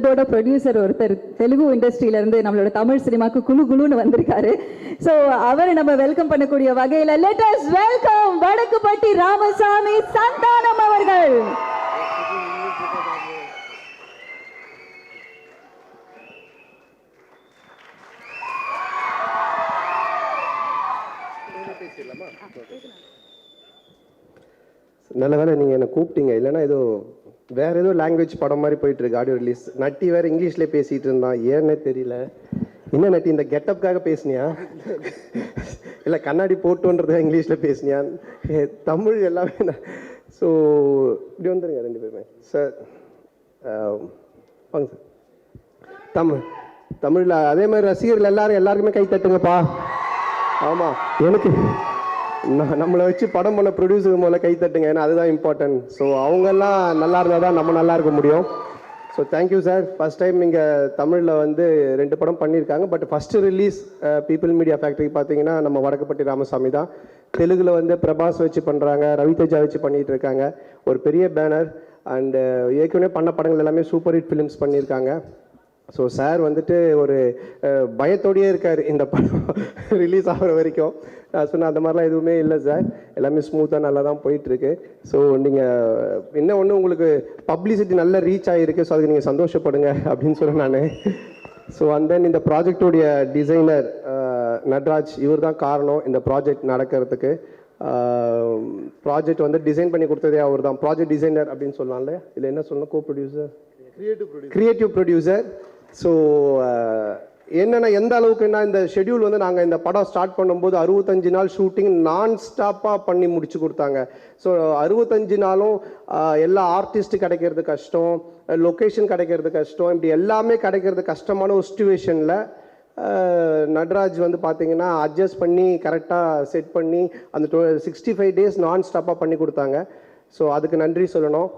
இதோட ப்ரொடியூசர் ஒருத்தர் தெலுங்கு இண்டஸ்ட்ரியில இருந்து நம்மளோட தமிழ் சினிமாக்கு குழு குழுன்னு வந்திருக்காரு. ஸோ அவரை நம்ம வெல்கம் பண்ணக்கூடிய வகையில் let us welcome Vadakkupatti Ramasamy Santhanam அவர்கள். நல்ல வேலை நீங்கள் என்னை கூப்பிட்டீங்க, இல்லைன்னா ஏதோ வேற ஏதோ லாங்குவேஜ் படம் மாதிரி போயிட்டு இருக்கு ஆடியோ ரிலீஸ். நட்டி வேற இங்கிலீஷ்லேயே பேசிட்டு இருந்தான், ஏன்னே தெரியல. என்ன நட்டி இந்த கெட்டப்காக பேசுனியா இல்லை கண்ணாடி போட்டுன்றதா இங்கிலீஷில் பேசுனியா? தமிழ் எல்லாமே. ஸோ இப்படி வந்துருங்க ரெண்டு பேருமே சார். வாங்க சார். தமிழில் அதே மாதிரி ரசிகர்கள் எல்லாருக்குமே கை தட்டுங்கப்பா. ஆமாம், எனக்கு நம்மளை வச்சு படம் பண்ண ப்ரொடியூசர் முதல்ல கை தட்டுங்க, ஏன்னா அதுதான் இம்பார்ட்டன்ட். ஸோ அவங்கெல்லாம் நல்லா இருந்தால் தான் நம்ம நல்லா இருக்க முடியும். So thank you sir. First time இங்கே தமிழில் வந்து 2 படம் பண்ணியிருக்காங்க. But first release people Media factory பார்த்தீங்கன்னா நம்ம வடக்குப்பட்டி ராமசாமி தான். தெலுங்கில் வந்து பிரபாஸ் வச்சு பண்ணுறாங்க, ரவிதேஜா வச்சு பண்ணிகிட்டு இருக்காங்க. ஒரு பெரிய பேனர். அண்டு ஏற்கனவே பண்ண படங்கள் எல்லாமே சூப்பர் ஹிட் ஃபிலிம்ஸ் பண்ணியிருக்காங்க. ஸோ சார் வந்துட்டு ஒரு பயத்தோடையே இருக்கார் இந்த படம் ரிலீஸ் ஆகிற வரைக்கும். நான் சொன்னேன் அந்த மாதிரிலாம் எதுவுமே இல்லை சார், எல்லாமே ஸ்மூத்தாக நல்லா தான் போயிட்டுருக்கு. ஸோ நீங்கள் இன்னும் ஒன்று உங்களுக்கு பப்ளிசிட்டி நல்ல ரீச் ஆகிருக்கு, ஸோ அதுக்கு நீங்கள் சந்தோஷப்படுங்க அப்படின்னு சொன்னேன் நான். ஸோ அண்ட் தென் இந்த ப்ராஜெக்டோடைய டிசைனர் நட்ராஜ், இவர் தான் காரணம் இந்த ப்ராஜெக்ட் நடக்கிறதுக்கு. ப்ராஜெக்ட் வந்து டிசைன் பண்ணி கொடுத்ததே அவர் தான். ப்ராஜெக்ட் டிசைனர் அப்படின்னு சொல்லலாம்ல, இல்லை என்ன சொல்லணும், கோ ப்ரொடியூசர், கிரியேட்டிவ் ப்ரொடியூசர். ஸோ என்னென்னா எந்த அளவுக்குன்னா இந்த ஷெட்யூல் வந்து நாங்கள் இந்த படம் ஸ்டார்ட் பண்ணும்போது 65 நாள் ஷூட்டிங் நான் ஸ்டாப்பாக பண்ணி முடிச்சு கொடுத்தாங்க. ஸோ 65 நாளும் எல்லா ஆர்டிஸ்ட் கிடைக்கிறது கஷ்டம், லொக்கேஷன் கிடைக்கிறது கஷ்டம், இப்படி எல்லாமே கிடைக்கிறது கஷ்டமான ஒரு சுச்சுவேஷனில் நட்ராஜ் வந்து பார்த்தீங்கன்னா அட்ஜஸ்ட் பண்ணி கரெக்டாக செட் பண்ணி அந்த 65 டேஸ் நான் ஸ்டாப்பாக பண்ணி கொடுத்தாங்க. ஸோ அதுக்கு நன்றி சொல்லணும்.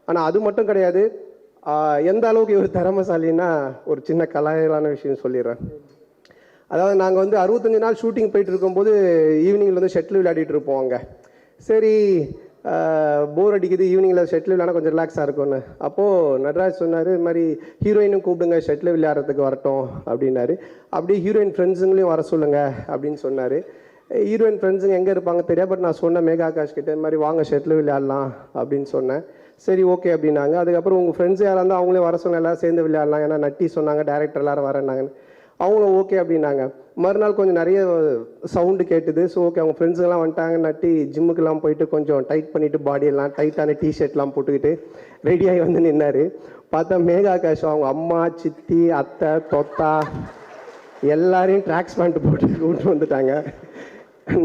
ஆனால் அது மட்டும் கிடையாது, எந்த அளவுக்கு இவர் திறமைசாலின்னா ஒரு சின்ன கலாயலான விஷயம் சொல்லிடுறேன். அதாவது நாங்கள் வந்து 65 நாள் ஷூட்டிங் போயிட்டு இருக்கும்போது ஈவினிங்கில் வந்து ஷட்டில் விளையாடிட்டு இருப்போம் அங்கே. சரி போர் அடிக்குது, ஈவினிங்கில் ஷட்டில் விளையாட கொஞ்சம் ரிலாக்ஸாக இருக்கும்னு. அப்போது நட்ராஜ் சொன்னார், இது மாதிரி ஹீரோயினும் கூப்பிடுங்க ஷட்டில் விளையாடுறதுக்கு வரட்டும் அப்படின்னாரு. அப்படியே ஹீரோயின் ஃப்ரெண்ட்ஸுங்களையும் வர சொல்லுங்கள் அப்படின்னு சொன்னார். ஹீரோயின் ஃப்ரெண்ட்ஸுங்க எங்கே இருப்பாங்க தெரியாது, பட் நான் சொன்னேன் மேகா ஆகாஷ் கிட்டே, இந்த மாதிரி வாங்க ஷட்டில் விளையாடலாம் அப்படின்னு சொன்னேன். சரி ஓகே அப்படின்னாங்க. அதுக்கப்புறம் உங்கள் ஃப்ரெண்ட்ஸ் யாராக இருந்தால் அவங்களே வர சொன்ன, எல்லோரும் சேர்ந்து விளையாடலாம், ஏன்னா நட்டி சொன்னாங்க டேரக்டர் எல்லோரும் வரேன்னாங்க. அவங்களும் ஓகே அப்படின்னாங்க. மறுநாள் கொஞ்சம் நிறைய சவுண்டு கேட்டுது. ஸோ ஓகே அவங்க ஃப்ரெண்ட்ஸுங்கெல்லாம் வந்துட்டாங்க. நட்டி ஜிம்முக்கெல்லாம் போயிட்டு கொஞ்சம் டைட் பண்ணிவிட்டு பாடியெல்லாம் டைட்டான டிஷர்ட்லாம் போட்டுக்கிட்டு ரெடியாகி வந்து நின்னார். பார்த்தா மேகா ஆகாஷ் அவங்க அம்மா, சித்தி, அத்தை, தொத்தா எல்லாரையும் ட்ராக்ஸ் பேண்ட் போட்டு கூப்பிட்டு வந்துட்டாங்க.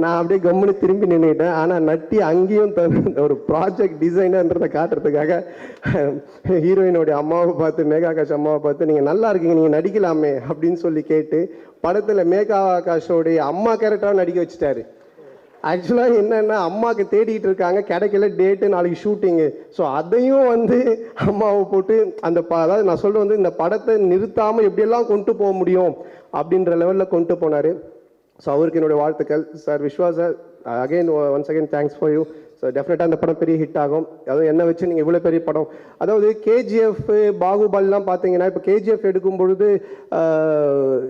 நான் அப்படியே கம்முன்னு திரும்பி நின்றுட்டேன். ஆனால் நட்டி அங்கேயும் ஒரு ப்ராஜெக்ட் டிசைனர்ன்றதை காட்டுறதுக்காக ஹீரோயினோடைய அம்மாவை பார்த்து, மேகா ஆகாஷ் அம்மாவை பார்த்து, நீங்கள் நல்லா இருக்கீங்க, நீங்கள் நடிக்கலாமே அப்படின்னு சொல்லி கேட்டு படத்தில் மேகா ஆகாஷோடைய அம்மா கேரக்டராக நடிக்க வச்சுட்டாரு. ஆக்சுவலாக என்னென்னா அம்மாவுக்கு தேடிட்டு இருக்காங்க, கிடைக்கல, டேட்டு நாளைக்கு ஷூட்டிங்கு. ஸோ அதையும் வந்து அம்மாவை போட்டு அந்த அதாவது நான் சொல்கிறது வந்து இந்த படத்தை நிறுத்தாமல் எப்படியெல்லாம் கொண்டு போக முடியும் அப்படின்ற லெவலில் கொண்டு போனார். ஸோ அவருக்கு என்னுடைய வாழ்த்துக்கள் sir. Viswa sir, once again thanks for you. So டெஃபினட்டாக அந்த படம் பெரிய ஹிட் ஆகும். அதுவும் என்ன வச்சு நீங்கள் இவ்வளோ பெரிய படம், அதாவது கேஜிஎஃப், பாகுபலிலாம் பார்த்தீங்கன்னா, இப்போ கேஜிஎஃப் எடுக்கும் பொழுது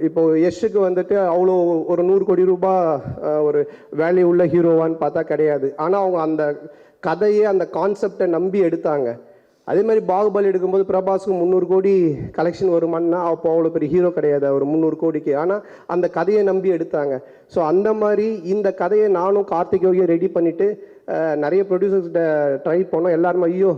இப்போது யஷ்ஷுக்கு வந்துட்டு அவ்வளோ ஒரு 100 கோடி ரூபாய் ஒரு வேல்யூ உள்ள ஹீரோவான்னு பார்த்தா கிடையாது. ஆனால் அவங்க அந்த கதையை அந்த கான்செப்டை நம்பி எடுத்தாங்க. அதே மாதிரி பாகுபலி எடுக்கும்போது பிரபாஸுக்கு 300 கோடி கலெக்ஷன் வருமானா அப்போ அவ்வளோ பெரிய ஹீரோ கிடையாது அவர் 300 கோடிக்கு. ஆனால் அந்த கதையை நம்பி எடுத்தாங்க. ஸோ அந்த மாதிரி இந்த கதையை நானும் கார்த்திகேயும் ரெடி பண்ணிவிட்டு நிறைய ப்ரொடியூசர்ஸ்கிட்ட ட்ரை பண்ணோம். எல்லாருமே ஐயோ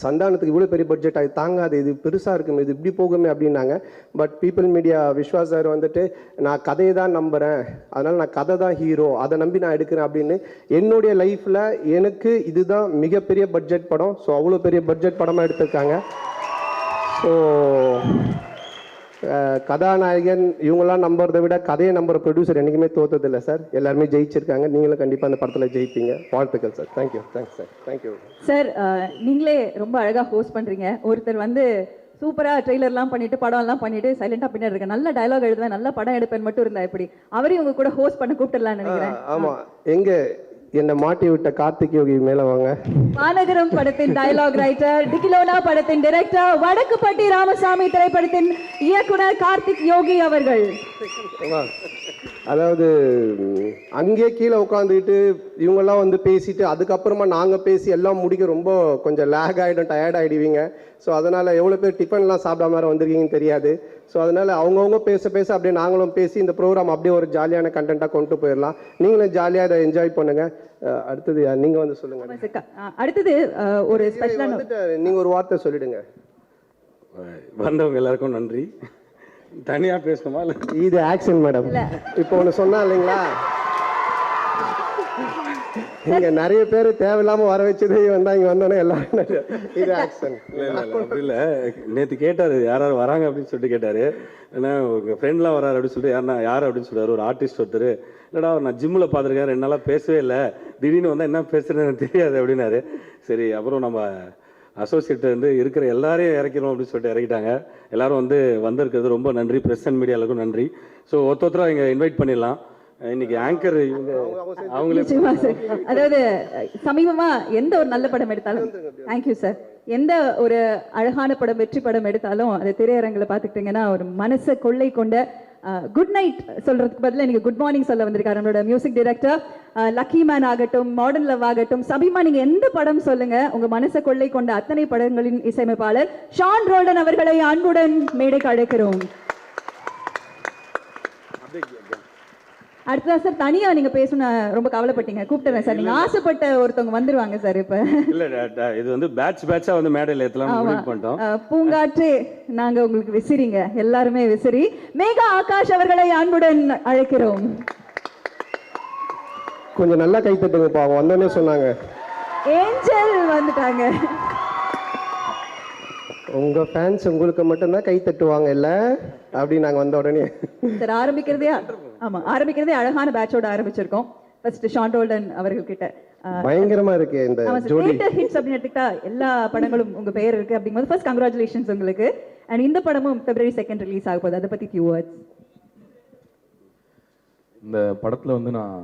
சந்தானத்துக்கு இவ்வளோ பெரிய பட்ஜெட் அது தாங்காது, இது பெருசாக இருக்குமே, இது இப்படி போகுமே அப்படின்னாங்க. But people media Viswa sir வந்துட்டு நான் கதையை தான் நம்புகிறேன், அதனால் நான் கதை தான் ஹீரோ, அதை நம்பி நான் எடுக்கிறேன் அப்படின்னு என்னுடைய லைஃப்பில் எனக்கு இதுதான் மிகப்பெரிய பட்ஜெட் படம். ஸோ அவ்வளோ பெரிய பட்ஜெட் படமாக எடுத்திருக்காங்க. ஸோ கதாநாயகன் இவங்கெல்லாம் நம்புறதை விட கதையை நம்புற ப்ரொடியூசர் என்றைக்குமே தோற்றதில்லை சார். எல்லாருமே ஜெயிச்சிருக்காங்க. நீங்களும் கண்டிப்பாக அந்த படத்தில் ஜெயிப்பீங்க. வாழ்த்துக்கள் sir. Thank you. Thanks sir. Thank you sir. நீங்களே ரொம்ப அழகாக ஹோஸ்ட் பண்ணுறீங்க. ஒருத்தர் வந்து சூப்பராக ட்ரெய்லர்லாம் பண்ணிட்டு படம்லாம் பண்ணிட்டு சைலண்டாக பின்னாடி இருக்கேன், நல்ல டயலாக் எழுதுவேன், நல்ல படம் எடுப்பேன் மட்டும் இருந்தா எப்படி, அவரையும் உங்க கூட ஹோஸ்ட் பண்ண கூப்பிட்டுலான்னு நினைக்கிறேன். ஆமாம், எங்கே என்னை மாட்டி விட்ட கார்த்திக் யோகி மேலே வாங்க. மாநகரம் படத்தின் டயலாக் ரைட்டர், டிகிலோனா படத்தின் டைரக்டர், வடக்குப்பட்டி ராமசாமி திரைப்படத்தின் இயக்குனர் கார்த்திக் யோகி அவர்கள். அதாவது அங்கேயே கீழே உட்காந்துக்கிட்டு இவங்கெல்லாம் வந்து பேசிட்டு அதுக்கப்புறமா நாங்கள் பேசி எல்லாம் முடிக்க ரொம்ப கொஞ்சம் லேக் ஆகிடும், டயர்ட் ஆகிடுவீங்க. ஸோ அதனால் எவ்வளோ பேர் டிஃபன்லாம் சாப்பிடாம வேறு வந்திருக்கீங்கன்னு தெரியாது. ஸோ அதனால் அவங்கவுங்க பேச பேச அப்படியே நாங்களும் பேசி இந்த ப்ரோக்ராம் அப்படியே ஒரு ஜாலியான கண்டென்ட்டாக கொண்டு போயிடலாம். நீங்களும் ஜாலியாக அதை என்ஜாய் பண்ணுங்கள். அடுத்தது நீங்கள் வந்து சொல்லுங்கள். அடுத்தது ஒரு ஸ்பெஷலான நீங்கள் ஒரு வார்த்தை சொல்லிடுங்க. வந்தவங்க எல்லாருக்கும் நன்றி. தனியாக பேசணுமா இல்லை இது ஆக்ஷன் மேடம். இப்போ ஒன்று சொன்னா இல்லைங்களா, இங்கே நிறைய பேர் தேவையில்லாமல் வர வச்சது வந்தா இங்கே வந்தோன்னே எல்லாரும் இது ஆக்ஷன். இல்லை அப்படி இல்லை. நேற்று கேட்டார் யார் யார் வராங்க அப்படின்னு சொல்லிட்டு கேட்டார். ஏன்னா உங்கள் ஃப்ரெண்ட்லாம் வராரு அப்படின்னு சொல்லிட்டு யார் அப்படின்னு சொல்லுவார். ஒரு ஆர்டிஸ்ட் ஒருத்தர், இல்லைடா நான் ஜிம்மில் பார்த்துருக்கேன், 2 நாளாக பேசவே இல்லை, திடீர்னு வந்தால் என்ன பேசுகிறேன்னு எனக்கு தெரியாது அப்படின்னாரு. சரி அப்புறம் நம்ம அசோசியேட் வந்து இருக்கிற எல்லாரையும் இறக்கிறோம் அப்படின்னு சொல்லிட்டு இறக்கிட்டாங்க. எல்லாரும் வந்து வந்திருக்கிறது ரொம்ப நன்றி. ப்ரெஸ் அண்ட் மீடியாவுக்கும் நன்றி. ஸோ ஒருத்தராக இங்கே இன்வைட் பண்ணிடலாம். இன்னைக்கு ஆங்கர் இவங்க அவங்களே. அதாவது சமீபமா எந்த ஒரு நல்ல படம் எடுத்தாலும், தேங்க்யூ சார், எந்த ஒரு அழகான படம் வெற்றி படம் எடுத்தாலும் அது திரையரங்கில் பார்த்துக்கிட்டிங்கன்னா ஒரு மனசை கொள்ளை கொண்ட குட் நைட் சொல்றதுக்கு பதிலாக இன்னைக்கு குட் மார்னிங் சொல்ல வந்திருக்காரு நம்மளோட மியூசிக் டைரக்டர். லக்கி மேன் ஆகட்டும், மாடர்ன் லவ் ஆகட்டும், சபிமா, நீங்க எந்த படம் சொல்லுங்க, உங்க மனசை கொள்ளை கொண்ட அத்தனை படங்களின் இசையமைப்பாளர் ஷான் ரோல்டன் அவர்களை அன்புடன் மேடைக்கு அழைக்கிறோம். அடுத்ததான் சார் தனியா நீங்க பேசணும் ரொம்ப கவலைப்பட்டீங்க, கூப்பிட்டுறேன் சார். நீங்க ஆசைப்பட்ட ஒருத்தவங்க வந்துருவாங்க சார். இப்ப இல்ல இது வந்து பேட்சா வந்து மேடையில் ஏத்தலாம் பண்ணிட்டோம். பூங்காற்றே நாங்க உங்களுக்கு விசிறிங்க, எல்லாருமே விசிறி. மேகா ஆகாஷ் அவர்களை அன்புடன் அழைக்கிறோம். கொஞ்சம் நல்லா கை தட்டுங்கப்பா, அவங்க வந்தோடனே சொன்னாங்க. ஏஞ்சல் வந்துட்டாங்க. உங்க ஃபேன்ஸ் உங்களுக்கு மட்டும்தான் கை தட்டுவாங்க இல்ல அப்படி நாங்க வந்த உடனே சார் ஆரம்பிக்கிறதே அழகான பேட்சோட ஆரம்பிச்சிருக்கோம். ஃபர்ஸ்ட் ஷான் ரோல்டன் அவர்கள் கிட்ட பயங்கரமா இருக்கு இந்த ஜோடி ஹிட்ஸ் அப்படின்னு எடுத்துக்கிட்டா எல்லா படங்களும் உங்க பெயர் இருக்கு அப்படிங்கும்போது ஃபர்ஸ்ட் கங்க்ராச்சுலேஷன்ஸ் உங்களுக்கு. அண்ட் இந்த படமும் February 2 ரிலீஸ் ஆக போகுது, அதை பத்தி ஃபியூ வேர்ட்ஸ். இந்த படத்துல வந்து நான்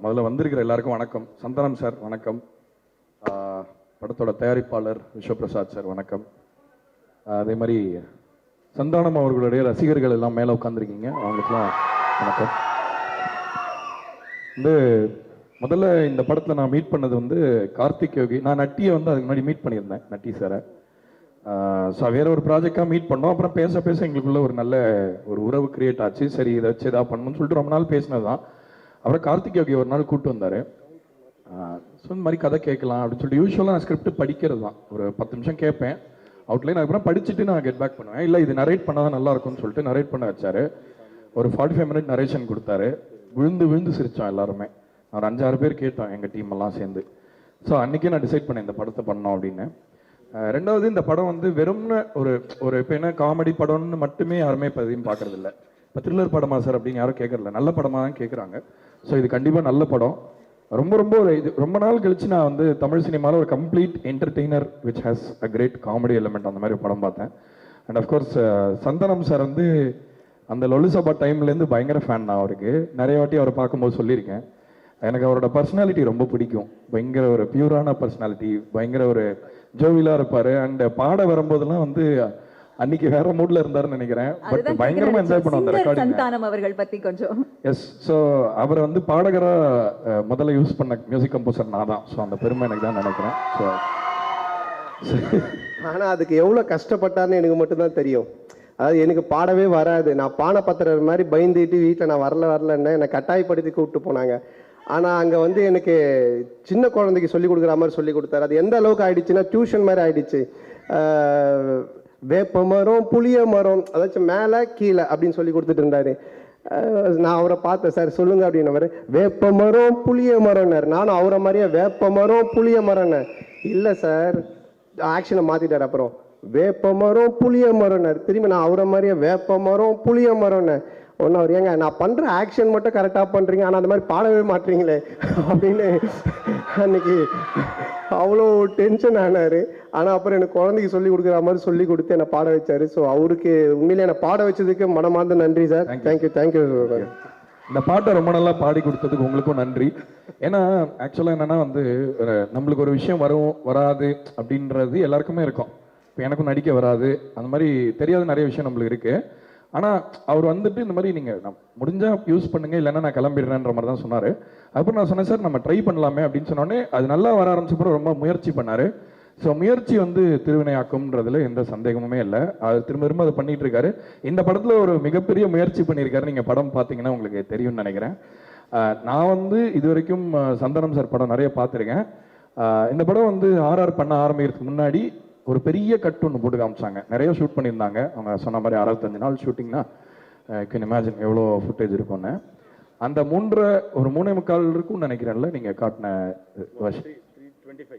முதல்ல வந்திருக்கிற எல்லாருக்கும் வணக்கம். சந்தானம் சார் வணக்கம். படத்தோட தயாரிப்பாளர் விஸ்வபிரசாத் சார் வணக்கம். அதே மாதிரி சந்தானம் அவர்களுடைய ரசிகர்கள் எல்லாம் மேலே உட்காந்துருக்கீங்க, அவங்களுக்குலாம் வணக்கம். வந்து முதல்ல இந்த படத்தில் நான் மீட் பண்ணது வந்து கார்த்திக் யோகி. நான் நட்டியை வந்து அதுக்கு முன்னாடி மீட் பண்ணியிருந்தேன், நட்டி சாரை. ஸோ வேற ஒரு ப்ராஜெக்டாக மீட் பண்ணோம். அப்புறம் பேச பேச எங்களுக்குள்ள ஒரு நல்ல ஒரு உறவு கிரியேட் ஆச்சு. சரி இதை வச்சு எதாவது பண்ணணும்னு சொல்லிட்டு ரொம்ப நாள் பேசினது தான். அப்புறம் கார்த்திக் யோகி ஒரு நாள் கூப்பிட்டு வந்தார். ஸோ இந்த மாதிரி கதை கேட்கலாம் அப்படின்னு சொல்லிட்டு யூஸ்வலாக நான் ஸ்கிரிப்ட் படிக்கிறது தான், ஒரு 10 நிமிஷம் கேட்பேன் அவுட்லைன், அதுக்கப்புறம் படிச்சுட்டு நான் கெட் பேக் பண்ணுவேன். இல்லை இது நரேட் பண்ணால் தான் நல்லா இருக்கும்னு சொல்லிட்டு நரேட் பண்ண வச்சாரு. ஒரு 45 மினிட் நரேஷன் கொடுத்தாரு. விழுந்து சிரித்தோம் எல்லாருமே. ஒரு 5-6 பேர் கேட்டோம் எங்கள் டீம் எல்லாம் சேர்ந்து. ஸோ அன்றைக்கே நான் டிசைட் பண்ணேன் இந்த படத்தை பண்ணோம் அப்படின்னு. ரெண்டாவது இந்த படம் வந்து வெறும்னு ஒரு இப்போ என்ன காமெடி படம்னு மட்டுமே யாருமே இப்போ எதையும் பார்க்கறது இல்லை. இப்போ த்ரில்லர் படமா சார் அப்படின்னு யாரும் கேட்கறதில்ல, நல்ல படமாக தான் கேட்குறாங்க. ஸோ இது கண்டிப்பாக நல்ல படம். ரொம்ப இது ரொம்ப நாள் கழிச்சு நான் வந்து தமிழ் சினிமாவில் ஒரு complete entertainer which has a great comedy element அந்த மாதிரி படம் பார்த்தேன். அண்ட் அஃப்கோர்ஸ் சந்தானம் சார் வந்து அந்த லொலிசபா டைம்லேருந்து பயங்கர ஃபேன் நான் அவருக்கு. நிறைய வாட்டி அவரை பார்க்கும்போது சொல்லியிருக்கேன். எனக்கு அவரோட பர்சனாலிட்டி ரொம்ப பிடிக்கும். பயங்கர ஒரு பியூரான பர்சனாலிட்டி, பயங்கர ஒரு ஜோவிலாக இருப்பார். அண்ட் பாட வரும்போதெல்லாம் வந்து அன்னைக்கு வேற மூட்ல இருந்தாருன்னு நினைக்கிறேன். பட் பயங்கரமா என்ஜாய் பண்ணுவோம் அந்த ரெக்கார்டிங். சந்தானம் அவர்கள் பத்தி கொஞ்சம். எஸ், ஸோ அவரை வந்து பாடகரா முதல்ல யூஸ் பண்ண மியூசிக் கம்போசர் நான் தான். ஸோ அந்த பெருமை எனக்கு தான் நினைக்கிறேன். ஸோ ஆனா அதுக்கு எவ்வளவு கஷ்டப்பட்டார்னு எனக்கு மட்டும்தான் தெரியும். அதாவது எனக்கு பாடவே வராது. நான் பானபத்திரர் மாதிரி பயந்துட்டு வீட்டில் நான் வரலன்னு என்னை கட்டாயப்படுத்தி கூப்பிட்டு போனாங்க. ஆனால் அங்கே வந்து எனக்கு சின்ன குழந்தைக்கு சொல்லி கொடுக்குற மாதிரி சொல்லி கொடுத்தாரு. அது எந்த அளவுக்கு ஆயிடுச்சுன்னா டியூஷன் மாதிரி ஆயிடுச்சு. வேப்ப மரம், புளிய மரம், அதாச்சும் மேலே கீழே அப்படின்னு சொல்லி கொடுத்துட்டு இருந்தாரு. நான் அவரை பார்த்தேன், சார் சொல்லுங்க அப்படின்னவர். வேப்ப மரம் புளிய மரம்னார். நானும் அவரை மாதிரியே வேப்ப மரம் புளிய மரம்னு. இல்லை சார், ஆக்ஷனை மாற்றிட்டார். அப்புறம் வேப்ப மரம் புளிய மரம்னார். திரும்பி நான் அவரை மாதிரியே வேப்ப மரம் புளிய மரம்னு. ஒன்று அவர் ஏங்க நான் பண்ணுற ஆக்ஷன் மட்டும் கரெக்டாக பண்ணுறீங்க, ஆனால் அந்த மாதிரி பாடவே மாட்டீங்களே அப்படின்னு அன்னைக்கு அவ்வளோ டென்ஷன் ஆனார். ஆனால் அப்புறம் எனக்கு குழந்தைக்கு சொல்லி கொடுக்குற மாதிரி சொல்லி கொடுத்து என்னை பாட வச்சார். ஸோ அவருக்கு உண்மையிலே என்னை பாட வச்சதுக்கு மனமார்ந்த நன்றி சார். தேங்க்யூ. இந்த பாட்டை ரொம்ப நல்லா பாடி கொடுத்ததுக்கு உங்களுக்கும் நன்றி. ஏன்னா ஆக்சுவலாக என்னன்னா வந்து நம்மளுக்கு ஒரு விஷயம் வராது அப்படின்றது எல்லாருக்குமே இருக்கும். இப்போ எனக்கும் நடிக்க வராது, அந்த மாதிரி தெரியாத நிறைய விஷயம் நம்மளுக்கு இருக்கு. ஆனால் அவர் வந்துட்டு இந்த மாதிரி நீங்கள் முடிஞ்சா யூஸ் பண்ணுங்க, இல்லைன்னா நான் கிளம்பிடுறேன்ற மாதிரி தான் சொன்னார். அப்புறம் நான் சொன்னேன் சார் நம்ம ட்ரை பண்ணலாமே அப்படின்னு சொன்னோடனே அது நல்லா வர ஆரம்பிச்சப்பறம் ரொம்ப முயற்சி பண்ணார். ஸோ முயற்சி வந்து திருவினையாக்கும்ன்றதுல எந்த சந்தேகமுமே இல்லை. அது திரும்ப திரும்ப அதை பண்ணிட்டு இருக்காரு. இந்த படத்தில் ஒரு மிகப்பெரிய முயற்சி பண்ணியிருக்காரு. நீங்கள் படம் பார்த்தீங்கன்னா உங்களுக்கு தெரியும்னு நினைக்கிறேன். நான் வந்து இது வரைக்கும் சந்தானம் சார் படம் நிறைய பார்த்துருக்கேன். இந்த படம் வந்து ஆர்ஆர் பண்ண ஆரம்பிக்கிறதுக்கு முன்னாடி ஒரு பெரிய கட் ஒன்று போட்டு காமிச்சாங்க. நிறைய ஷூட் பண்ணியிருந்தாங்க. அவங்க சொன்ன மாதிரி 65 நாள் ஷூட்டிங்னா கேன் இமேஜின் எவ்வளோ ஃபுட்டேஜ் இருக்கும்னு. அந்த 3.25 இருக்கும்னு நினைக்கிறேன்ல நீங்கள் காட்டின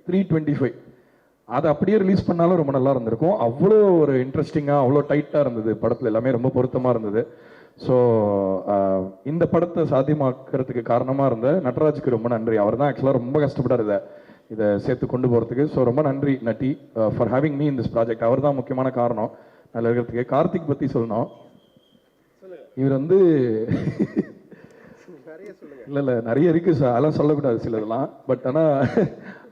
325 அதை அப்படியே ரிலீஸ் பண்ணாலும் ரொம்ப நல்லா இருந்திருக்கும். அவ்வளோ ஒரு இன்ட்ரெஸ்டிங்காக அவ்வளோ டைட்டாக இருந்தது. படத்தில் எல்லாமே ரொம்ப பொருத்தமாக இருந்தது. ஸோ இந்த படத்தை சாத்தியமாக்குறதுக்கு காரணமாக இருந்த நட்ராஜுக்கு ரொம்ப நன்றி. அவர் தான் ஆக்சுவலாக ரொம்ப கஷ்டப்பட்டார் இதை சேர்த்து கொண்டு போகிறதுக்கு. ஸோ ரொம்ப நன்றி Natty for having me in this project. அவர் தான் முக்கியமான காரணம் நல்லா இருக்கிறதுக்கு. கார்த்திக் பற்றி சொல்லணும். இவர் வந்து இல்லை நிறைய இருக்குது சார், அதெல்லாம் சொல்லக்கூடாது சிலதெல்லாம். பட் ஆனால்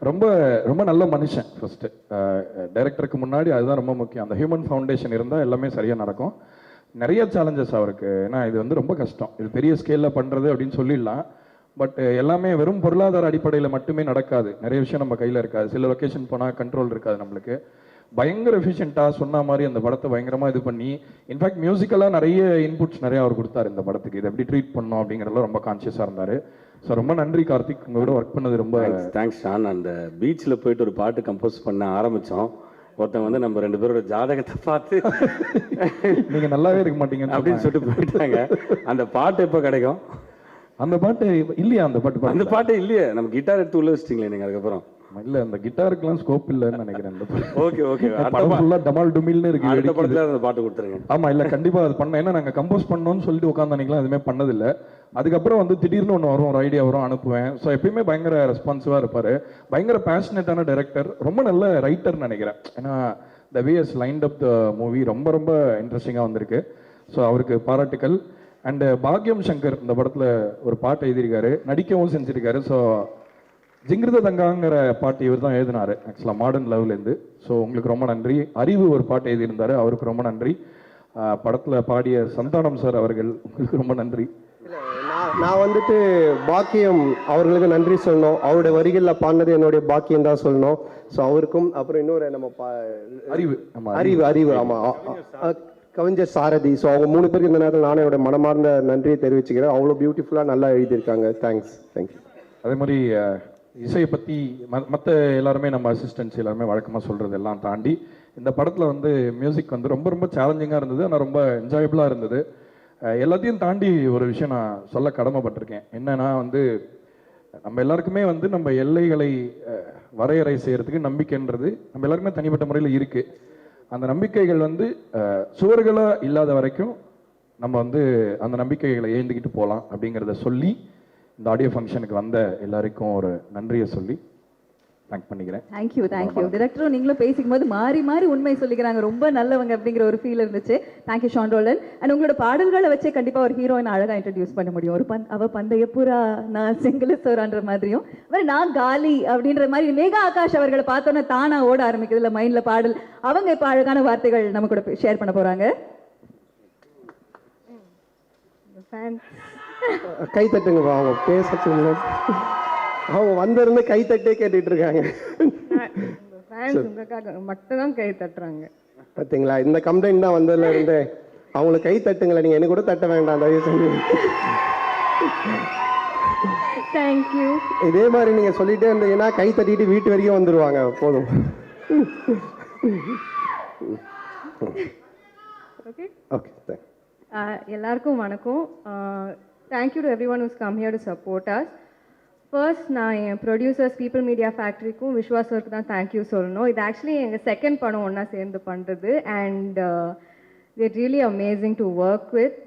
ரொம்ப ரொம்ப நல்ல மனுஷன். ஃபர்ஸ்ட்டு டைரக்டருக்கு முன்னாடி அதுதான் ரொம்ப முக்கியம். அந்த ஹியூமன் ஃபவுண்டேஷன் இருந்தால் எல்லாமே சரியாக நடக்கும். நிறைய சேலஞ்சஸ் அவருக்கு. ஏன்னா இது வந்து ரொம்ப கஷ்டம், இது பெரிய ஸ்கேலில் பண்ணுறது அப்படின்னு சொல்லிடலாம். பட் எல்லாமே வெறும் பொருளாதார அடிப்படையில் மட்டுமே நடக்காது. நிறைய விஷயம் நம்ம கையில் இருக்காது. சில லொக்கேஷன் போனால் கண்ட்ரோல் இருக்காது நம்மளுக்கு. பயங்கர எஃபிஷியண்ட்டாக சொன்ன மாதிரி அந்த படத்தை பயங்கரமாக இது பண்ணி, இன்ஃபேக்ட் மியூசிக்கலாக நிறைய இன்புட்ஸ் நிறைய அவர் கொடுத்தாரு இந்த படத்துக்கு. இது எப்படி ட்ரீட் பண்ணோம் அப்படிங்கிறதுல ரொம்ப கான்சியஸாக இருந்தார். ஸோ ரொம்ப நன்றி கார்த்திக், உங்களோட ஒர்க் பண்ணது ரொம்ப தேங்க்ஸ் ஷான். அந்த பீச்சில் போயிட்டு ஒரு பாட்டு கம்போஸ் பண்ண ஆரம்பித்தோம். ஒருத்தன் வந்து நம்ம 2 பேரோட ஜாதகத்தை பார்த்து நீங்கள் நல்லாவே இருக்க மாட்டீங்க அப்படின்னு சொல்லிட்டு போயிட்டாங்க. அந்த பாட்டு எப்போ கிடைக்கும்? அந்த பாட்டு இல்லையா? அந்த பாட்டு இல்லையே. நம்ம கிட்டார் எடுத்து உள்ள வச்சிட்டீங்களே நீங்கள் அதுக்கப்புறம்? இல்ல அந்த கிட்டாருக்குலாம் ஸ்கோப் இல்லைன்னு நினைக்கிறேன். ஓகே ஓகே, படம் ஃபுல்லா டமால் டுமில்னு இருக்கு. அடுத்த படத்துல அந்த பாட்டு கொடுத்துருங்க. ஆமா இல்ல கண்டிப்பா அது பண்ண. ஏன்னா நாங்க கம்போஸ் பண்ணோம்னு சொல்லிட்டு உட்காந்து அன்னைக்கெல்லாம் எதுவுமே பண்ணதில்லை. அதுக்கப்புறம் வந்து திடீர்னு ஒன்று வரும், ஒரு ஐடியா வரும், அனுப்புவேன். ஸோ எப்பயுமே பயங்கர ரெஸ்பான்சிவா இருப்பாரு. பயங்கர பேஷனேட்டான டைரக்டர், ரொம்ப நல்ல ரைட்டர்னு நினைக்கிறேன். ஏன்னா the way has lined up the movie ரொம்ப ரொம்ப இன்ட்ரெஸ்டிங்காக வந்திருக்கு. ஸோ அவருக்கு பாராட்டுக்கள். அண்ட் பாக்யம் சங்கர் இந்த படத்துல ஒரு பாட்டு எழுதியிருக்காரு, நடிக்கவும் செஞ்சிருக்காரு. ஸோ ஜிங்கிருத தங்காங்கிற பாட்டு இவர் தான் எழுதினாரு ஆக்சுவலாக மாடர்ன் லவ்லேருந்து. ஸோ உங்களுக்கு ரொம்ப நன்றி. அறிவு ஒரு பாட்டு எழுதியிருந்தாரு, அவருக்கு ரொம்ப நன்றி. படத்தில் பாடிய சந்தானம் சார் அவர்கள், உங்களுக்கு ரொம்ப நன்றி. நான் வந்துட்டு பாக்கியம் அவர்களுக்கு நன்றி சொல்லணும். அவருடைய வரிகளில் பாடினது என்னுடைய பாக்கியம் தான் சொல்லணும். ஸோ அவருக்கும் அப்புறம் இன்னொரு நம்ம அறிவு ஆமாம் கவிஞர் சாரதி. ஸோ அவங்க 3 பேருக்கு இந்த நேரத்தில் நானே என்னோட மனமார்ந்த நன்றியை தெரிவிச்சுக்கிறேன். அவ்வளோ பியூட்டிஃபுல்லாக நல்லா எழுதியிருக்காங்க. தேங்க்யூ. அதே மாதிரி இசையை பற்றி மற்ற எல்லாருமே நம்ம அசிஸ்டன்ட்ஸ் எல்லாருமே வழக்கமாக சொல்கிறது எல்லாம் தாண்டி இந்த படத்தில் வந்து மியூசிக் வந்து ரொம்ப ரொம்ப சேலஞ்சிங்காக இருந்தது. ஆனால் ரொம்ப என்ஜாயபுளாக இருந்தது. எல்லாத்தையும் தாண்டி ஒரு விஷயம் நான் சொல்ல கடமைப்பட்டிருக்கேன். என்னன்னா வந்து நம்ம எல்லாருக்குமே வந்து நம்ம எல்லைகளை வரையறை செய்கிறதுக்கு நம்பிக்கைன்றது நம்ம எல்லாருக்குமே தனிப்பட்ட முறையில் இருக்குது. அந்த நம்பிக்கைகள் வந்து சுவர்களாக இல்லாத வரைக்கும் நம்ம வந்து அந்த நம்பிக்கைகளை ஏந்துக்கிட்டு போகலாம் அப்படிங்கிறத சொல்லி இந்த ஆடியோ ஃபங்க்ஷனுக்கு வந்த எல்லாருக்கும் ஒரு நன்றியை சொல்லி தேங்க் பண்ணிக்கிறேன். தேங்க்யூ. டைரக்டரும் நீங்களும் பேசிக்கும் போது மாறி மாறி உண்மை சொல்லிக்கிறாங்க. ரொம்ப நல்லவங்க அப்படிங்கிற ஒரு ஃபீல் இருந்துச்சு. Thank you Shawn ரோலன். அண்ட் உங்களோட பாடல்களை வச்சே கண்டிப்பாக ஒரு ஹீரோயின் அழகாக இன்ட்ரடியூஸ் பண்ண முடியும். ஒரு அவ பந்தய புறா, நான் செங்கலசோரான்ற மாதிரியும், நான் காலி அப்படின்ற மாதிரி மேகா ஆகாஷ் அவர்களை பார்த்தோன்னே தானா ஓட ஆரம்பிக்குது இல்லை மைண்டில் பாடல். அவங்க இப்போ அழகான வார்த்தைகள் நம்ம கூட ஷேர் பண்ண போகிறாங்க. கை தட்டுங்க, அவங்க பேச அவங்க வந்திருந்து கை தட்டே கேட்டுட்டு இருக்காங்க. மட்டும்தான் கை தட்டுறாங்க. பார்த்தீங்களா, இந்த கம்ப்ளைண்ட் தான் வந்ததுல இருந்து. அவங்களுக்கு கை தட்டுங்களேன், நீங்க எனக்கு கூட தட்ட வேண்டாம் தயவு செஞ்சு. தேங்க்யூ. இதே மாதிரி நீங்க சொல்லிட்டே இருந்தீங்கன்னா கை தட்டிட்டு வீட்டு வரைக்கும் வந்துருவாங்க. போதும். Okay okay. எல்லாருக்கும் வணக்கம். Thank you to everyone who's come here to support us. First நான் என் ப்ரொடியூசர்ஸ் பீப்புள் மீடியா ஃபேக்ட்ரிக்கும் விஸ்வா சருக்கு தான் தேங்க்யூ சொல்லணும். இது ஆக்சுவலி எங்கள் செகண்ட் படம் ஒன்றா சேர்ந்து பண்ணுறது. And they're really amazing to work with.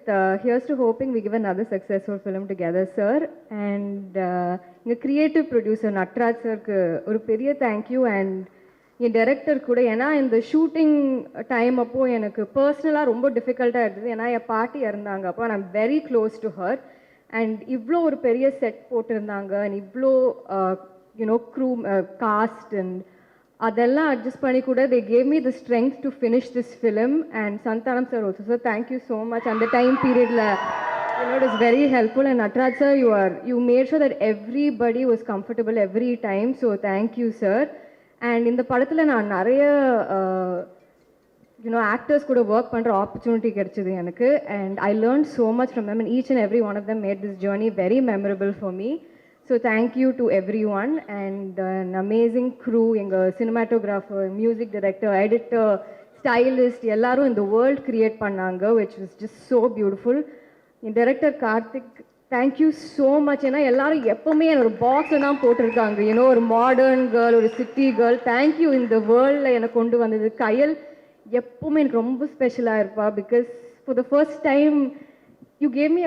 Here's to hoping we give another successful film together, sir. And எங்கள் க்ரியேட்டிவ் ப்ரொடியூசர் நட்ராஜ் சருக்கு ஒரு பெரிய தேங்க்யூ. அண்ட் என் டைரக்டர் கூட, ஏன்னா இந்த ஷூட்டிங் டைம் அப்போது எனக்கு பர்சனலாக ரொம்ப டிஃபிகல்ட்டாக இருந்தது. ஏன்னா என் பாட்டி இறந்தாங்க அப்போ. I'm very close to her. And இவ்வளோ ஒரு பெரிய செட் போட்டிருந்தாங்க அண்ட் இவ்வளோ யூனோ க்ரூ காஸ்ட் அண்ட் அதெல்லாம் அட்ஜஸ்ட் பண்ணி கூட they gave me the strength to finish this film and Santhanam sir also sir thank you so much அந்த டைம் பீரியடில் it is very helpful and Natraj sir you made sure that everybody was comfortable every time, so thank you sir. And in the படத்துல நான் நிறைய actors கூட work பண்ற opportunity கிடைச்சது எனக்கு and I learned so much from them and each and every one of them made this journey very memorable for me. So thank you to everyone and an amazing crew, எங்க cinematographer, music director, editor, stylist எல்லாரும் இந்த world create பண்ணாங்க which was just so beautiful. N director Karthik thank you so much. ஏன்னா எல்லாரும் எப்போவுமே என்னோட பாக்ஸை தான் போட்டிருக்காங்க, ஒரு மாடர்ன் கேர்ள், ஒரு சிட்டி கேர்ள். தேங்க்யூ இந்த வேர்ல்டில் என்னை கொண்டு வந்தது. கயல் எப்போவுமே எனக்கு ரொம்ப ஸ்பெஷலாக இருப்பா because for the first time you gave me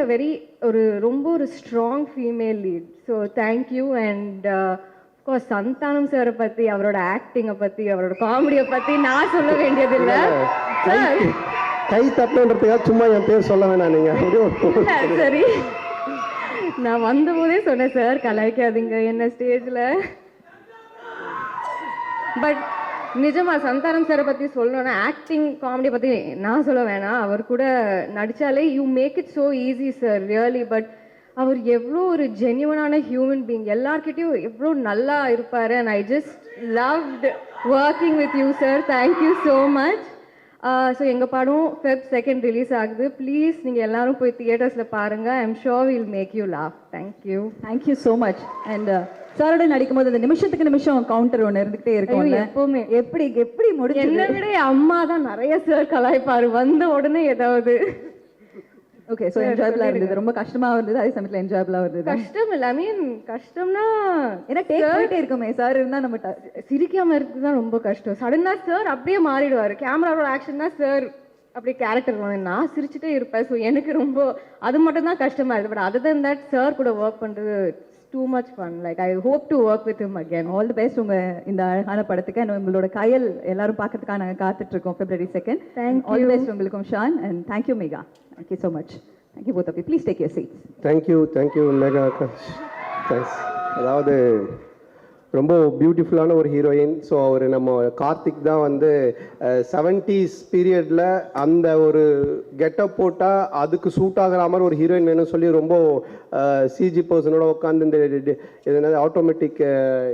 ரொம்ப ஒரு strong female lead. So thank you. And of course Santhanam சாரை பற்றி, அவரோட ஆக்டிங்கை பற்றி, அவரோட காமெடியை பற்றி நான் சொல்ல வேண்டியதில்லை. சார் கை தப்புன்றதுக்காக சும்மா என் பேர் சொல்ல வேணாம் நீங்கள். சரி, நான் வந்தபோதே சொன்னேன் சார் கலாய்க்காதீங்க என்ன ஸ்டேஜில். பட் நிஜமா சந்தானம் சாரை பற்றி சொல்லணும்னா ஆக்டிங் காமெடி பற்றி நான் சொல்ல வேணாம். அவர் கூட நடித்தாலே you make it so easy sir really. But அவர் எவ்வளோ ஒரு ஜென்யூனான ஹியூமன் பீங், எல்லார்கிட்டையும் எவ்வளோ நல்லா இருப்பார். And I just loved working with you sir. Thank you so much. So எங்கள் படம் Feb 2 ரிலீஸ் ஆகுது. ப்ளீஸ் நீங்கள் எல்லாரும் போய் தியேட்டர்ஸில் பாருங்கள். I am sure will make you laugh. Thank you. Thank you so much. And சாரோட நடிக்கும்போது அந்த நிமிஷத்துக்கு நிமிஷம் கவுண்டர் ஒன்று இருந்துகிட்டே இருக்கும் எப்போவுமே. எப்படி முடியும்? என்னை விட அம்மா தான் நிறைய சார் கலாய்ப்பார் வந்த உடனே ஏதாவது. ஓகே, ஸோ என்ஜாயபிளாக இருந்தது, ரொம்ப கஷ்டமாக இருந்தது, அதே சமயத்தில் என்ஜாயபிளாக இருந்தது. கஷ்டம் இல்லை, ஐ மீன் கஷ்டம்னா ஏன்னா டேக் இருக்குமே சார் இருந்தால் நம்ம சிரிக்காம இருக்குது தான் ரொம்ப கஷ்டம். சடனாக சார் அப்படியே மாறிடுவார். கேமராவோட ஆக்ஷன் தான் சார் அப்படியே கேரக்டர் நான் சிரிச்சுட்டே இருப்பேன். ஸோ எனக்கு ரொம்ப அது மட்டும் தான் கஷ்டமா இருக்குது. But other then that sir கூட ஒர்க் பண்ணுறது too much fun. Like I hope to work with him again. All the best உங்க இந்த அழகான படத்துக்கு. and உங்களோட கயல் எல்லாரும் பார்க்கிறதுக்காக நாங்க காத்துட்டு இருக்கோம் February 2nd. Thank you. All the best உங்களுக்கும் Shawn. and thank you Megha. Thank you so much. Thank you both of you. Please take your seats. Thank you Megha. Thanks. அதாவது ரொம்ப பியூட்டிஃபுல்லான ஒரு ஹீரோயின். ஸோ அவர் நம்ம கார்த்திக் தான் வந்து 70s பீரியடில் அந்த ஒரு கெட்டப் போட்டால் அதுக்கு சூட் ஆகிற மாதிரி ஒரு ஹீரோயின் வேணும்னு சொல்லி ரொம்ப சிஜி பர்சனோட உட்காந்து இந்த எதனா ஆட்டோமேட்டிக்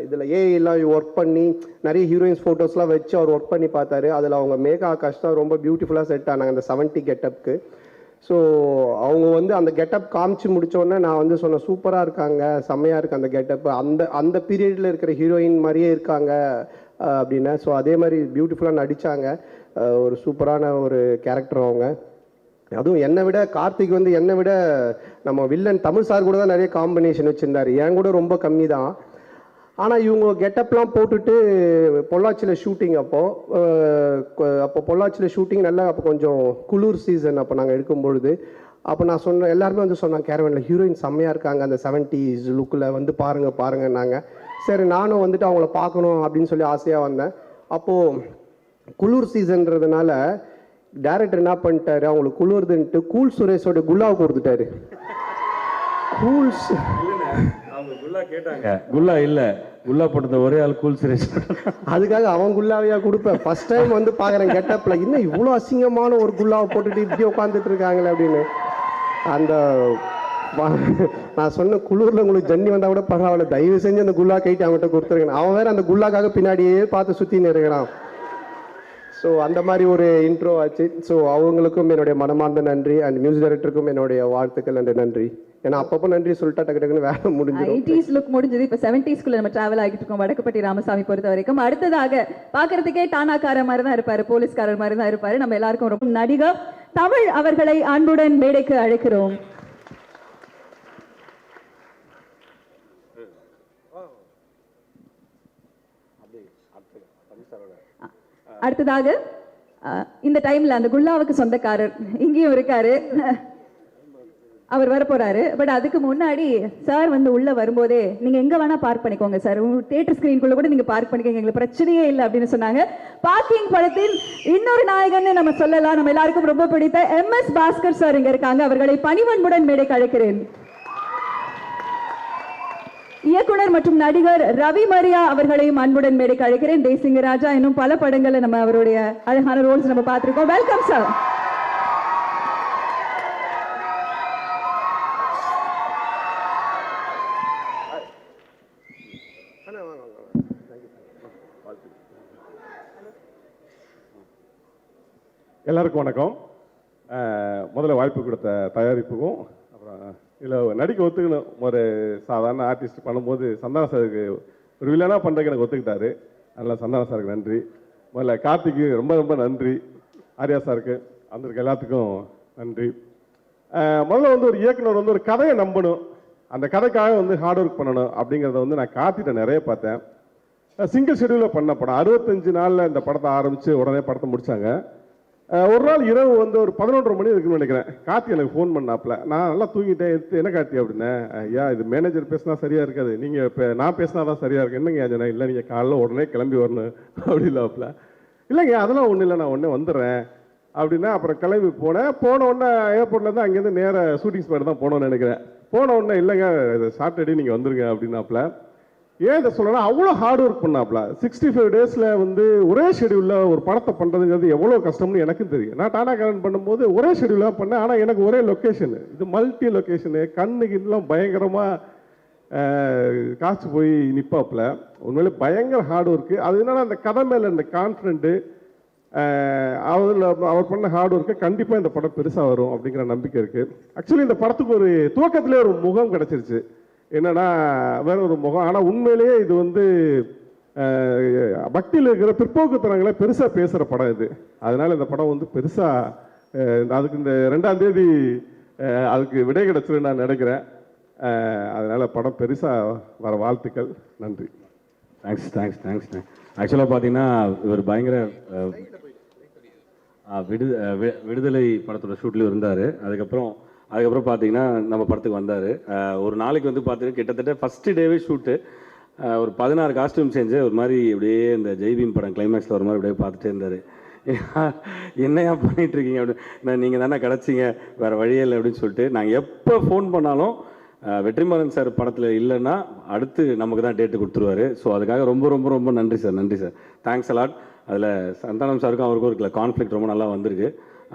இதில் ஏஐலாம் ஒர்க் பண்ணி நிறைய ஹீரோயின்ஸ் ஃபோட்டோஸ்லாம் வச்சு அவர் ஒர்க் பண்ணி பார்த்தாரு. அதில் அவங்க மேகா ஆகாஷ் தான் ரொம்ப பியூட்டிஃபுல்லாக செட் ஆனாங்க அந்த 70 கெட்டப்புக்கு. ஸோ அவங்க வந்து அந்த கெட்டப் காமிச்சு முடித்தோடனே நான் வந்து சொன்னேன் சூப்பராக இருக்காங்க, செம்மையாக இருக்குது அந்த கெட்டப், அந்த பீரியடில் இருக்கிற ஹீரோயின் மாதிரியே இருக்காங்க அப்படின்னா. ஸோ அதே மாதிரி பியூட்டிஃபுல்லாக நடித்தாங்க. ஒரு சூப்பரான ஒரு கேரக்டர் அவங்க. அதுவும் என்னை விட கார்த்திக் வந்து என்னை விட நம்ம வில்லன் தமிழ் சார் கூட தான் நிறைய காம்பினேஷன் வச்சுருந்தார், என் கூட ரொம்ப கம்மி தான். ஆனால் இவங்க கெட்டப்லாம் போட்டுட்டு பொள்ளாச்சியில் ஷூட்டிங் அப்போ பொள்ளாச்சியில் ஷூட்டிங் நல்லா அப்போ கொஞ்சம் குளிர் சீசன் அப்போ நாங்கள் எடுக்கும்பொழுது அப்போ நான் சொன்னேன், எல்லாருமே வந்து சொன்னாங்க கேரவனில் ஹீரோயின் செம்மையாக இருக்காங்க அந்த 70s லுக்கில் வந்து பாருங்கன்னாங்க. சரி நானும் வந்துட்டு அவங்கள பார்க்கணும் அப்படின்னு சொல்லி ஆசையாக வந்தேன். அப்போது குளிர் சீசன்றதுனால டேரக்டர் என்ன பண்ணிட்டாரு, அவங்களுக்கு குளிர்துன்ட்டு கூல் சுரேஷோட குல்லாவை கொடுத்துட்டாரு. கூல்ஸ் குல்லா இல்ல, குல்லா போட்டது ஒரே ஆள் கூல் சுரேஷ். அதுக்காக அவன் குல்லாவையா கொடுப்பேன். ஃபர்ஸ்ட் டைம் வந்து பார்க்குறேன் கெட்டப்பில், இன்னும் இவ்வளோ அசிங்கமான ஒரு குல்லாவை போட்டுட்டு இப்படி உட்காந்துட்டு இருக்காங்களே அப்படின்னு. அந்த நான் சொன்ன குளூரில் உங்களுக்கு ஜன்னி வந்தால் கூட பரவாயில்ல, தயவு செஞ்சு அந்த குல்லா கைட்டு அவங்ககிட்ட கொடுத்துருக்கேன். அவன் வேற அந்த குல்லாக்காக பின்னாடியே பார்த்து சுற்றின்னு இருக்கிறான். ஸோ அந்த மாதிரி ஒரு இன்ட்ரோ ஆச்சு. ஸோ அவங்களுக்கும் என்னுடைய மனமார்ந்த நன்றி அண்ட் மியூசிக் டைரக்டருக்கும் என்னுடைய வாழ்த்துக்கள் அண்ட் நன்றி. ஏன்னா அப்பப்போ நன்றி சொல்லிட்டா டக்கு டக்குன்னு வேலை முடிஞ்சிடும். 80s லுக் முடிஞ்சது, இப்போ 70ஸ்குள்ள நம்ம டிராவல் ஆகிட்டு இருக்கோம் வடக்குப்பட்டி ராமசாமி பொறுத்த வரைக்கும். அடுத்ததாக பார்க்கறதுக்கே டானாக்கார மாதிரி தான் இருப்பாரு, போலீஸ்காரர் மாதிரி தான் இருப்பாரு. நம்ம எல்லாருக்கும் ரொம்ப நடிகர் தமிழ் அவர்களை அன்புடன் மேடைக்கு அழைக்கிறோம். அடுத்ததாக இந்த டைம்ல அந்த குல்லாவுக்கு சொந்தக்காரர் இங்கேயும் இருக்காரு, அவர் வர போறாரு. பட் அதுக்கு முன்னாடி சார் வந்து உள்ள வரும்போதே நீங்க எங்க வேணா பார்க் பண்ணிக்கோங்க சார், தியேட்டர் ஸ்கிரீன்குள்ள கூட நீங்க பார்க் பண்ணிக்கோங்க, எங்களுக்கு பிரச்சனையே இல்லை அப்படின்னு சொன்னாங்க. பார்க்கிங் படத்தில் இன்னொரு நாயகன் நம்ம சொல்லலாம், நம்ம எல்லாருக்கும் ரொம்ப பிடித்த MS பாஸ்கர் சார் இங்க இருக்காங்க. அவர்களை பணிவன்புடன் மேடைக்கு அழைக்கிறேன். இயக்குனர் மற்றும் நடிகர் ரவி மரியா அவர்களையும் அன்புடன் மேடைக்கு அழைக்கிறேன். தேசிங்கராஜா இன்னும் பல படங்கள்ல நம்ம அவருடைய அழகான ரோல்ஸ் நம்ம பார்த்திருக்கோம். Welcome sir. எல்லாருக்கும் வணக்கம். முதல்ல வாய்ப்பு கொடுத்த தயாரிப்புக்கும் அப்புறம் இதில் நடிக்க ஒத்துக்கணும். ஒரு சாதாரண ஆர்டிஸ்ட் பண்ணும்போது சந்தான சாருக்கு ஒரு வில்லனாக பண்ணுறதுக்கு எனக்கு ஒத்துக்கிட்டாரு. அதனால் சந்தான சாருக்கு நன்றி. முதல்ல கார்த்திக்கு ரொம்ப ரொம்ப நன்றி. ஆர்யா சாருக்கு வந்திருக்க எல்லாத்துக்கும் நன்றி. முதல்ல வந்து ஒரு இயக்குனர் வந்து ஒரு கதையை நம்பணும், அந்த கதைக்காக வந்து ஹார்ட் ஒர்க் பண்ணணும் அப்படிங்கிறத வந்து நான் கார்த்திகிட்ட நிறைய பார்த்தேன். சிங்கிள் ஷெடியூலில் பண்ண படம் 65 நாளில் இந்த படத்தை ஆரம்பித்து உடனே படத்தை முடித்தாங்க. ஒரு நாள் இரவு வந்து ஒரு 11:30 மணி இருக்குன்னு நினைக்கிறேன். கார்த்தி எனக்கு ஃபோன் பண்ணாப்புல. நான் நல்லா தூங்கிட்டேன். என்ன கார்த்தி அப்படின்னேன். ஐயா இது மேனேஜர் பேசினா சரியாக இருக்காது, நீங்கள் இப்போ நான் பேசினா தான் சரியாக இருக்கு. என்னங்க ஆச்சுனா இல்லை நீங்கள் காலைல உடனே கிளம்பி வரணும் அப்படி இல்லாப்புல. இல்லைங்க அதெல்லாம் ஒன்றும் இல்லை, நான் உடனே வந்துடுறேன் அப்படின்னா. அப்புறம் கிளம்பி போன உடனே ஏர்போர்ட்லேருந்து அங்கேருந்து நேர ஷூட்டிங் ஸ்பாட் தான் போனோன்னு நினைக்கிறேன். போன உடனே இல்லைங்க சாட்டர்டே நீங்கள் வந்துருங்க அப்படின்னாப்புல. ஏன் இதை சொல்லனா அவ்வளோ ஹார்ட் ஒர்க் பண்ணாப்ல. 65 டேஸில் வந்து ஒரே ஷெடியூலில் ஒரு படத்தை பண்ணுறதுங்கிறது எவ்வளோ கஷ்டம்னு எனக்கும் தெரியும். நான் டாடா கரன் பண்ணும்போது ஒரே ஷெடியூலாக பண்ணேன். ஆனால் எனக்கு ஒரே லொக்கேஷனு, இது மல்டி லொக்கேஷனு, கண்ணுக்கு இன்னும் பயங்கரமாக காய்ச்சி போய் நிற்பாப்புல. உண்மையிலே பயங்கர ஹார்ட் ஒர்க்கு. அது என்னன்னா அந்த கதை மேலே இந்த கான்ஃபிடென்ட்டு, அவர் பண்ண ஹார்ட் ஒர்க்கு கண்டிப்பாக இந்த படம் பெருசாக வரும் அப்படிங்கிற நம்பிக்கை இருக்குது. ஆக்சுவலி இந்த படத்துக்கு ஒரு துவக்கத்திலே ஒரு முகம் கிடச்சிருச்சு. என்னன்னா வேற ஒரு முகம். ஆனால் உண்மையிலேயே இது வந்து பக்தியில் இருக்கிற பிற்போக்குத்தனங்களை பெருசாக பேசுகிற படம் இது. அதனால இந்த படம் வந்து பெருசாக அதுக்கு இந்த 2ஆம் தேதி அதுக்கு விடை கிடைச்சிருன்னு நான் நினைக்கிறேன். அதனால படம் பெருசாக வர வாழ்த்துக்கள். நன்றி. தேங்க்ஸ். ஆக்சுவலாக பார்த்தீங்கன்னா இவர் பயங்கர விடுதலை படத்தோட ஷூட்லேயும் இருந்தார். அதுக்கப்புறம் பார்த்தீங்கன்னா நம்ம படத்துக்கு வந்தார். ஒரு நாளைக்கு வந்து பார்த்தீங்கன்னா கிட்டத்தட்ட ஃபஸ்ட்டு டேவே ஷூட்டு. ஒரு 16 காஸ்டியூம் சேஞ்சு ஒரு மாதிரி அப்படியே இந்த ஜெய்பீம் படம் கிளைமேக்ஸில் ஒரு மாதிரி அப்படியே பார்த்துட்டே இருந்தார். என்னையா பண்ணிகிட்ருக்கீங்க அப்படின்னு. நீங்கள் தானே கிடச்சிங்க, வேறு வழியே இல்லை அப்படின்னு சொல்லிட்டு நாங்கள் எப்போ ஃபோன் பண்ணாலும் வெற்றிமாறன் சார் படத்தில் இல்லைன்னா அடுத்து நமக்கு தான் டேட்டு கொடுத்துருவாரு. ஸோ அதுக்காக ரொம்ப ரொம்ப ரொம்ப நன்றி சார். Thanks a lot. அதில் சந்தானம் சாருக்கும் அவருக்கும் இருக்கிற கான்ஃப்ளிக்ட் ரொம்ப நல்லா வந்திருக்கு.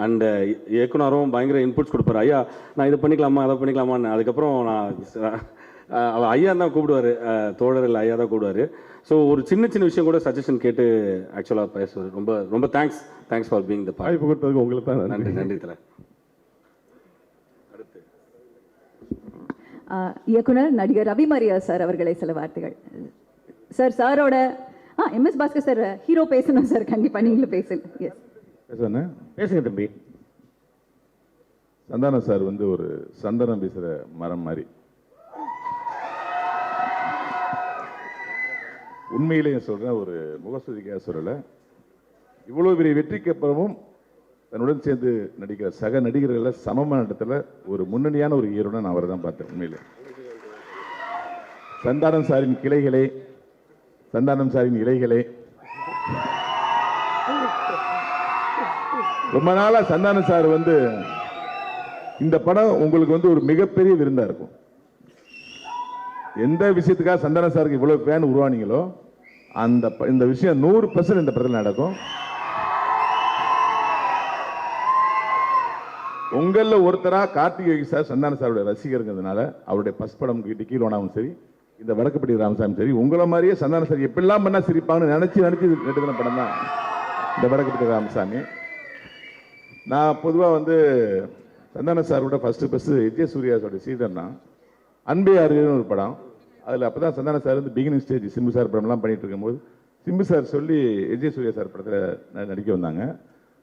அண்டு இயக்குனரும் பயங்கர இன்புட்ஸ் கொடுப்பாரு. ஐயா நான் இதை பண்ணிக்கலாமா அதை பண்ணிக்கலாமான்னு. அதுக்கப்புறம் நான் ஐயா தான் கூப்பிடுவார், தோழர் இல்லை ஐயா தான் கூப்பிடுவார். ஸோ ஒரு சின்ன விஷயம் கூட சஜஷன் கேட்டு ஆக்சுவலாக பேசுவார். ரொம்ப ரொம்ப தேங்க்ஸ் ஃபார் பீங் த வாய்ப்பு கொடுத்ததுக்கு உங்களுக்கு தான் நன்றி தலை. இயக்குனர் நடிகர் ரவி மரியா சார் அவர்களை சில வார்த்தைகள். சாரோட எம்எஸ் பாஸ்கர் சார் ஹீரோ பேசணும் சார். கண்டிப்பாக நீங்களும் பேசுங்க. பேசுங்க தம்பி. சந்தானம் சார் வந்து ஒரு சந்தனம் பேசுகிற மரம் மாதிரி. உண்மையிலேயே சொல்கிறேன், ஒரு முகஸ்துதிக்காக சொல்லலை. இவ்வளோ பெரிய வெற்றிக்கு அப்புறமும் தன்னுடன் சேர்ந்து நடிக்கிற சக நடிகர்களை சமமான இடத்துல ஒரு முன்னணியான ஒரு ஹீரோனை நான் அவரை தான் பார்த்தேன். உண்மையிலே சந்தானம் சாரின் கிளைகளே, சந்தானம் சாரின் இலைகளே, ரொம்ப நாளா சந்தானம் சார் வந்து இந்த படம் உங்களுக்கு வந்து ஒரு மிகப்பெரிய விருந்தா இருக்கும். எந்த விஷயத்துக்காக சந்தானம் சாருக்கு இவ்வளவு ஃபேன் உருவானீங்களோ இந்த விஷயம் 100% இந்த படத்தில் நடக்கும். உங்களில் ஒருத்தரா கார்த்திகை சார் சந்தான சாருடைய ரசிகருங்கிறதுனால அவருடைய ஃபர்ஸ்ட் படம் டிக்கிலோனாவும் சரி, இந்த வடக்குப்பட்டி ராமசாமி சரி, உங்களை மாதிரியே சந்தான சார் எப்படிலாம் பண்ணா சிரிப்பாங்கன்னு நினைச்சு எடுக்கிற படம் தான் இந்த வடக்குப்பட்டி ராமசாமி. நான் பொதுவாக வந்து சந்தான சாரோட ஃபர்ஸ்ட் விஜயசூர்யாஸோட சீடர்னா அன்பே அறிவுன்னு ஒரு படம். அதில் அப்போ தான் சந்தான சார் வந்து பிகினிங் ஸ்டேஜ் சிம்பு சார் படம்லாம் பண்ணிட்டு இருக்கும்போது சிம்பு சார் சொல்லி விஜயசூர்யா சார் படத்தில் நடிக்க வந்தாங்க.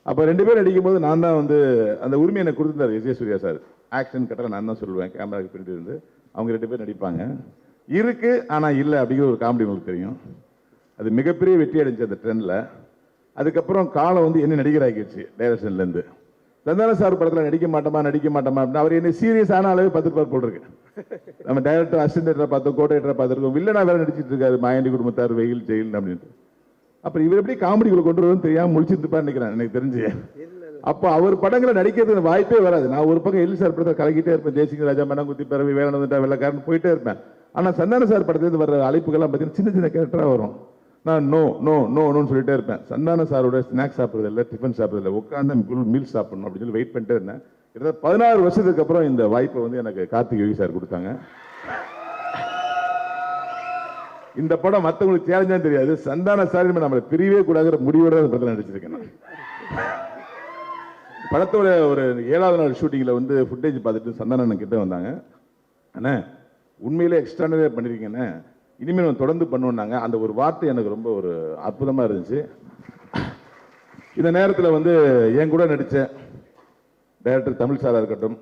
அப்போ 2 பேரும் நடிக்கும்போது நான் தான் வந்து அந்த உரிமையை எனக்கு கொடுத்துருந்தார் விஜயசூர்யா சார். ஆக்ஷன் கட்டல நான் தான் சொல்லுவேன், கேமராக்கு பின்னாடி இருந்து அவங்க 2 பேர் நடிப்பாங்க. இருக்கு ஆனால் இல்லை அப்படிங்கிற ஒரு காமெடி உங்களுக்கு தெரியும். அது மிகப்பெரிய வெற்றி அடைஞ்சு அந்த ட்ரெண்டில். அதுக்கப்புறம் காலம் வந்து என்ன நடிகராகிடுச்சு டைரக்ஷன்லேருந்து. சந்தான சார் படத்தில் நடிக்க மாட்டோமா அப்படின்னு அவர் என்ன சீரியஸ் ஆன அளவு 10 பேர் போட்டிருக்கு. நம்ம டைரக்டர் அசிஸ்டன்ட் பார்த்தோம், கோஆர்டினேட்டரை பார்த்துருக்கோம், வில்லனா வேற நடிச்சிட்டு இருக்காரு மாயாண்டி குடும்பத்தார் வெயில் ஜெயில் அப்படின்ட்டு. அப்புறம் இவர் எப்படி காமெடிக்குள்ள கொண்டு வருவோம் தெரியாமல் முடிச்சிருந்துப்பான்னு நினைக்கிறேன் எனக்கு தெரிஞ்சு. அப்போ அவர் படங்களை நடிக்கிறதுக்கு வாய்ப்பே வராது. நான் ஒரு பக்கம் எல் சார் படத்தை கலக்கிட்டே இருப்பேன், தேசிங்க ராஜா, மனங்குத்தி பிறவி, வேலனந்தா, வெள்ளக்காரன் போயிட்டே இருப்பேன். ஆனால் சந்தான சார் படத்துலேருந்து வர அழைப்புகள்லாம் பார்த்தீங்கன்னா சின்ன சின்ன கேரக்டராக வரும். நான் நோ நோ நோன்னு சொல்லிட்டே இருப்பேன். சந்தான சாரோட ஸ்நாக்ஸ் சாப்பிட்றது இல்லை, டிஃபன் சாப்பிட்றது இல்லை, உட்காந்து மீல் சாப்பிடணும் அப்படின்னு சொல்லி வெயிட் பண்ணிட்டே இருந்தேன். கிட்டத்தட்ட 16 வருஷத்துக்கு அப்புறம் இந்த வாய்ப்பை வந்து எனக்கு கார்த்திக் யோகி சார் கொடுத்தாங்க. இந்த படம் மற்றவங்களுக்கு சேலஞ்சா தெரியாது, சந்தான சார் நம்மளை பிரிவே கூடாது முடிவோட படத்தில் நடிச்சிருக்கேன். படத்தோட ஒரு 7வது நாள் ஷூட்டிங்கில் வந்து ஃபுட்டேஜ் பார்த்துட்டு சந்தானன் கிட்ட வந்தாங்க. அண்ணா உண்மையிலே எக்ஸ்ட்ரானரியாக பண்ணியிருக்கேண்ணே, இனிமேல் நம்ம தொடர்ந்து பண்ணுவோன்னாங்க. அந்த ஒரு வார்த்தை எனக்கு ரொம்ப ஒரு அற்புதமாக இருந்துச்சு. இந்த நேரத்தில் வந்து என் கூட நடித்த டைரக்டர் தமிழ் சாராக இருக்கட்டும்,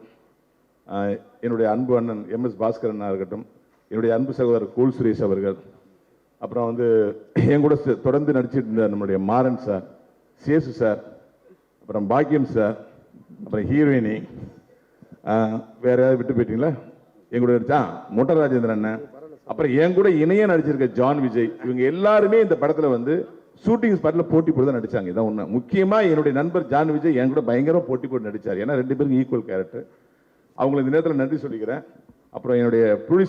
என்னுடைய அன்பு அண்ணன் MS பாஸ்கரனாக இருக்கட்டும், என்னுடைய அன்பு சகோதரர் கூல் சுரேஷ் அவர்கள், அப்புறம் வந்து என் கூட தொடர்ந்து நடிச்சிட்டு இருந்த நம்முடைய மாறன் சார், சேசு சார், அப்புறம் பாக்கியம் சார், அப்புறம் ஹீரோயினி, வேற யாராவது விட்டு போயிட்டீங்களா? என் கூட நடிச்சா மோட்டர் ராஜேந்திரன் அண்ணன், அப்புறம் என் கூட இணைய நடிச்சிருக்க ஜான் விஜய், இவங்க எல்லாருமே இந்த படத்துல வந்து ஷூட்டிங் ஸ்பாட்ல போட்டி போட்டு தான் நடிச்சாங்க. இதான் உண்மை. முக்கியமா என்னுடைய நண்பர் ஜான் விஜய் என் கூட பயங்கரமா போட்டி போட்டு நடிச்சார். ஏன்னா 2 பேருக்கு ஈக்குவல் கேரக்டர். அவங்களுக்கு இந்த நேரத்தில் நன்றி சொல்லிக்கிறேன். அப்புறம் என்னுடைய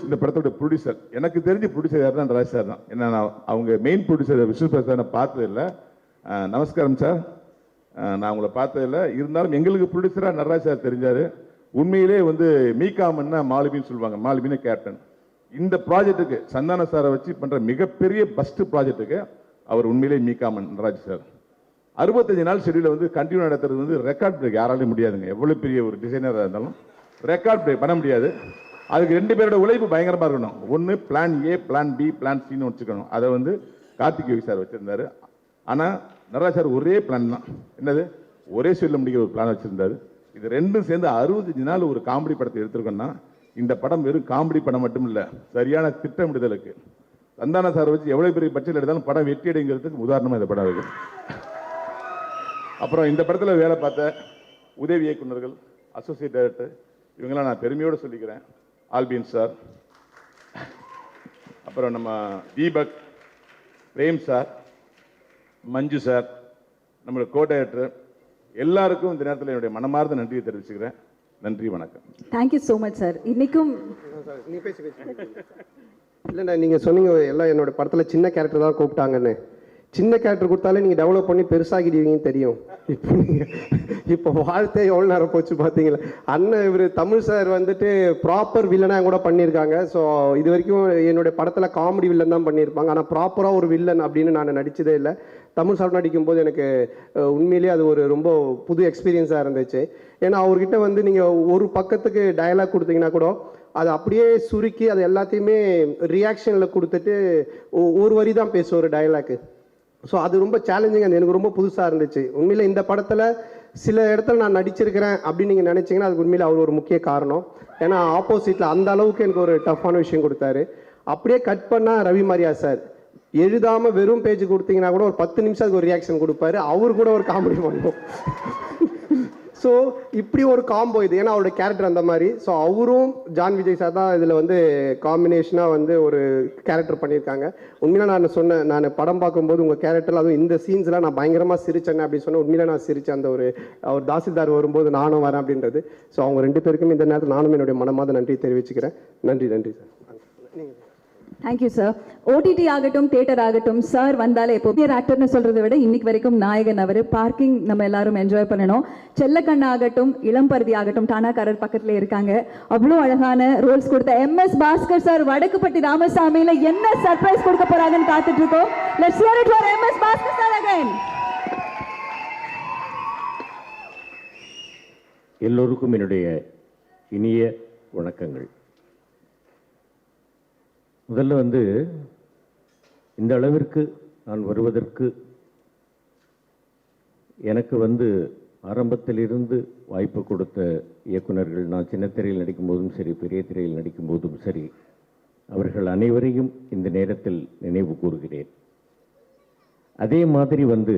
இந்த படத்தோட ப்ரொடியூசர், எனக்கு தெரிஞ்ச ப்ரொடியூசர் யார் தான் ராஜ் சார் தான். ஏன்னா நான் அவங்க மெயின் ப்ரொடியூசர் விஷ்ணு பிரசாத் நான் பார்த்தது இல்லை. நமஸ்காரம் சார், நான் உங்களை பார்த்ததில்லை. இருந்தாலும் எங்களுக்கு ப்ரொடியூசராக நடராஜ் சார் தெரிஞ்சார். உண்மையிலே வந்து மீகாமன்னா மாலுமின்னு சொல்லுவாங்க, மாலுமின்னு கேப்டன். இந்த ப்ராஜெக்ட்டுக்கு சந்தான சாரை வச்சு பண்ணுற மிகப்பெரிய பஸ்ட் ப்ராஜெக்ட்டுக்கு அவர் உண்மையிலே மீகாமன் நடராஜ் சார். 65 நாள் ஷெடியூலை வந்து கண்டினியூ நடத்துறது வந்து ரெக்கார்ட் பிரேக் யாராலையும் முடியாதுங்க. எவ்வளோ பெரிய ஒரு டிசைனராக இருந்தாலும் ரெக்கார்ட் பிரேக் பண்ண முடியாது. அதுக்கு 2 பேரோட உழைப்பு பயங்கரமாக இருக்கணும். ஒன்று plan A, plan B, plan சின்னு வச்சுக்கணும். அதை வந்து கார்த்திக் யோகி சார் வச்சுருந்தாரு. ஆனால் நடராஜ் சார் ஒரே பிளான் தான். என்னது? ஒரே ஷெடியூலில் முடிக்கிற ஒரு பிளான் வச்சுருந்தாரு. இது ரெண்டும் சேர்ந்து 65 நாள் ஒரு காமெடி படத்தை எடுத்திருக்கோம்னா இந்த படம் வெறும் காமெடி படம் மட்டும் இல்லை, சரியான திட்டமிடுதலுக்கு சந்தான சார் வச்சு எவ்வளோ பெரிய பட்ஜெட் எடுத்தாலும் படம் வெற்றி அடைங்கிறதுக்கு உதாரணமாக இந்த படம் இருக்கு. அப்புறம் இந்த படத்தில் வேலை பார்த்த உதவி இயக்குநர்கள், அசோசியேட் டைரக்டர், இவங்கெல்லாம் நான் பெருமையோடு சொல்லிக்கிறேன். ஆல்பின் சார், அப்புறம் நம்ம தீபக், பிரேம் சார், மஞ்சு சார், நம்மளோட கோ டைரக்டர், எல்லாருக்கும் இந்த நேரத்தில் என்னுடைய மனமார்ந்த நன்றியை தெரிவிச்சுக்கிறேன். நன்றி, வணக்கம். Thank you so much sir. இன்னைக்கும் நீ பேசி இல்லைண்ணா, நீங்கள் சொன்னீங்க எல்லாம் என்னோட படத்தில் சின்ன கேரக்டர் தான் கூப்பிட்டாங்கன்னு. சின்ன கேரக்டர் கொடுத்தாலே நீங்கள் டெவலப் பண்ணி பெருசாகிடுவீங்கன்னு தெரியும். இப்போ வாழ்த்தே எவ்வளோ நேரம் போச்சு பார்த்தீங்களா? அண்ணன் இவர் தமிழ் சார் வந்துட்டு ப்ராப்பர் வில்லனாக கூட பண்ணியிருக்காங்க. ஸோ இது வரைக்கும் என்னுடைய படத்தில் காமெடி வில்லன் தான் பண்ணியிருப்பாங்க. ஆனால் ப்ராப்பராக ஒரு வில்லன் அப்படின்னு நான் நடித்ததே இல்லை. தமிழ் சார் நடிக்கும்போது எனக்கு உண்மையிலேயே அது ஒரு ரொம்ப புது எக்ஸ்பீரியன்ஸாக இருந்துச்சு. ஏன்னா அவர்கிட்ட வந்து நீங்கள் ஒரு பக்கத்துக்கு டயலாக் கொடுத்தீங்கன்னா கூட அதை அப்படியே சுருக்கி அது எல்லாத்தையுமே ரியாக்ஷனில் கொடுத்துட்டு ஒரு வரி தான் பேசும் ஒரு டயலாக்கு. ஸோ அது ரொம்ப சேலஞ்சிங், அது எனக்கு ரொம்ப புதுசாக இருந்துச்சு. உண்மையில் இந்த படத்தில் சில இடத்துல நான் நடிச்சிருக்கிறேன் அப்படின்னு நீங்கள் நினச்சிங்கன்னா அதுக்கு உண்மையில் அவர் ஒரு முக்கிய காரணம். ஏன்னா ஆப்போசிட்டில் அந்த அளவுக்கு எனக்கு ஒரு டஃப்பான விஷயம் கொடுத்தாரு. அப்படியே கட் பண்ணால் ரவி மரியா சார் எழுதாமல் வெறும் பேஜ் கொடுத்தீங்கன்னா கூட ஒரு 10 நிமிஷம் அதுக்கு ஒரு ரியாக்ஷன் கொடுப்பாரு. அவர் கூட ஒரு காமெடி பண்ணுவோம். ஸோ இப்படி ஒரு காம்போ இது. ஏன்னா அவரோட கேரக்டர் அந்த மாதிரி. ஸோ அவரும் ஜான் விஜய் சார் தான் இதில் வந்து காம்பினேஷனாக வந்து ஒரு கேரக்டர் பண்ணியிருக்காங்க. உண்மையில நான் படம் பார்க்கும்போது உங்கள் கேரக்டர், அதுவும் இந்த சீன்ஸ்லாம் நான் பயங்கரமாக சிரிச்சேன் அப்படின்னு சொன்னேன். உண்மையில நான் சிரித்தேன். அந்த அவர் தாசில்தார் வரும்போது நானும் வரேன் அப்படின்றது. ஸோ அவங்க 2 பேருக்கும் இந்த நேரத்தில் நானும் என்னுடைய மனமாத நன்றி தெரிவிச்சுக்கிறேன். நன்றி சார். Thank you sir. ஓடிடி ஆகட்டும், தியேட்டர் ஆகட்டும், சார் வந்தாலே எப்போ ஆக்டர்னு சொல்றதை விட இன்னைக்கு வரைக்கும் நாயகன் அவர். பார்க்கிங் நம்ம எல்லாரும் என்ஜாய் பண்ணணும். செல்லக்கண்ணா ஆகட்டும், இளம்பருதி ஆகட்டும், டானாக்காரர் பக்கத்துல இருக்காங்க. அவ்வளோ அழகான ரோல்ஸ் கொடுத்த MS பாஸ்கர் சார் வடக்குப்பட்டி ராமசாமியில என்ன சர்ப்ரைஸ் கொடுக்க போறாங்கன்னு காத்துட்டு இருக்கோம். Let's hear it for MS Bhaskar sir again. எல்லோருக்கும் என்னுடைய இனிய வணக்கங்கள். முதல்ல வந்து இந்த அளவிற்கு நான் வருவதற்கு எனக்கு வந்து ஆரம்பத்திலிருந்து வாய்ப்பு கொடுத்த இயக்குனர்கள், நான் சின்ன திரையில் நடிக்கும்போதும் சரி, பெரிய திரையில் நடிக்கும்போதும் சரி, அவர்கள் அனைவரையும் இந்த நேரத்தில் நினைவு கூறுகிறேன். அதே மாதிரி வந்து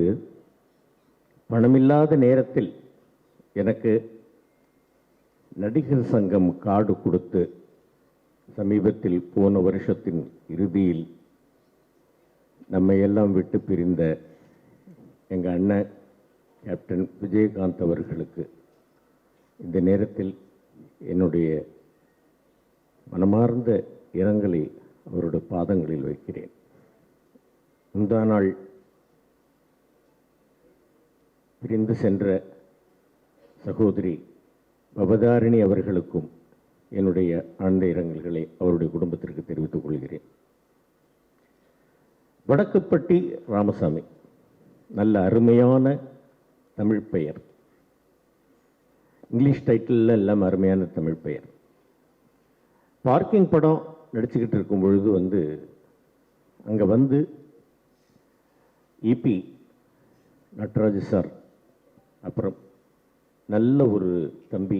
பணமில்லாத நேரத்தில் எனக்கு நடிகர் சங்கம் கார்டு கொடுத்து சமீபத்தில் போன வருஷத்தின் இறுதியில் நம்மை எல்லாம் விட்டு பிரிந்த எங்கள் அண்ணன் கேப்டன் விஜயகாந்த் அவர்களுக்கு இந்த நேரத்தில் என்னுடைய மனமார்ந்த இரங்கலை அவருடைய பாதங்களில் வைக்கிறேன். முந்தா நாள் பிரிந்து சென்ற சகோதரி பவதாரிணி அவர்களுக்கும் என்னுடைய ஆழ்ந்த இரங்கல்களை அவருடைய குடும்பத்திற்கு தெரிவித்துக் கொள்கிறேன். வடக்குப்பட்டி ராமசாமி, நல்ல அருமையான தமிழ் பெயர், இங்கிலீஷ் டைட்டிலில் எல்லாம் அருமையான தமிழ் பெயர். பார்க்கிங் படம் நடிச்சுக்கிட்டு இருக்கும் பொழுது அங்கே இபி நட்ராஜ் சார், அப்புறம் நல்ல ஒரு தம்பி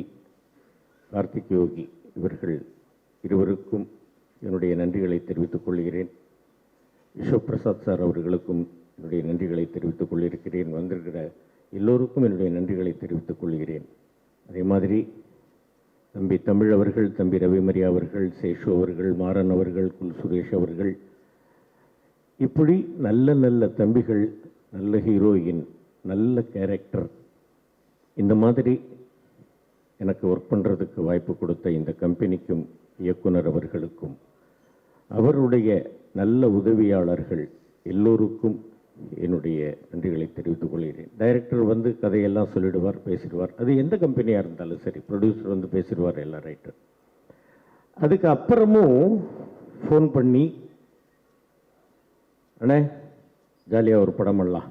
கார்த்திக் யோகி, இவர்கள் இருவருக்கும் என்னுடைய நன்றிகளை தெரிவித்துக் கொள்கிறேன். விஸ்வபிரசாத் சார் அவர்களுக்கும் என்னுடைய நன்றிகளை தெரிவித்துக் கொள்ளிருக்கிறேன். வந்திருக்கிற எல்லோருக்கும் என்னுடைய நன்றிகளை தெரிவித்துக் கொள்கிறேன். அதே மாதிரி தம்பி தமிழ் அவர்கள், தம்பி ரவிமரியா அவர்கள், சேஷு அவர்கள், மாறன் அவர்கள், குல் சுரேஷ் அவர்கள், இப்படி நல்ல நல்ல தம்பிகள், நல்ல ஹீரோயின், நல்ல கேரக்டர், இந்த மாதிரி எனக்கு ஒர்க் பண்ணுறதுக்கு வாய்ப்பு கொடுத்த இந்த கம்பெனிக்கும் இயக்குனர் அவர்களுக்கும் அவருடைய நல்ல உதவியாளர்கள் எல்லோருக்கும் என்னுடைய நன்றிகளை தெரிவித்துக் கொள்கிறேன். டைரக்டர் கதையெல்லாம் சொல்லிடுவார், பேசிடுவார். அது எந்த கம்பெனியாக இருந்தாலும் சரி, ப்ரொடியூசர் பேசிடுவார், எல்லாம் ரைட்டு. அதுக்கு அப்புறமும் ஃபோன் பண்ணி, அண்ணே ஜாலியாக ஒரு படம் பண்ணலாம்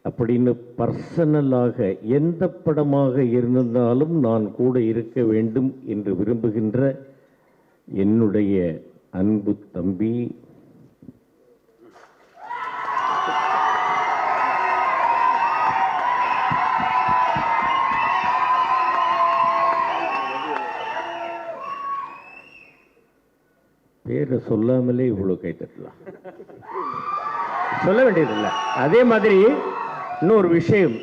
அப்படின்னு பர்சனலாக எந்த படமாக இருந்தாலும் நான் கூட இருக்க வேண்டும் என்று விரும்புகின்ற என்னுடைய அன்பு தம்பி பேரை சொல்லாமலே இவ்வளோ கைத்தட்டலாம், சொல்ல வேண்டியதில்லை. அதே மாதிரி இன்னொரு விஷயம்,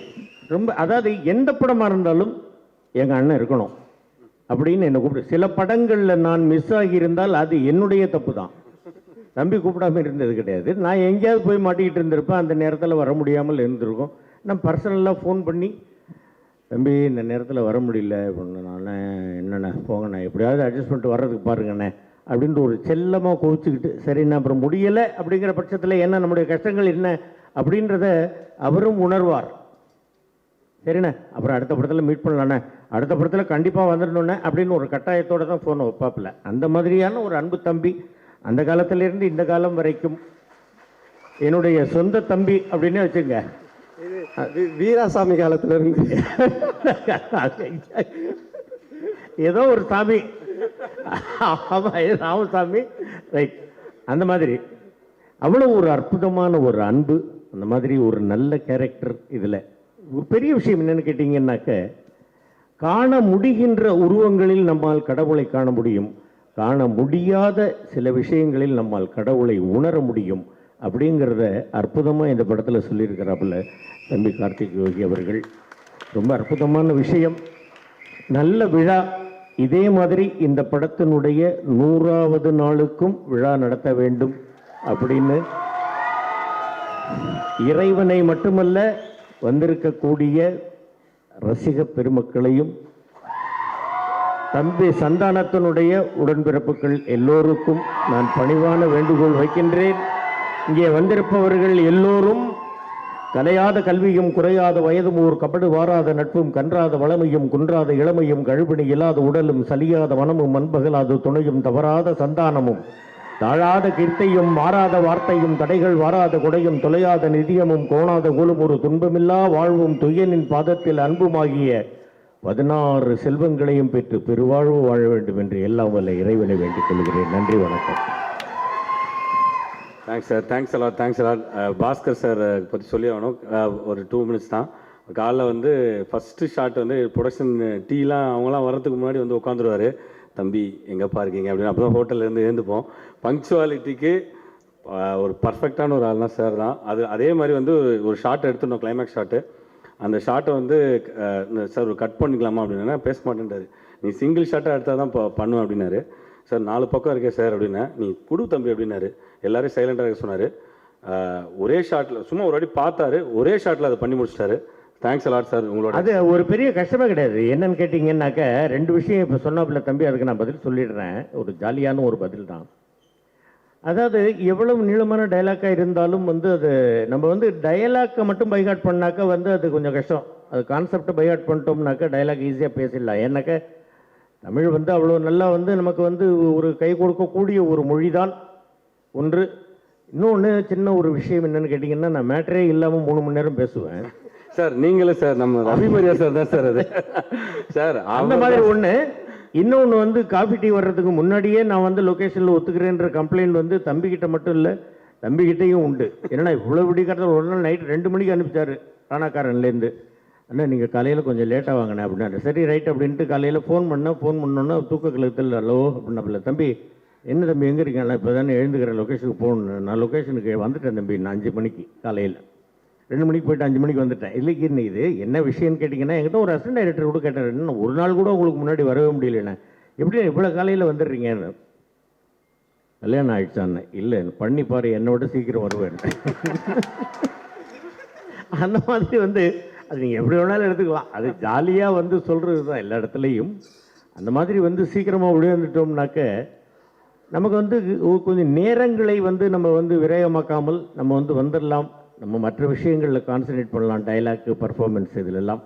ரொம்ப அதாவது எந்த படமாக இருந்தாலும் எங்கள் அண்ணன் இருக்கணும் அப்படின்னு என்னை கூப்பிடு. சில படங்களில் நான் மிஸ் ஆகியிருந்தால் அது என்னுடைய தப்பு தான். தம்பி கூப்பிடாமல் இருந்தது கிடையாது. நான் எங்கேயாவது போய் மாட்டிக்கிட்டு இருந்திருப்பேன், அந்த நேரத்தில் வர முடியாமல் இருந்திருக்கும். நான் பர்சனலாக ஃபோன் பண்ணி, தம்பி இந்த நேரத்தில் வர முடியல, நான் என்னண்ணே போங்கண்ணே, எப்படியாவது அட்ஜஸ்ட் பண்ணிட்டு வர்றதுக்கு பாருங்கண்ணே அப்படின்ட்டு ஒரு செல்லமாக கோவிச்சுக்கிட்டு, சரிண்ணா அப்புறம் முடியலை அப்படிங்கிற பட்சத்தில் என்ன நம்முடைய கஷ்டங்கள் என்ன அப்படின்றத அவரும் உணர்வார். சரிண்ணே அப்புறம் அடுத்த படத்தில் மீட் பண்ணலாண்ணே, அடுத்த படத்தில் கண்டிப்பாக வந்துடணுண்ணே அப்படின்னு ஒரு கட்டாயத்தோடு தான் ஃபோனை வைப்பாப்பில். அந்த மாதிரியான ஒரு அன்பு தம்பி, அந்த காலத்திலேருந்து இந்த காலம் வரைக்கும் என்னுடைய சொந்த தம்பி அப்படின்னே வச்சுங்க. வீராசாமி காலத்திலிருந்து ஏதோ ஒரு சாமி, ராமசாமி, ரைட். அந்த மாதிரி அவ்வளோ ஒரு அற்புதமான ஒரு அன்பு, அந்த மாதிரி ஒரு நல்ல கேரக்டர். இதில் ஒரு பெரிய விஷயம் என்னென்னு கேட்டிங்கன்னாக்க, காண முடிகின்ற உருவங்களில் நம்மால் கடவுளை காண முடியும், காண முடியாத சில விஷயங்களில் நம்மால் கடவுளை உணர முடியும் அப்படிங்கிறத அற்புதமாக இந்த படத்தில் சொல்லியிருக்கிறாப்புல தம்பி கார்த்திக் யோகி அவர்கள். ரொம்ப அற்புதமான விஷயம், நல்ல விழா. இதே மாதிரி இந்த படத்தினுடைய 100வது நாளுக்கும் விழா நடத்த வேண்டும் அப்படின்னு இறைவனை மட்டுமல்ல, வந்திருக்கக்கூடிய ரசிக பெருமக்களையும் தம்பி சந்தானத்தினுடைய உடன்பிறப்புகள் எல்லோருக்கும் நான் பணிவான வேண்டுகோள் வைக்கின்றேன். இங்கே வந்திருப்பவர்கள் எல்லோரும் கலையாத கல்வியும் குறையாத வயதும் ஓர் கபடு வாராத நட்பும் கன்றாத வளமையும் குன்றாத இளமையும் கழுபிணி இல்லாத உடலும் சலியாத மனமும் மண்பகலாத துணையும் தவறாத சந்தானமும் தாழாத கீர்த்தையும் மாறாத வார்த்தையும் தடைகள் வாராத கொடையும் தொலையாத நிதியமும் கோணாத கோலும் ஒரு துன்பமில்லா வாழ்வும் துயனின் பாதத்தில் அன்புமாகிய 16 செல்வங்களையும் பெற்று பெருவாழ்வு வாழ வேண்டும் என்று எல்லாம் வல்ல இறைவனை வேண்டிக் கொள்கிறேன். நன்றி, வணக்கம். Thanks sir, thanks a lot. Bhaskar sir பற்றி சொல்லி ஆகணும். ஒரு 2 மினிட்ஸ் தான். காலைல ஃபஸ்ட்டு ஷாட் ப்ரொடக்ஷன் டீலாம் அவங்களாம் வர்றதுக்கு முன்னாடி உட்காந்துருவார். தம்பி எங்கேப்பா இருக்கீங்க அப்படின்னு. அப்போ தான் ஹோட்டல்லேருந்து எழுந்துப்போம். பங்க்சுவாலிட்டிக்கு ஒரு பர்ஃபெக்டான ஒரு ஆள்னா சார் தான். அதே மாதிரி ஒரு ஷாட் எடுத்துடணும், கிளைமேக்ஸ் ஷாட்டு. அந்த ஷாட்டை சார் ஒரு கட் பண்ணிக்கலாமா அப்படின்னா பேச மாட்டேன்ட்டார். நீ சிங்கிள் ஷாட்டாக எடுத்தால் தான் பண்ணுவேன் அப்படின்னாரு. சார் 4 பக்கம் இருக்கே சார் அப்படின்னா, நீ குடு தம்பி அப்படின்னாரு. எல்லோரும் சைலண்டாக இருக்க சொன்னார். ஒரே ஷாட்டில் சும்மா ஒரு வாட்டி பார்த்தாரு, ஒரே ஷாட்டில் அதை பண்ணி முடிச்சிட்டாரு. தேங்க்ஸ் அலாட் சார் உங்களோட. அது ஒரு பெரிய கஷ்டமே கிடையாது. என்னன்னு கேட்டிங்கன்னாக்க 2 விஷயம் இப்போ சொன்னாப்புல தம்பி, அதுக்கு நான் பதில் சொல்லிடுறேன். ஒரு ஜாலியான ஒரு பதில் தான். அதாவது எவ்வளவு நீளமான டைலாக்காக இருந்தாலும் வந்து அது நம்ம வந்து டைலாக்கை மட்டும் பைகாட் பண்ணாக்கா வந்து அது கொஞ்சம் கஷ்டம். அது கான்செப்டை பைகாட் பண்ணிட்டோம்னாக்கா டைலாக் ஈஸியாக பேசிடலாம். ஏன்னாக்கா தமிழ் வந்து அவ்வளோ நல்லா வந்து நமக்கு வந்து ஒரு கை கொடுக்கக்கூடிய ஒரு மொழி தான் ஒன்று. இன்னொன்று சின்ன ஒரு விஷயம் என்னன்னு கேட்டிங்கன்னா, நான் மேட்டரே இல்லாமல் 3 மணி நேரம் பேசுவேன் சார். நீங்களும் சார் நம்ம அபிமரியா சார் தான் சார் அது சார் அந்த மாதிரி ஒன்று. இன்னொன்று வந்து காஃபி டீ வர்றதுக்கு முன்னாடியே நான் வந்து லொக்கேஷனில் ஒத்துக்கிறேன்ற கம்ப்ளைண்ட் வந்து தம்பிக்கிட்ட மட்டும் இல்லை, தம்பிக்கிட்டையும் உண்டு. ஏன்னா இவ்வளோ விடிக்காரத்தில் ஒரு நாள் நைட்டு 2 மணிக்கு அனுப்பிச்சாரு ராணாக்காரன்லேருந்து. அண்ணா நீங்கள் காலையில் கொஞ்சம் லேட்டாக வாங்கினேன் அப்படின்னா, சரி ரைட் அப்படின்ட்டு காலையில் ஃபோன் பண்ணோன்னா தூக்க கலத்தில் ஹலோ அப்படின்னாப்பில்ல, தம்பி என்ன தம்பி எங்கே இருக்கேன், இப்போ தானே எழுந்துக்கிறேன், லொக்கேஷனுக்கு போகணும். நான் லொக்கேஷனுக்கு வந்துட்டேன் தம்பி, நான் 5 மணிக்கு காலையில் 2 மணிக்கு போயிட்டு 5 மணிக்கு வந்துட்டேன். இல்லைக்கு இது என்ன விஷயம்னு கேட்டிங்கன்னா, என்கிட்ட ஒரு அசிஸ்டன்ட் டைரக்டர் கூட கேட்டார், என்ன ஒரு நாள் கூட உங்களுக்கு முன்னாடி வரவே முடியலண்ணே, எப்படி இவ்வளோ காலையில் வந்துடுறீங்கன்னு. கல்யாணம் ஆயிடுச்சான்னு. இல்லை பண்ணி பாரு, என்னோட சீக்கிரம் வருவேன். அந்த மாதிரி வந்து அது நீங்கள் எப்படி வேணாலும் எடுத்துக்கலாம். அது ஜாலியாக வந்து சொல்கிறது தான் எல்லா இடத்துலையும். அந்த மாதிரி வந்து சீக்கிரமாக விழுந்துட்டோம்னாக்க நமக்கு வந்து கொஞ்சம் நேரங்களை வந்து நம்ம வந்து விரயமாக்காமல் நம்ம வந்து வந்துடலாம். நம்ம மற்ற விஷயங்களில் கான்சன்ட்ரேட் பண்ணலாம், டைலாக்கு, பர்ஃபார்மன்ஸ் இதிலெல்லாம்.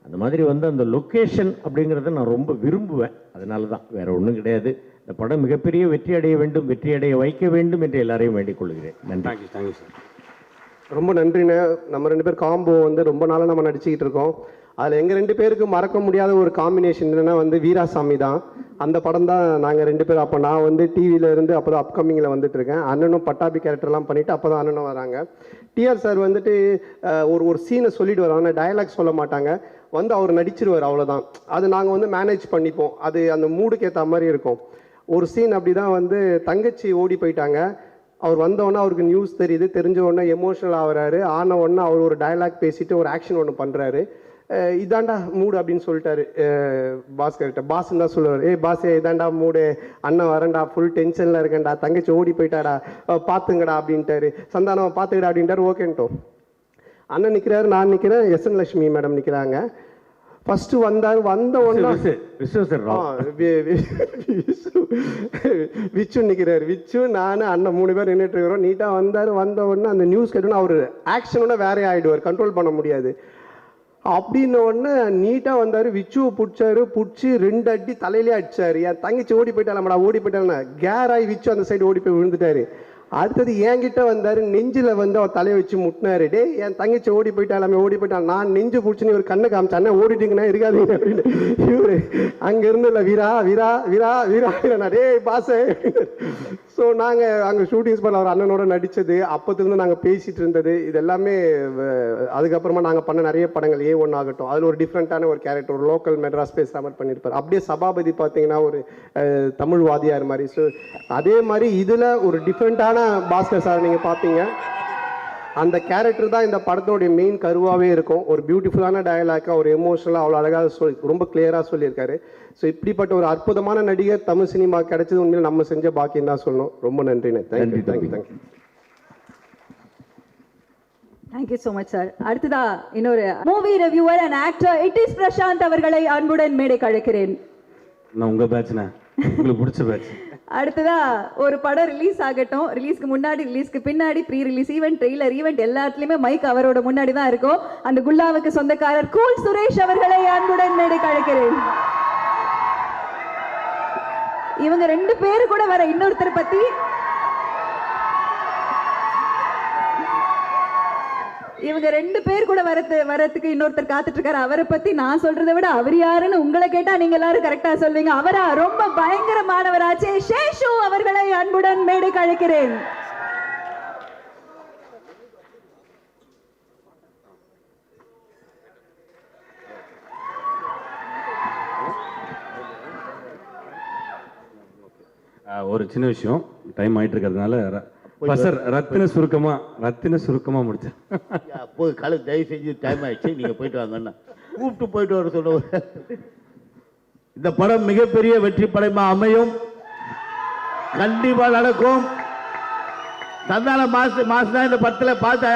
அந்த மாதிரி வந்து அந்த லொக்கேஷன் அப்படிங்கிறத நான் ரொம்ப விரும்புவேன். அதனால தான், வேறு ஒன்றும் கிடையாது. இந்த படம் மிகப்பெரிய வெற்றி அடைய வேண்டும், வெற்றி அடைய வைக்க வேண்டும் என்று எல்லாரையும் வேண்டிக் கொள்கிறேன். நன்றி. Thank you sir. ரொம்ப நன்றிண்ணே. நம்ம 2 பேர் காம்போ வந்து ரொம்ப நாளாக நம்ம நடிச்சுக்கிட்டு இருக்கோம். அதில் எங்கள் 2 பேருக்கு மறக்க முடியாத ஒரு காம்பினேஷன் என்னென்னா வந்து வீராசாமி தான். அந்த படம் தான் நாங்கள் 2 பேரும். அப்போ நான் வந்து டிவியில் இருந்து அப்போ தான் அப்கமிங்கில் வந்துட்டுருக்கேன். அண்ணனும் பட்டாபி கேரக்டர்லாம் பண்ணிவிட்டு அப்போ தான் அண்ணனும் வராங்க. டிஆர் சார் வந்துட்டு ஒரு சீனை சொல்லிட்டு வராங்க, ஆனால் டயலாக் சொல்ல மாட்டாங்க, வந்து அவர் நடிச்சிருவார், அவ்வளோதான். அது நாங்கள் வந்து மேனேஜ் பண்ணிப்போம். அது அந்த மூடுக்கு ஏற்ற மாதிரி இருக்கும். ஒரு சீன் அப்படி தான் வந்து தங்கச்சி ஓடி போயிட்டாங்க. அவர் வந்தோடனே அவருக்கு நியூஸ் தெரியுது, தெரிஞ்ச உடனே எமோஷனல் ஆகிறாரு. ஆன உடனே அவர் ஒரு டயலாக் பேசிட்டு ஒரு ஆக்ஷன் ஒன்று பண்ணுறாரு. இதாண்டா மூடு அப்படின்னு சொல்லிட்டாரு பாஸ்கர்கிட்ட. பாஸ்ன்னு தான் சொல்லுவார், பாஸே இதாண்டா மூடு, அண்ணன் வரேன்டா, ஃபுல் டென்ஷனில் இருக்கேன்டா, தங்கச்சி ஓடி போயிட்டாடா, பார்த்துங்கடா அப்படின்ட்டாரு. சந்தானம் பார்த்துக்கடா அப்படின்ட்டாரு. ஓகேன்ட்டோம். அண்ணன் நிற்கிறாரு, நான் நிற்கிறேன், எஸ்என் லட்சுமி மேடம் நிற்கிறாங்க. ஃபர்ஸ்ட் வந்தார், வந்த உடனே விச்சு நிற்கிறாரு. விச்சு நான் அண்ணன் 3 பேர் நின்றுட்டு இருக்கிறோம். நீட்டாக வந்தார். வந்த உடனே அந்த நியூஸ் கேட்டோன்னா அவர் ஆக்ஷனோட வேறே ஆகிடுவார், கண்ட்ரோல் பண்ண முடியாது. அப்படின்ன உடனே நீட்டாக வந்தார், விச்சுவை பிடிச்சாரு. பிடிச்சி 2 அடி தலையிலே அடிச்சாரு. என் தங்கச்சி ஓடி போயிட்டாலம்டா, ஓடி போயிட்டாலண்ணா. கேராகி விச்சு அந்த சைடு ஓடி போய் விழுந்துட்டாரு. அடுத்தது என்கிட்ட வந்தார், நெஞ்சில் வந்து அவர் தலையை வச்சு முட்டினாரு. டே என் தங்கச்சி ஓடி போயிட்டாலாமே, ஓடி போயிட்டான். நான் நெஞ்சு பிடிச்சின்னு ஒரு கண்ணை காமிச்சா, அண்ணன் ஓடிட்டீங்கன்னா இருக்காதீங்க அப்படின்னு. இவரு அங்கே இருந்து இல்லை, வீரா வீரா வீரா வீரா வீரா டே பாசே. ஸோ நாங்கள் அங்கே ஷூட்டிங் ஸ்பாட் அவர் அண்ணனோட நடித்தது, அப்போத்துலேருந்து நாங்கள் பேசிகிட்டு இருந்தது, இது எல்லாமே. அதுக்கப்புறமா நாங்கள் பண்ண நிறைய படங்கள் A1 ஆகட்டும், அதில் ஒரு டிஃப்ரெண்ட்டான ஒரு கேரக்டர், ஒரு லோக்கல் மெட்ராஸ் பேசுகிற மாதிரி பண்ணியிருப்பார். அப்படியே சபாபதி பார்த்தீங்கன்னா ஒரு தமிழ் வாதியார் மாதிரி. ஸோ அதே மாதிரி இதில் ஒரு டிஃப்ரெண்ட்டான பாஸ்கர் சார் நீங்கள் பார்ப்பீங்க. அந்த கேரக்டர் தான் இந்த படத்தோடைய மெயின் கருவாகவே இருக்கும். ஒரு பியூட்டிஃபுல்லான டயலாக்காக, ஒரு எமோஷனலாக அவ்வளோ அழகாக ரொம்ப கிளியராக சொல்லியிருக்காரு. ஸோ இப்படிப்பட்ட ஒரு அற்புதமான நடிகர் தமிழ் சினிமா கிடைச்சது உண்மையில் நம்ம செஞ்ச பாக்கியம் தான் சொல்லணும். ரொம்ப நன்றிண்ணே. Thank you thank you thank you. Thank you so much sir. அடுத்ததா இன்னொரு movie reviewer and actor it is Prashanth அவர்களை அன்புடன் மேடைக்கு அழைக்கிறேன். நான் உங்கள் பேட்ச்ண்ணே, உங்களுக்கு பிடிச்ச பேட்ச். அடுத்ததா ஒரு படம் ரிலீஸ் ஆகட்டும், ரிலீஸ்க்கு முன்னாடி, ரிலீஸ்க்கு பின்னாடி, pre release event, trailer event எல்லாத்துலயுமே மைக் அவரோட முன்னாடி தான் இருக்கும். அந்த குல்லாவுக்கு சொந்தக்காரர் கூல் சுரேஷ் அவர்களை அன்புடன் மேடைக்கு அழைக்கிறேன். இவங்க 2 பேரு கூட வர இன்னொருத்தர் பத்தி இவங்க 2 பேர் கூட வரத்துக்கு இன்னொருத்தர் காத்துட்டு இருக்காரு. அவரை பத்தி நான் சொல்றதை விட அவர் யாருன்னு உங்களை கேட்டா நீங்க எல்லாரும் கரெக்டா சொல்வீங்க. அவரா ரொம்ப பயங்கரமானவராச்சே சேஷு அவர்களை அன்புடன் மேடைக்கு அழைக்கிறேன். ஒரு சின்ன விஷயம், டைம் ஆயிட்டு இருக்கிறதுனால சார் ரத்தின சுருக்கமா முடிச்சேன். போய் காலேஜ் தயவு செஞ்சு டைம் ஆயிடுச்சு, நீங்க போயிட்டு வாங்கண்ணா, கூப்பிட்டு போயிட்டு வர சொல்லுவாங்க. இந்த படம் மிகப்பெரிய வெற்றி படமா அமையும், கண்டிப்பா நடக்கும். சந்தான மாசம் தான் இந்த படத்துல பார்த்து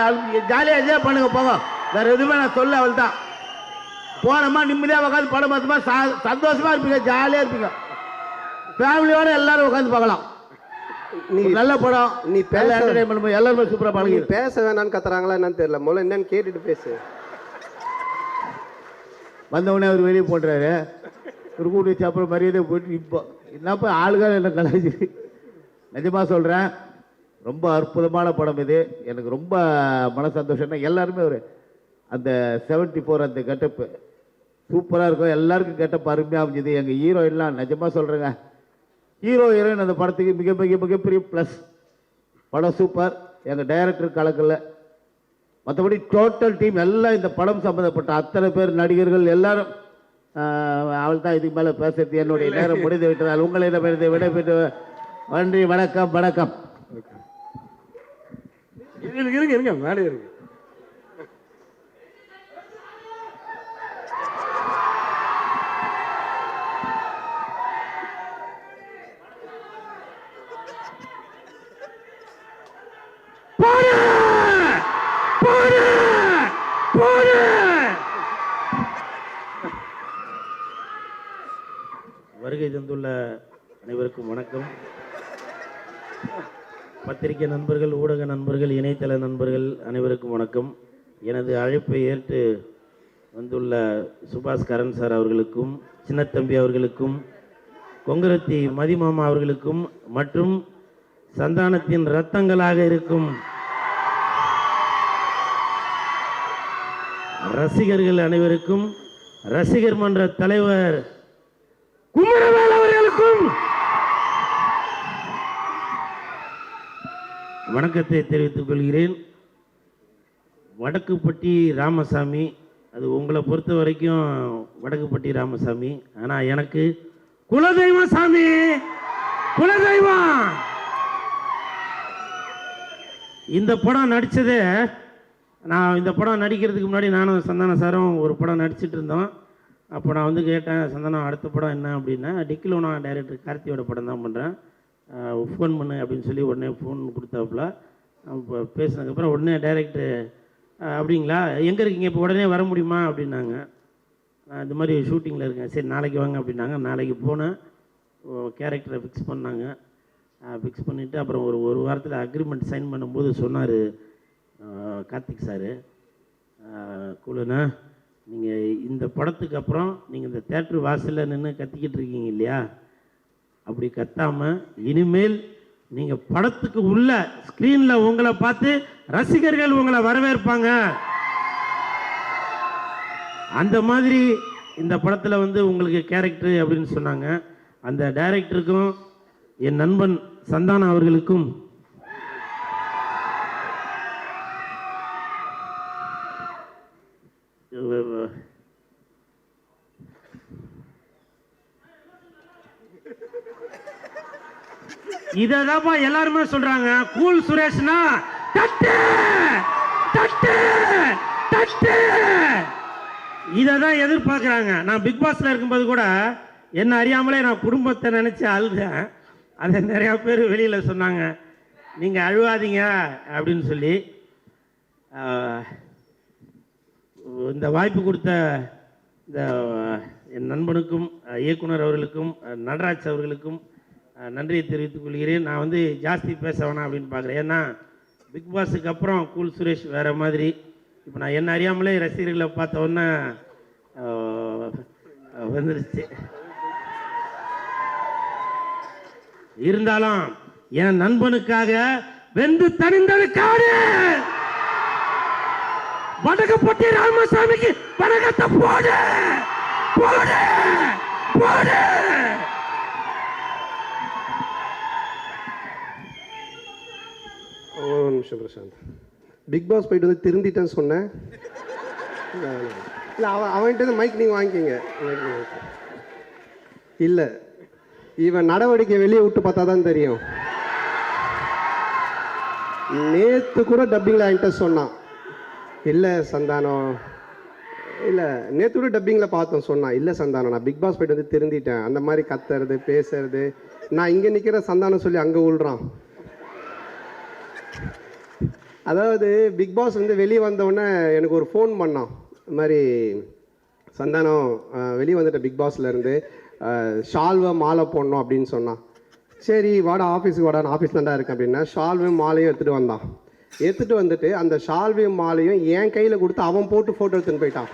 ஜாலியா என்ஜாய் பண்ணுங்க போங்க. வேற எதுவுமே நான் சொல்ல அவள் தான். போனோமா நிம்மதியாக உட்காந்து படம் பார்த்தோமா சந்தோஷமா இருப்பீங்க, ஜாலியாக இருப்பீங்க. ஃபேமிலியோட எல்லாரும் உட்காந்து பார்க்கலாம். நீ நல்ல படம், நீ பேச எல்லாருமே சூப்பராக பழகி. பேச வேணான்னு கத்துறாங்களா என்னன்னு தெரியல. முதல்ல என்னன்னு கேட்டுட்டு பேசு. வந்தவுடனே அவர் வெளியே போட்டுறாரு, ஒரு கூட்டி வச்சு அப்புறம் மரியாதை போயிட்டு இப்போ என்னப்பா ஆளுகள் என்ன கலாச்சி. நிஜமாக சொல்கிறேன், ரொம்ப அற்புதமான படம் இது. எனக்கு ரொம்ப மன சந்தோஷம்னா எல்லாருமே ஒரு அந்த 74 அந்த கெட்டப்பு சூப்பராக இருக்கும். எல்லாருக்கும் கெட்டப்பு அருமையாக அமைஞ்சுது. எங்கள் ஹீரோயின்லாம் நிஜமாக சொல்கிறேங்க, ஹீரோ ஹீரோயின் அந்த படத்துக்கு மிகப்பெரிய ப்ளஸ். படம் சூப்பர். எங்கள் டைரக்டர் கலக்கல. மற்றபடி டோட்டல் டீம் எல்லாம் இந்த படம் சம்மந்தப்பட்ட அத்தனை பேர் நடிகர்கள் எல்லாரும். அவள் தான் இதுக்கு மேலே பேசுறது. என்னுடைய நேரம் முடிந்து விட்டதால் உங்களை விடைபெற்று நன்றி, வணக்கம். வணக்கம். இருங்க மேலே இருக்கு. வருகை தந்துள்ள அனைவருக்கும் வணக்கம். பத்திரிகை நண்பர்கள், ஊடக நண்பர்கள், இணையதள நண்பர்கள் அனைவருக்கும் வணக்கம். எனது அழைப்பை ஏற்று வந்துள்ள சுபாஷ் கரன் சார் அவர்களுக்கும், சின்னத்தம்பி அவர்களுக்கும், கொங்கரத்தி மதிமாமா அவர்களுக்கும் மற்றும் சந்தானத்தின் இரத்தங்களாக இருக்கும் ரசிகர்கள் அனைவருக்கும், ரசிகர் மன்ற தலைவர் குமரவேல் அவர்களுக்கும் வணக்கத்தை தெரிவித்துக் கொள்கிறேன். வடக்குப்பட்டி ராமசாமி, அது உங்களை பொறுத்த வரைக்கும் வடக்குப்பட்டி ராமசாமி, ஆனால் எனக்கு குலதெய்வம் சாமி, குலதெய்வம். இந்த படம் நடித்ததே, நான் இந்த படம் நடிக்கிறதுக்கு முன்னாடி நானும் சந்தான சாரும் ஒரு படம் நடிச்சிட்டு இருந்தோம். அப்போ நான் வந்து கேட்டேன், சந்தானம் அடுத்த படம் என்ன அப்படின்னா, டிக்கிலோனா டைரக்டர் கார்த்தியோட படம் தான் பண்ணுறேன், ஃபோன் பண்ணு அப்படின்னு சொல்லி உடனே ஃபோன் கொடுத்தாப்புல. இப்போ பேசினதுக்கப்புறம் உடனே டைரக்டர் அப்படிங்களா, எங்கே இருக்கீங்க, இப்போ உடனே வர முடியுமா அப்படின்னாங்க. நான் இந்த மாதிரி ஷூட்டிங்கில் இருக்கேன், சரி நாளைக்கு வாங்க அப்படின்னாங்க. நாளைக்கு போனேன், கேரக்டரை ஃபிக்ஸ் பண்ணாங்க. ஃபிக்ஸ் பண்ணிவிட்டு அப்புறம் ஒரு வாரத்தில் அக்ரிமெண்ட் சைன் பண்ணும்போது சொன்னார் கார்த்திக் சார், குழுண்ணா நீங்கள் இந்த படத்துக்கு அப்புறம் நீங்கள் இந்த தேட்டர் வாசலில் நின்று கத்திக்கிட்டு இருக்கீங்க இல்லையா, அப்படி கத்தாமல் இனிமேல் நீங்கள் படத்துக்கு உள்ள ஸ்க்ரீனில் உங்களை பார்த்து ரசிகர்கள் உங்களை வரவேற்பாங்க. அந்த மாதிரி இந்த படத்தில் வந்து உங்களுக்கு கேரக்டர் அப்படின்னு சொன்னாங்க. அந்த டைரக்டருக்கும் என் நண்பன் சந்தானம் அவர்களுக்கும் இததாப்பா எல்லாருமே சொல்றாங்க, கூல் சுரேஷ்னா தட்டு தட்டு தட்டு, இததான் எதிர்பார்க்குறாங்க. நான் பிக் பாஸ்ல இருக்கும்போது கூட என்ன அறியாமலே நான் குடும்பத்தை நினைச்சு அழுதேன். அதை நிறையா பேர் வெளியில சொன்னாங்க, நீங்க அழுவாதீங்க அப்படின்னு சொல்லி. இந்த வாய்ப்பு கொடுத்த இந்த என் நண்பனுக்கும் இயக்குனர் அவர்களுக்கும் நடராஜ் அவர்களுக்கும் நன்றியை தெரிவித்துக் கொள்கிறேன். நான் வந்து ஜாஸ்தி பேச வேணாம் அப்படின்னு பார்க்குறேன். ஏன்னா பிக் பாஸுக்கு அப்புறம் கூல் சுரேஷ் வேறு மாதிரி. இப்போ நான் என்ன அறியாமலே ரசிகர்களை பார்த்த உடனே வந்துருச்சு. இருந்தாலும் என் நண்பனுக்காக வெந்து தனிந்ததுக்காக வடக்குப்பட்டி ராமசாமிக்கு வணக்கத்தை போடு போடு போடு. ஒரு நிமிஷம் பிரசாந்த், பிக் பாஸ் போயிட்டு வந்து திருந்திட்டேன்னு சொன்னேன். இல்லை அவன்கிட்ட மைக் நீங்கள் வாங்கிக்கிங்க. இல்லை, இவன் நடவடிக்கை வெளியே விட்டு பார்த்தா தான் தெரியும். நேற்று கூட டப்பிங்கில் என்கிட்ட சொன்னான், இல்லை சந்தானம், இல்லை நேற்று கூட டப்பிங்கில் பார்த்தோம், சொன்னான், இல்லை சந்தானம் நான் பிக் பாஸ் போயிட்டு வந்து திருந்திட்டேன். அந்த மாதிரி கத்துறது பேசுறது, நான் இங்கே நிற்கிற சந்தானம் சொல்லி அங்கே விழுறான். அதாவது பிக் பாஸ் வந்து வெளியே வந்தோடனே எனக்கு ஒரு ஃபோன் பண்ணான், இந்த மாதிரி சந்தானம் வெளியே வந்துட்ட பிக் பாஸ்லேருந்து ஷால்வை மாலை போடணும் அப்படின்னு சொன்னான். சரி வாடா ஆஃபீஸுக்கு வாடா, நான் ஆஃபீஸ் தான்டா இருக்கேன் அப்படின்னா ஷால்வையும் மாலையும் எடுத்துகிட்டு வந்தான். எடுத்துகிட்டு வந்துட்டு அந்த ஷால்வையும் மாலையும் என் கையில் கொடுத்து அவன் போட்டு ஃபோட்டோ எடுத்துன்னு போயிட்டான்.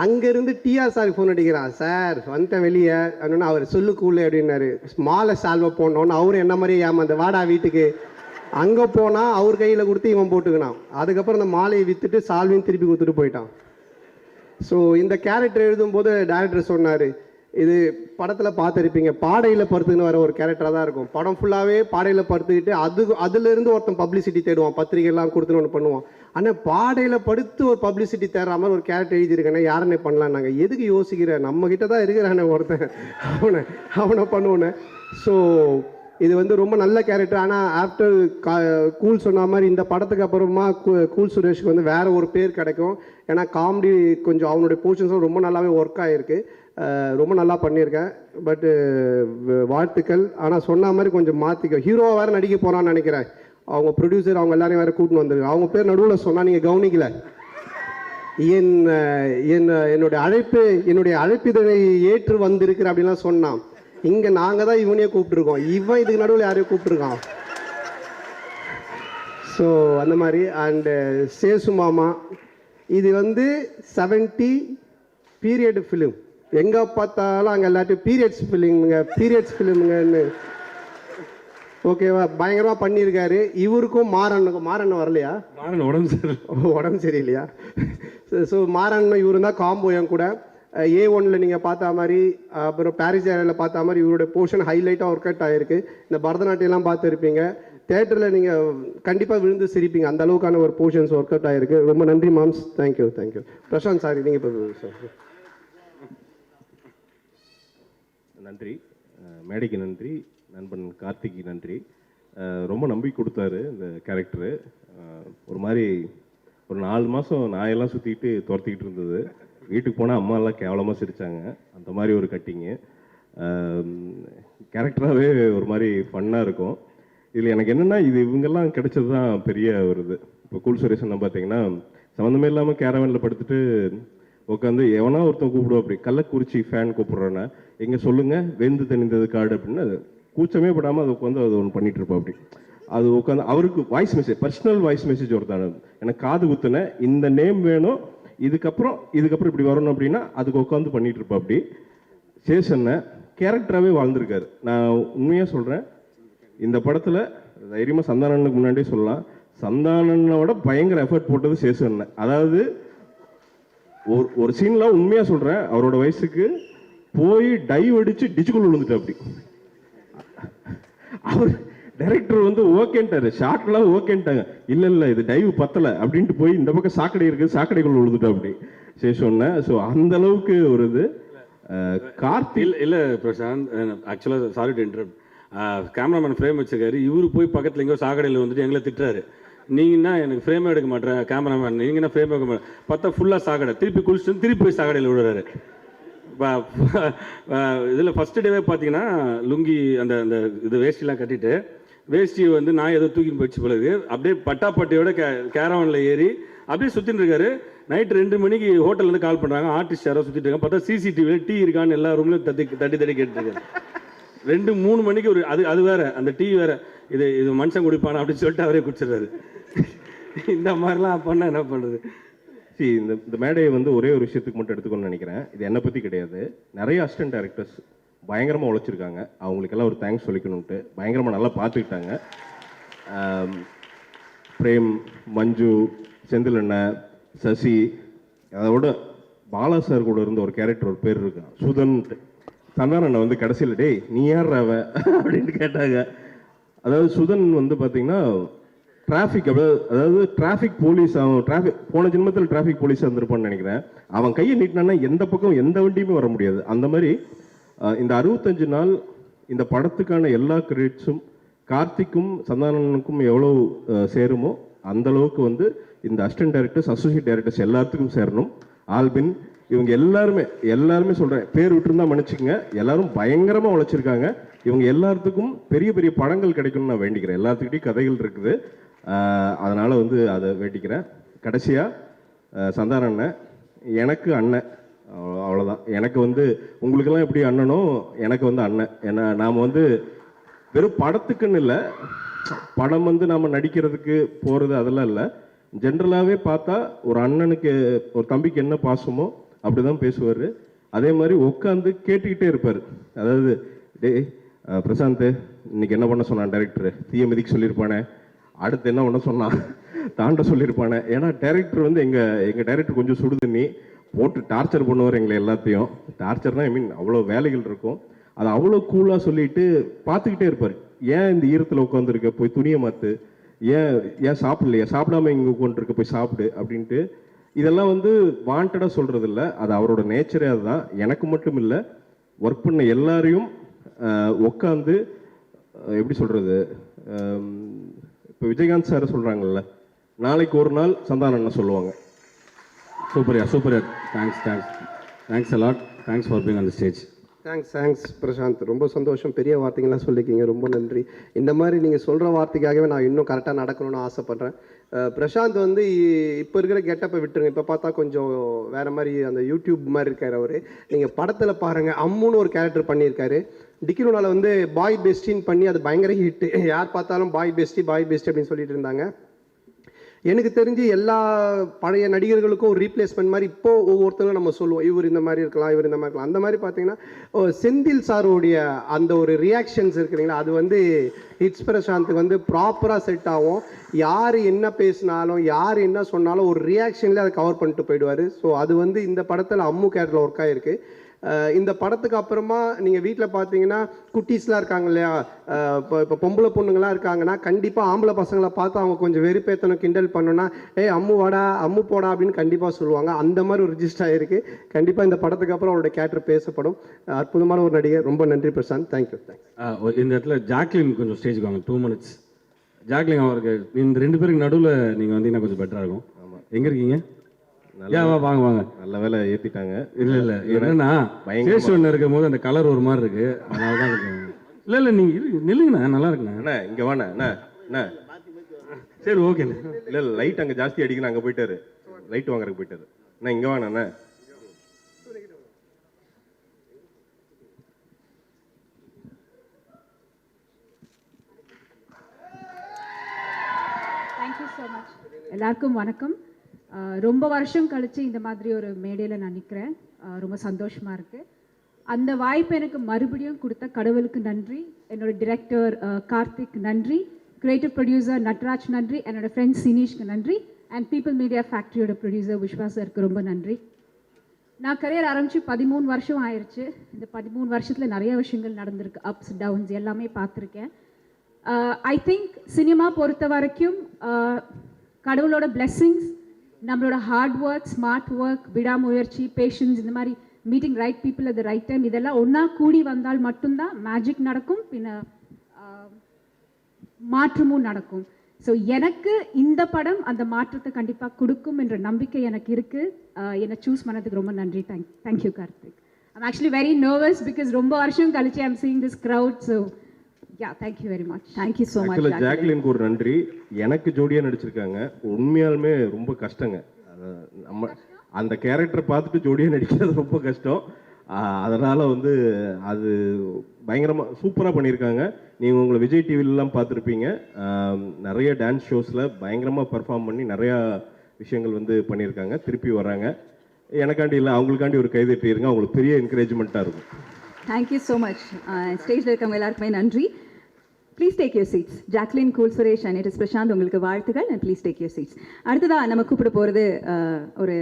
அங்கேருந்து டிஆர் சாருக்கு ஃபோன் அடிக்கிறான், சார் வந்துட்டேன் வெளியே அப்படின்னா அவர் சொல்லுக்கூல அப்படின்னாரு. மாலை ஷால்வை போடணுன்னு அவரும் என்ன மாதிரியே ஏமாந்த வாடா வீட்டுக்கு. அங்கே போனால் அவர் கையில் கொடுத்து இவன் போட்டுக்கினான். அதுக்கப்புறம் அந்த மாலையை விற்றுட்டு சால்வையும் திருப்பி கொடுத்துட்டு போயிட்டான். ஸோ இந்த கேரக்டர் எழுதும்போது டேரக்டர் சொன்னார், இது படத்தில் பார்த்துருப்பீங்க, பாடையில் படுத்துக்கின்னு வர ஒரு கேரக்டராக தான் இருக்கும். படம் ஃபுல்லாகவே பாடையில் படுத்துக்கிட்டு அதுலேருந்து ஒருத்தன் பப்ளிசிட்டி தேடுவான், பத்திரிகைலாம் கொடுத்துன்னு ஒன்று பண்ணுவான். ஆனால் பாடையில் படுத்து ஒரு பப்ளிசிட்டி தேடுற மாதிரி ஒரு கேரக்டர் எழுதியிருக்கேன்னா யாருன்னே பண்ணலாம். நாங்கள் எதுக்கு யோசிக்கிற, நம்மக்கிட்ட தான் இருக்கிறானே ஒருத்தன், அவனை பண்ணுவோன்னு. ஸோ இது வந்து ரொம்ப நல்ல கேரக்டர். ஆனால் ஆஃப்டர் கூல் சொன்ன மாதிரி இந்த படத்துக்கு அப்புறமா கூல் சுரேஷ்க்கு வந்து வேறு ஒரு பேர் கிடைக்கும். ஏன்னா காமெடி கொஞ்சம் அவனுடைய போர்ஷன்ஸும் ரொம்ப நல்லாவே ஒர்க் ஆகிருக்கு, ரொம்ப நல்லா பண்ணியிருக்கேன். பட்டு வாழ்த்துக்கள். ஆனால் சொன்ன மாதிரி கொஞ்சம் மாற்றிக்க, ஹீரோவாக வேறு நடிக்க போகிறான்னு நினைக்கிறேன். அவங்க ப்ரொடியூசர் அவங்க எல்லாரையும் வேறு கூட்டின்னு வந்துருக்கு. அவங்க பேர் நடுவில் சொன்னால் நீங்கள் கவனிக்கல. என்னுடைய அழைப்பிதழை ஏற்று வந்திருக்கிற அப்படின்லாம் சொன்னான். இங்கே நாங்கள் தான் இவனையே கூப்பிட்ருக்கோம், இவன் இதுக்கு நடுவில் யாரையும் கூப்பிட்ருக்கான். ஸோ அந்த மாதிரி. அண்டு சேசு மாமா இது வந்து 70 பீரியட் ஃபிலிம், எங்கே பார்த்தாலும் அங்கே எல்லாத்தையும் பீரியட்ஸ் ஃபிலிமுங்கன்னு ஓகேவா பயங்கரமாக பண்ணியிருக்காரு. இவருக்கும் மாறன் வரலையா, உடம்பு சரியில்லையா. ஸோ மாறன் இவரு தான் காம்போ என் கூட. A1 நீங்கள் பார்த்த மாதிரி, அப்புறம் பாரிஸ் ஏரியாவில் பார்த்த மாதிரி இவருடைய போர்ஷன் ஹைலைட்டாக ஒர்க் அவுட் ஆகிருக்கு. இந்த பரதநாட்டியெல்லாம் பார்த்துருப்பீங்க, தேட்டரில் நீங்கள் கண்டிப்பாக விழுந்து சிரிப்பீங்க, அந்த அளவுக்கான ஒரு போர்ஷன்ஸ் ஒர்க் அவுட் ஆகிருக்கு. ரொம்ப நன்றி மாம்ஸ், தேங்க்யூ. பிரசாந்த் சாரி நீங்கள் இப்போ சார். நன்றி, மேடைக்கு நன்றி, நண்பன் கார்த்திக்கு நன்றி. ரொம்ப நம்பி கொடுத்தாரு இந்த கேரக்டரு. ஒரு மாதிரி ஒரு 4 மாதம் நாயெல்லாம் சுற்றிக்கிட்டு துரத்திக்கிட்டு இருந்தது. வீட்டுக்கு போனால் அம்மாலாம் கேவலமாக சிரித்தாங்க. அந்த மாதிரி ஒரு கட்டிங்கு கேரக்டராகவே ஒரு மாதிரி ஃபன்னாக இருக்கும். இதில் எனக்கு என்னென்னா இது இவங்கெல்லாம் கிடைச்சது தான் பெரிய ஒரு இது. இப்போ கூல் சுரேஷன் பார்த்தீங்கன்னா சம்மந்தமே இல்லாமல் கேரவனில் படுத்துட்டு உட்காந்து எவனா ஒருத்தன் கூப்பிடுவோம், அப்படி கள்ளக்குறிச்சி ஃபேன் கூப்பிட்றோன்னா எங்கே சொல்லுங்கள் வெந்து தணிந்தது கார்டு அப்படின்னு அது கூச்சமே படாமல் அது உட்காந்து அது ஒன்று பண்ணிகிட்டு இருப்போம். அப்படி அது உட்காந்து அவருக்கு voice message, personal voice message ஒருத்தான எனக்கு காது குத்துன இந்த நேம் வேணும், இதுக்கப்புறம் இப்படி வரணும் அப்படின்னா அதுக்கு உட்காந்து பண்ணிகிட்டு இருப்போம். அப்படி சேஷனை கேரக்டராகவே வாழ்ந்திருக்காரு. நான் உண்மையாக சொல்கிறேன், இந்த படத்தில் தைரியமாக சந்தானனுக்கு முன்னாடியே சொல்லலாம், சந்தானனோட பயங்கர எஃபர்ட் போட்டது சேஷன். அதாவது ஒரு சீன்லாம் உண்மையாக சொல்கிறேன், அவரோட வயசுக்கு போய் டைவ் அடித்து டிச்சுக்குள்ள விழுந்துட்டு. அப்படி அவர் டைரக்டர் வந்து ஓகேன்ட்டாரு, ஷார்ட்லாம் ஓகேன்ட்டாங்க, இல்லை இது டைவ் பத்தலை அப்படின்ட்டு போய் இந்த பக்கம் சாக்கடை இருக்குது சாக்கடைக்குள்ள விழுந்துட்டு அப்படி சேஷன். ஸோ அந்த அளவுக்கு ஒரு இது. கார்த்திக் இல்லை பிரசாந்த், ஆக்சுவலாக sorry to interrupt, cameraman frame வச்சிருக்காரு, இவரு போய் பக்கத்தில் எங்கேயோ சாக்கடையில் வந்துட்டு எங்களை திட்டுறாரு. நீங்கன்னா எனக்கு ஃப்ரேமே எடுக்க மாட்டேன் கேமராமேன், நீங்கன்னா ஃப்ரேம் எடுக்க மாட்டேன், பார்த்தா ஃபுல்லாக சாக்கடை, திருப்பி குளிச்சுட்டு திருப்பி போய் சாக்கடையில் விடுறாரு. இதில் ஃபஸ்ட்டு டேவே பார்த்தீங்கன்னா லுங்கி அந்த அந்த இது வேஷ்டிலாம் கட்டிட்டு வேஷ்டியை வந்து நான் ஏதோ தூக்கின்னு போயிடுச்சு பிறகு அப்படியே பட்டாப்பட்டியோட கேரவனில் ஏறி அப்படியே சுற்றின்னு இருக்காரு. நைட்டு 2 மணிக்கு ஹோட்டல்லேருந்து கால் பண்ணுறாங்க, ஆர்டிஸ்ட் யாரோ சுற்றிட்டு இருக்காங்க, பார்த்தா சிசிடிவியில் டீ இருக்கான்னு எல்லா ரூம்லையும் தட்டி கேட்டுருக்காரு. 2-3 மணிக்கு ஒரு அது வேற, அந்த டீ வேற, இது மனுஷன் குடிப்பானா அப்படின்னு சொல்லிட்டு அவரே குடிச்சிடுறாரு. இந்த மாதிரிலாம் பண்ணால் என்ன பண்ணுறது? இந்த மேடையை வந்து ஒரே ஒரு விஷயத்துக்கு மட்டும் எடுத்துக்கணும்னு நினைக்கிறேன். இது என்னை பற்றி கிடையாது, நிறைய அசிஸ்டன்ட் டைரக்டர்ஸ் பயங்கரமாக உழைச்சிருக்காங்க, அவங்களுக்கெல்லாம் ஒரு தேங்க்ஸ் சொல்லிக்கணும்ட்டு. பயங்கரமாக நல்லா பார்த்துக்கிட்டாங்க. பிரேம், மஞ்சு, செந்தில் அண்ணன், சசி, அதோட பாலா சார் கூட இருந்த ஒரு கேரக்டர் ஒரு பேர் இருக்கான் சுதன்ட்டு. சந்தான அண்ணன் வந்து கடைசியில் டேய் நீ யார் அவ அப்படின்ட்டு கேட்டாங்க. அதாவது சுதன் வந்து பார்த்தீங்கன்னா டிராஃபிக், அதாவது டிராஃபிக் போலீஸ், அவன் போன ஜென்மத்தில் டிராஃபிக் போலீஸாக இருந்திருப்பான்னு நினைக்கிறேன். அவன் கையை நீட்டினான்னா எந்த பக்கம் எந்த வண்டியுமே வர முடியாது. அந்த மாதிரி இந்த 65 நாள் இந்த படத்துக்கான எல்லா கிரெடிட்ஸும் கார்த்திக்கும் சந்தானனுக்கும் எவ்வளோ சேருமோ அந்த அளவுக்கு வந்து இந்த அசிஸ்டன்ட் டைரக்டர்ஸ், அசோசியேட் டைரக்டர்ஸ் எல்லாத்துக்கும் சேரணும். ஆல்பின், இவங்க எல்லாருமே சொல்கிறேன், பேர் விட்டுருந்தா மன்னிச்சுக்கங்க, எல்லாரும் பயங்கரமாக உழைச்சிருக்காங்க. இவங்க எல்லாத்துக்கும் பெரிய பெரிய படங்கள் கிடைக்கணும்னு நான் வேண்டிக்கிறேன். எல்லாத்துக்கிட்டையும் கதைகள் இருக்குது, அதனால் வந்து அதை வேண்டிக்கிறேன். கடைசியாக சந்தான அண்ணன் எனக்கு அண்ணன், அவ்வளோதான். எனக்கு வந்து உங்களுக்கெல்லாம் எப்படி அண்ணனோ எனக்கு வந்து அண்ணன். ஏன்னா நாம் வந்து வெறும் படத்துக்குன்னு இல்லை, படம் வந்து நாம் நடிக்கிறதுக்கு போகிறது அதெல்லாம் இல்லை. ஜென்ரலாகவே பார்த்தா ஒரு அண்ணனுக்கு ஒரு தம்பிக்கு என்ன பாசமோ அப்படி தான் பேசுவார். அதே மாதிரி உட்காந்து கேட்டுக்கிட்டே இருப்பார். அதாவது டேய் பிரசாந்த் இன்னைக்கு என்ன பண்ண சொன்னான் டைரக்டர், தீய மிதிக்கு சொல்லியிருப்பானே, அடுத்து என்ன பண்ண சொன்னான் தாண்ட சொல்லியிருப்பானே. ஏன்னா டைரக்டர் வந்து எங்கள் டைரக்டர் கொஞ்சம் சுடுதண்ணி போட்டு டார்ச்சர் பண்ணுவார் எங்களை எல்லாத்தையும். டார்ச்சர்னால் ஐ மீன் அவ்வளோ வேலைகள் இருக்கும், அதை அவ்வளோ கூலாக சொல்லிட்டு பார்த்துக்கிட்டே இருப்பார். ஏன் இந்த ஈரத்தில் உட்காந்துருக்க, போய் துணியை மாற்று, ஏன் சாப்பிடலையா, சாப்பிடாம இங்கே உட்காந்துருக்க, போய் சாப்பிடு அப்படின்ட்டு. இதெல்லாம் வந்து வாண்டடாக சொல்கிறது இல்லை, அது அவரோட நேச்சரே. அதுதான். எனக்கு மட்டும் இல்லை, ஒர்க் பண்ண எல்லாரையும் உட்காந்து எப்படி சொல்கிறது, இப்போ விஜயகாந்த் சார் சொல்கிறாங்கல்ல, நாளைக்கு ஒரு நாள் சந்தானம் அண்ணன் சொல்லுவாங்க. சூப்பர்யா சூப்பர்யா. Thanks a lot. Thanks for being on the stage. Thanks Prashanth, ரொம்ப சந்தோஷம். பெரிய வார்த்தைகள்லாம் சொல்லிக்கிங்க, ரொம்ப நன்றி. இந்த மாதிரி நீங்கள் சொல்கிற வார்த்தைக்காகவே நான் இன்னும் கரெக்டாக நடக்கணும்னு ஆசைப்பட்றேன். பிரசாந்த் வந்து இப்போ இருக்கிற கெட்டப்பை விட்டுருங்க, இப்போ பார்த்தா கொஞ்சம் வேறு மாதிரி அந்த யூடியூப் மாதிரி இருக்கார் அவர். நீங்கள் படத்தில் பாருங்கள், அம்முன்னு ஒரு கேரக்டர் பண்ணியிருக்காரு. டிக்கிலோனால வந்து பாய் பெஸ்டின்னு பண்ணி அது பயங்கர ஹிட்டு. யார் பார்த்தாலும் பாய் பெஸ்டி அப்படின்னு சொல்லிட்டு இருந்தாங்க. எனக்கு தெரிஞ்சு எல்லா பழைய நடிகர்களுக்கும் ஒரு ரீப்ளேஸ்மெண்ட் மாதிரி இப்போது ஒவ்வொருத்தரும் நம்ம சொல்லுவோம், இவர் இந்த மாதிரி இருக்கலாம், இவர் இந்த மாதிரி இருக்கலாம். அந்த மாதிரி பார்த்தீங்கன்னா செந்தில் சாரோடைய அந்த ஒரு ரியாக்ஷன்ஸ் இருக்குங்களா, அது வந்து ஹிட்ஸ் பிரசாந்துக்கு வந்து ப்ராப்பராக செட் ஆகும். யார் என்ன பேசினாலும் யார் என்ன சொன்னாலும் ஒரு ரியாக்ஷன்லேயே அதை கவர் பண்ணிட்டு போயிடுவார். ஸோ அது வந்து இந்த படத்தில் அம்மு கேரக்டரில் ஒர்க் ஆகிருக்கு. இந்த படத்துக்கு அப்புறமா நீங்கள் வீட்டில் பார்த்தீங்கன்னா குட்டீஸ்லாம் இருக்காங்க இல்லையா, இப்போ பொம்பளை பொண்ணுங்களாம் இருக்காங்கன்னா கண்டிப்பாக ஆம்பளை பசங்களை பார்த்து அவங்க கொஞ்சம் வெறுப்பேற்றணும், கிண்டல் பண்ணணும்னா அம்மு வாடா அம்மு போடா அப்படின்னு கண்டிப்பாக சொல்லுவாங்க. அந்த மாதிரி ஒரு ரிஜிஸ்டர் ஆகிருக்கு. கண்டிப்பாக இந்த படத்துக்கு அப்புறம் அவரோட கேரக்டர் பேசப்படும். அற்புதமான ஒரு நடிகர். ரொம்ப நன்றி பிரசாந்த். தேங்க்யூ. இந்த இடத்துல ஜாக்லின் கொஞ்சம் ஸ்டேஜுக்கு வாங்க, 2 minutes. ஜாக்லின் அவருக்கு இந்த 2 பேருக்கு நடுவில் நீங்கள் வந்தீங்கன்னா கொஞ்சம் பெட்டராக இருக்கும். ஆமாம், எங்கே இருக்கீங்க? வாங்க நல்ல வேலை ஏற்றிட்டாங்க. இல்லை என்னன்னா ஃபேஸ் ஒன்று இருக்கும் போது அந்த கலர் ஒரு மாதிரி இருக்கு, அதனால தான் இருக்கு. இல்லை நீங்கள் நில்லுங்கண்ணா, நல்லா இருக்குண்ணா. அண்ணா இங்கே வாண்ணா. அண்ணா சரி ஓகே. இல்லை லைட் அங்கே ஜாஸ்தி அடிக்கணும், அங்கே போயிட்டாரு, லைட் வாங்குறதுக்கு போயிட்டாரு. அண்ணா இங்கே வாண்ணா. Thank you so much. எல்லாருக்கும் வணக்கம். ரொம்ப வருஷம் கழித்து இந்த மாதிரி ஒரு மேடையில் நான் நிற்கிறேன். ரொம்ப சந்தோஷமாக இருக்குது. அந்த வாய்ப்பு எனக்கு மறுபடியும் கொடுத்த கடவுளுக்கு நன்றி, என்னோடய டிரெக்டர் கார்த்திக் நன்றி, கிரியேட்டிவ் ப்ரொடியூசர் நட்ராஜ் நன்றி, என்னோடய ஃப்ரெண்ட் சினீஷ்க்கு நன்றி, அண்ட் பீப்புள் மீடியா ஃபேக்ட்ரியோட ப்ரொடியூசர் விஸ்வாசருக்கு ரொம்ப நன்றி. நான் கரியர் ஆரம்பித்து 13 வருஷம் ஆயிடுச்சு. இந்த 13 வருஷத்தில் நிறைய விஷயங்கள் நடந்திருக்கு, அப்ஸ் டவுன்ஸ் எல்லாமே பார்த்துருக்கேன். ஐ திங்க் சினிமா பொறுத்த வரைக்கும் கடவுளோட பிளெஸ்ஸிங்ஸ், நம்மளோட ஹார்ட் ஒர்க், ஸ்மார்ட் ஒர்க், விடாமுயற்சி, பேஷன்ஸ், இந்த மாதிரி meeting right people at the right time, இதெல்லாம் ஒன்றா கூடி வந்தால் மட்டும்தான் மேஜிக் நடக்கும், பின்ன மாற்றமும் நடக்கும். ஸோ எனக்கு இந்த படம் அந்த மாற்றத்தை கண்டிப்பாக கொடுக்கும் என்ற நம்பிக்கை எனக்கு இருக்குது. என்னை சூஸ் பண்ணதுக்கு ரொம்ப நன்றி. Thank you Karthik. I'm actually very nervous because ரொம்ப வருஷம் கழிச்சு I'm seeing this crowd. So thank you very much. Thank you so much. ஜாக்லினுக்கு ஒரு நன்றி. எனக்கு ஜோடியாக நடிச்சிருக்காங்க. உண்மையாலுமே ரொம்ப கஷ்டங்க. நம்ம அந்த கேரக்டரை பார்த்துட்டு ஜோடியாக நடிக்கிறது ரொம்ப கஷ்டம். அதனால் வந்து அது பயங்கரமாக சூப்பராக பண்ணியிருக்காங்க. நீங்கள் உங்களை விஜய் டிவிலெலாம் பார்த்துருப்பீங்க. நிறைய டான்ஸ் ஷோஸில் பயங்கரமாக பர்ஃபார்ம் பண்ணி நிறையா விஷயங்கள் வந்து பண்ணியிருக்காங்க. திருப்பி வராங்க. எனக்காண்டி இல்லை, அவங்களுக்காண்டி ஒரு கைதட்டிருங்க, அவங்களுக்கு பெரிய என்கரேஜ்மெண்ட்டாக இருக்கும். Thank you so much. ஸ்டேஜில் இருக்கவங்க எல்லாருக்குமே நன்றி. Please take your seats. Jacqueline, cool Suresh and it is Prasanth, உங்களுக்கு வாழ்த்துக்கள் and please take your seats. அடுத்ததாக நம்ம கூப்பிட போகிறது ஒரு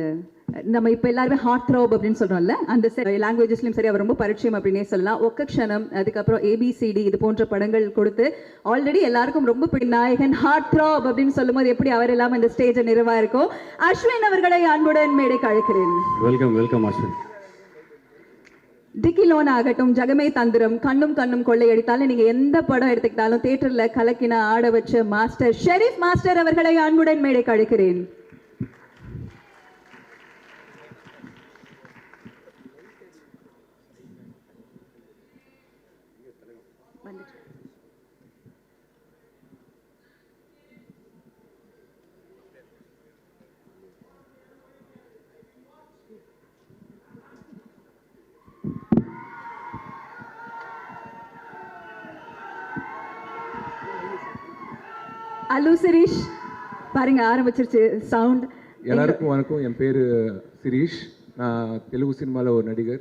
நம்ம இப்போ எல்லாருமே ஹார்ட் த்ரோப் அப்படின்னு சொல்கிறோம்ல, அந்த லாங்குவேஜஸ்லையும் சரி அவர் ரொம்ப பரிச்சயம் அப்படின்னே சொல்லலாம். ஒக்க க்ஷணம், அதுக்கப்புறம் ABCD இது போன்ற படங்கள் கொடுத்து ஆல்ரெடி எல்லாருக்கும் ரொம்ப நாயகன் ஹார்ட் த்ரோப் அப்படின்னு சொல்லும் போது எப்படி அவர் இல்லாமல் இந்த ஸ்டேஜை நிறைவாக இருக்கும். அஸ்வின் அவர்களை அன்புடன் மேடைக்கு அழைக்கிறேன். வெல்கம் அஸ்வின். டிக்கிலோன் ஆகட்டும், ஜகமே தந்திரம், கண்ணும் கண்ணும் கொள்ளையடித்தாலும் நீங்க எந்த படம் எடுத்துக்கிட்டாலும் தியேட்டர்ல கலக்கின ஆட வச்ச மாஸ்டர் ஷெரீப் மாஸ்டர் அவர்களை அன்புடன் மேடைக்கு அழைக்கிறேன். வந்துட்டு அல்லு சிரீஷ் பாருங்க ஆரம்பிச்சிருச்சு சவுண்ட். எல்லாருக்கும் வணக்கம். என் பேர் சிரீஷ். நான் தெலுங்கு சினிமாவில் ஒரு நடிகர்.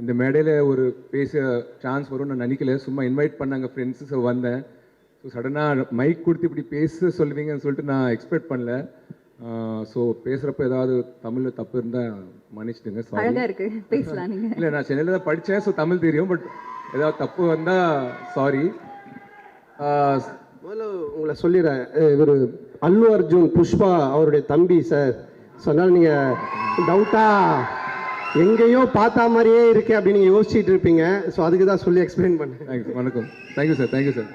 இந்த மேடையில் ஒரு பேச சான்ஸ் வரும்னு நான் நினைக்கல. சும்மா இன்வைட் பண்ணாங்க ஃப்ரெண்ட்ஸு, ஸோ வந்தேன். ஸோ சடனாக மைக் கொடுத்து இப்படி பேச சொல்லுவீங்கன்னு சொல்லிட்டு நான் எக்ஸ்பெக்ட் பண்ணல. ஸோ பேசுகிறப்ப ஏதாவது தமிழில் தப்பு இருந்தால் மன்னிச்சிடுங்க. அழகா இருக்கு, பேசலாம் நீங்க. இல்லை, நான் சென்னையில் தான் படித்தேன், ஸோ தமிழ் தெரியும். பட் ஏதாவது தப்பு வந்தால் சாரி. முதல்ல உங்களை சொல்லிடுறேன், இவர் அல்லு அர்ஜுன் புஷ்பா அவருடைய தம்பி சார். ஸோ அதனால் நீங்கள் டவுட்டாக எங்கேயோ பார்த்தா மாதிரியே இருக்கு அப்படின்னு நீங்கள் யோசிச்சுட்டு இருப்பீங்க. ஸோ அதுக்கு தான் சொல்லி எக்ஸ்பிளைன் பண்ணேன். தேங்க்ஸ். வணக்கம். Thank you sir. Thank you sir.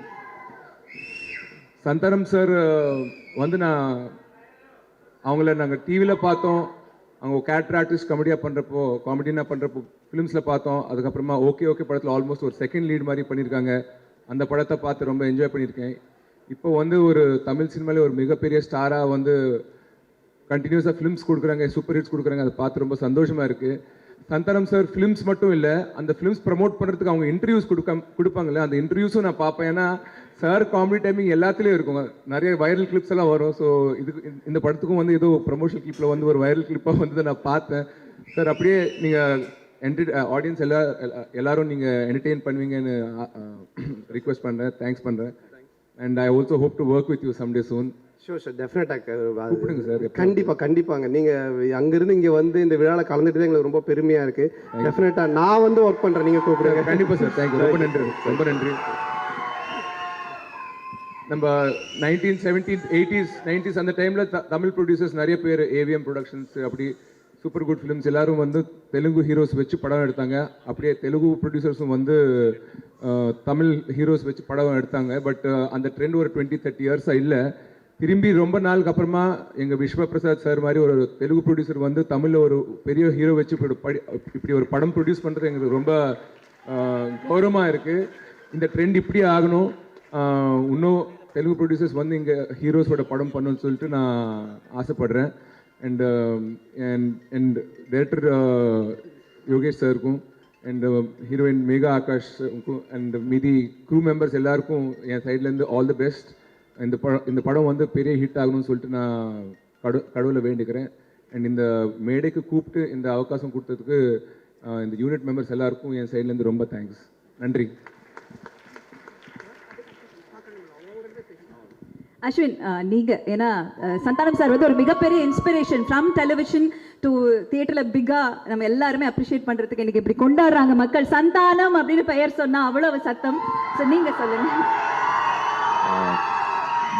Santhanam sir வந்து அவங்கள நாங்கள் டிவியில் பார்த்தோம். அவங்க கேரக்டர் ஆர்டிஸ்ட் காமெடினா பண்ணுறப்போ ஃபிலிம்ஸில் பார்த்தோம். அதுக்கப்புறமா ஓகே ஓகே படத்தில் ஆல்மோஸ்ட் ஒரு செகண்ட் லீட் மாதிரி பண்ணியிருக்காங்க. அந்த படத்தை பார்த்து ரொம்ப என்ஜாய் பண்ணியிருக்கேன். இப்போ வந்து ஒரு தமிழ் சினிமாவில் ஒரு மிகப்பெரிய ஸ்டாராக வந்து கண்டினியூஸாக ஃபிலிம்ஸ் கொடுக்குறாங்க, சூப்பர் ஹிட்ஸ் கொடுக்குறாங்க. அதை பார்த்து ரொம்ப சந்தோஷமாக இருக்குது. சந்தானம் சார் ஃபிலிம்ஸ் மட்டும் இல்லை, அந்த ஃபிலிம்ஸ் ப்ரமோட் பண்ணுறதுக்கு அவங்க இன்டர்வியூஸ் கொடுப்பாங்கல்ல, அந்த இன்டர்வியூஸும் நான் பார்ப்பேன். ஏன்னா சார் காமெடி டைமிங் எல்லாத்துலேயும் இருக்கும், நிறைய வைரல் கிளிப்ஸ் எல்லாம் வரும். ஸோ இந்த படத்துக்கும் வந்து ஏதோ ப்ரமோஷனல் கிளிப்பில் வந்து ஒரு வைரல் கிளிப்பாக வந்து நான் பார்த்தேன். சார் அப்படியே நீங்கள் ஆடியன்ஸ் எல்லாரும் நீங்கள் என்டர்டெயின் பண்ணுவீங்கன்னு ரிக்வெஸ்ட் பண்ணுறேன். தேங்க்ஸ் பண்ணுறேன். And I also hope to work with you someday soon. Sure sir, டெஃபினட்டாக கூப்பிடுங்க சார். கண்டிப்பாங்க. நீங்கள் அங்கேருந்து இங்கே வந்து இந்த விழாவில் கலந்துட்டு தான் எங்களுக்கு ரொம்ப பெருமையாக இருக்குது. டெஃபினட்டாக நான் வந்து ஒர்க் பண்ணுறேன், நீங்கள் கூப்பிடுங்க. கண்டிப்பாக சார். தேங்க்யூ. ரொம்ப நன்றி. ரொம்ப நன்றி. நம்ம 1970s 80s 90s அந்த டைமில் தமிழ் ப்ரொடியூசர்ஸ் நிறைய பேர், ஏவிஎம் ப்ரொடக்ஷன்ஸ், அப்படி சூப்பர் குட் ஃபிலிம்ஸ் எல்லாரும் வந்து தெலுங்கு ஹீரோஸ் வச்சு படம் எடுத்தாங்க. அப்படியே தெலுங்கு ப்ரொடியூசர்ஸும் வந்து தமிழ் ஹீரோஸ் வச்சு படம் எடுத்தாங்க. பட் அந்த ட்ரெண்ட் ஒரு 20-30 இயர்ஸாக இல்லை. திரும்பி ரொம்ப நாளுக்கு அப்புறமா எங்கள் விஸ்வபிரசாத் சார் மாதிரி ஒரு தெலுங்கு ப்ரொடியூசர் வந்து தமிழில் ஒரு பெரிய ஹீரோ வச்சு இப்படி ஒரு படம் ப்ரொடியூஸ் பண்ணுறது எங்களுக்கு ரொம்ப கௌரவமாக இருக்குது. இந்த ட்ரெண்ட் இப்படி ஆகணும். இன்னும் தெலுங்கு ப்ரொடியூசர்ஸ் வந்து இங்கே ஹீரோஸோட படம் பண்ணணும்னு சொல்லிட்டு நான் ஆசைப்படுறேன். அண்ட் டைரக்டர் யோகேஷ் சாருக்கும் அண்ட் ஹீரோயின் மேகா ஆகாஷ்க்கும் அண்ட் மீதி க்ரூ மெம்பர்ஸ் எல்லாருக்கும் என் சைட்லேருந்து ஆல் தி பெஸ்ட். இந்த படம் வந்து பெரிய ஹிட் ஆகணும்னு சொல்லிட்டு நான் கடவுளை வேண்டிக்கிறேன். அண்ட் இந்த மேடைக்கு கூப்பிட்டு இந்த அவகாசம் கொடுத்ததுக்கு இந்த யூனிட் மெம்பர்ஸ் எல்லாருக்கும் என் சைட்லேருந்து ரொம்ப தேங்க்ஸ். நன்றி. அஸ்வின், நீங்க ஏன்னா சந்தானம் சார் வந்து ஒரு மிகப்பெரிய இன்ஸ்பிரேஷன். ஃப்ரம் டெலிவிஷன் டு தியேட்டரில் பிகா நம்ம எல்லாருமே அப்ரிஷியேட் பண்றதுக்கு இன்னைக்கு இப்படி கொண்டாடுறாங்க மக்கள். சந்தானம் அப்படின்னு பெயர் சொன்னா அவ்வளவு சத்தம். ஸோ நீங்க சொல்லுங்க.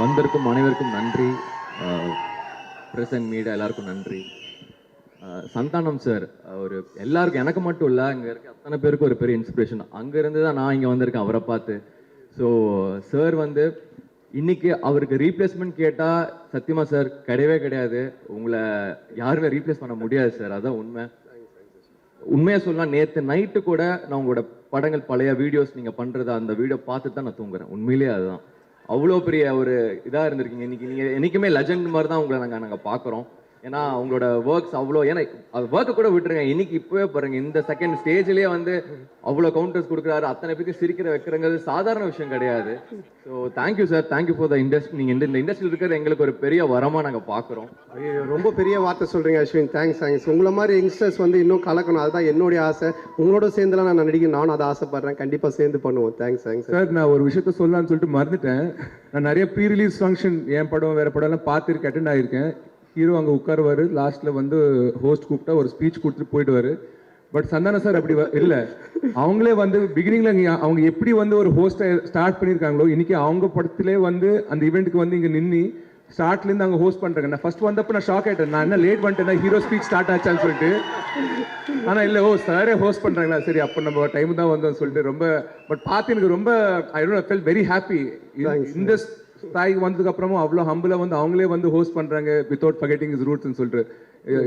வந்திருக்கும் அனைவருக்கும் நன்றி. பிரசன்ட் மீடியா எல்லாருக்கும் நன்றி. சந்தானம் சார் ஒரு எல்லாருக்கும், எனக்கு மட்டும் இல்லை, அங்கே இருக்க அத்தனை பேருக்கு ஒரு பெரிய இன்ஸ்பிரேஷன். அங்கேருந்து தான் நான் இங்கே வந்திருக்கேன் அவரை பார்த்து. ஸோ சார் வந்து இன்னைக்கு அவருக்கு ரீப்ளேஸ்மெண்ட் கேட்டால் சத்தியமா சார் கிடையவே கிடையாது. உங்களை யாருமே ரீப்ளேஸ் பண்ண முடியாது சார். அதான் உண்மை. உண்மையாக சொல்லலாம், நேற்று நைட்டு கூட நான் உங்களோட படங்கள் பழைய வீடியோஸ் நீங்கள் பண்ணுறத அந்த வீடியோ பார்த்துட்டு தான் நான் தூங்குறேன். உண்மையிலேயே அதுதான் அவ்வளோ பெரிய ஒரு இதாக இருந்திருக்கீங்க. இன்னைக்கு நீங்கள் என்றைக்குமே லெஜண்ட் மாதிரி தான் உங்களை நாங்கள் பார்க்குறோம். ஏன்னா உங்களோட ஒர்க்ஸ் அவ்வளோ, ஏன்னா ஒர்க்கை கூட விட்டுருங்க, இன்னைக்கு இப்போவே பாருங்க இந்த செகண்ட் ஸ்டேஜ்லேயே வந்து அவ்வளோ கவுண்டர்ஸ் கொடுக்குறாரு, அத்தனை பேருக்கு சிரிக்கிற வைக்கிறங்கிறது சாதாரண விஷயம் கிடையாது. So thank you sir, thank you for the industry. நீங்கள் இந்த இண்டஸ்ட்ரியில் இருக்கிறது எங்களுக்கு ஒரு பெரிய வரமாக நாங்கள் பார்க்குறோம். ரொம்ப பெரிய வார்த்தை சொல்கிறீங்க அஸ்வின். தேங்க்ஸ். உங்களை மாதிரி யங்ஸ்டர்ஸ் வந்து இன்னும் கலக்கணும், அதுதான் என்னுடைய ஆசை. உங்களோட சேர்ந்துலாம் நான் நடிக்கணும், நானும் அதை ஆசைப்படுறேன். கண்டிப்பாக சேர்ந்து பண்ணுவோம். Thanks sir. நான் ஒரு விஷயத்த சொல்லலாம்னு சொல்லிட்டு மறந்துட்டேன். நான் நிறைய ப்ரீ ரிலீஸ் ஃபங்க்ஷன் என் படம் வேறு படம்லாம் பார்த்துருக்கு, அட்டென்ட் ஆகியிருக்கேன். ஹீரோ அங்கே உட்காருவார், லாஸ்ட்டில் வந்து ஹோஸ்ட் கூப்பிட்டா ஒரு ஸ்பீச் கொடுத்துட்டு போயிடுவார். பட் சந்தானம் சார் அப்படி இல்லை. அவங்களே வந்து பிகினிங்கில் அவங்க எப்படி வந்து ஒரு ஹோஸ்ட்டை ஸ்டார்ட் பண்ணியிருக்காங்களோ, இன்றைக்கி அவங்க படத்திலே வந்து அந்த ஈவெண்ட்டுக்கு வந்து இங்கே நின்று ஸ்டார்ட்லேருந்து அங்கே ஹோஸ்ட் பண்ணுறாங்க. நான் ஃபஸ்ட் வந்தப்போ நான் ஷாக் ஆகிட்டேன். நான் என்ன லேட் பண்ணிட்டேன், ஹீரோ ஸ்பீச் ஸ்டார்ட் ஆச்சான்னு சொல்லிட்டு. ஆனால் இல்லை, சாரே ஹோஸ்ட் பண்ணுறாங்களா, சரி அப்போ நம்ம டைம் தான் வந்தோம்னு சொல்லிட்டு ரொம்ப பட் பார்த்து எனக்கு ரொம்ப ஐ ஃபெல் வெரி ஹாப்பி. இந்த ஸ்தாய்க்கு வந்ததுக்கு அப்புறமும் அவ்வளோ ஹம்பிளாக வந்து அவங்களே வந்து ஹோஸ்ட் பண்ணுறாங்க வித்தவுட் ஃபர்கெட்டிங் இஸ் ரூட்ஸ்னு சொல்லிட்டு.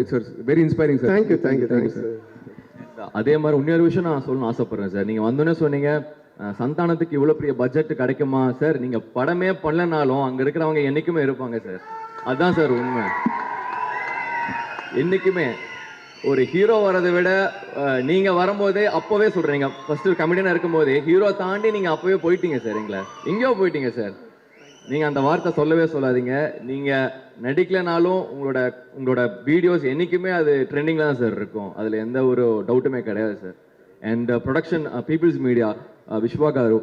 It's very inspiring sir. Thank you sir. அதே மாதிரி இன்னொரு விஷயம் நான் சொல்லணும்னு ஆசைப்படுறேன் சார். நீங்கள் வந்தோன்னே சொன்னீங்க சந்தானத்துக்கு இவ்வளோ பெரிய பட்ஜெட் கிடைக்குமா சார்? நீங்கள் படமே பண்ணலனாலும் அங்கே இருக்கிறவங்க என்றைக்குமே இருப்பாங்க சார். அதுதான் சார் உண்மை. என்றைக்குமே ஒரு ஹீரோ வரதை விட நீங்கள் வரும்போதே அப்போவே சொல்கிறீங்க, ஃபஸ்ட்டு கமெடியனாக இருக்கும்போதே ஹீரோ தாண்டி நீங்கள் அப்போவே போயிட்டீங்க சார். எங்கேயோ போயிட்டீங்க சார். நீங்கள் அந்த வார்த்தை சொல்லவே சொல்லாதீங்க. நீங்கள் நடிக்கலைனாலும் உங்களோட வீடியோஸ் என்றைக்குமே அது ட்ரெண்டிங்கில் தான் சார் இருக்கும். அதில் எந்த ஒரு டவுட்டுமே கிடையாது sir. And production peoples media Viswa garu,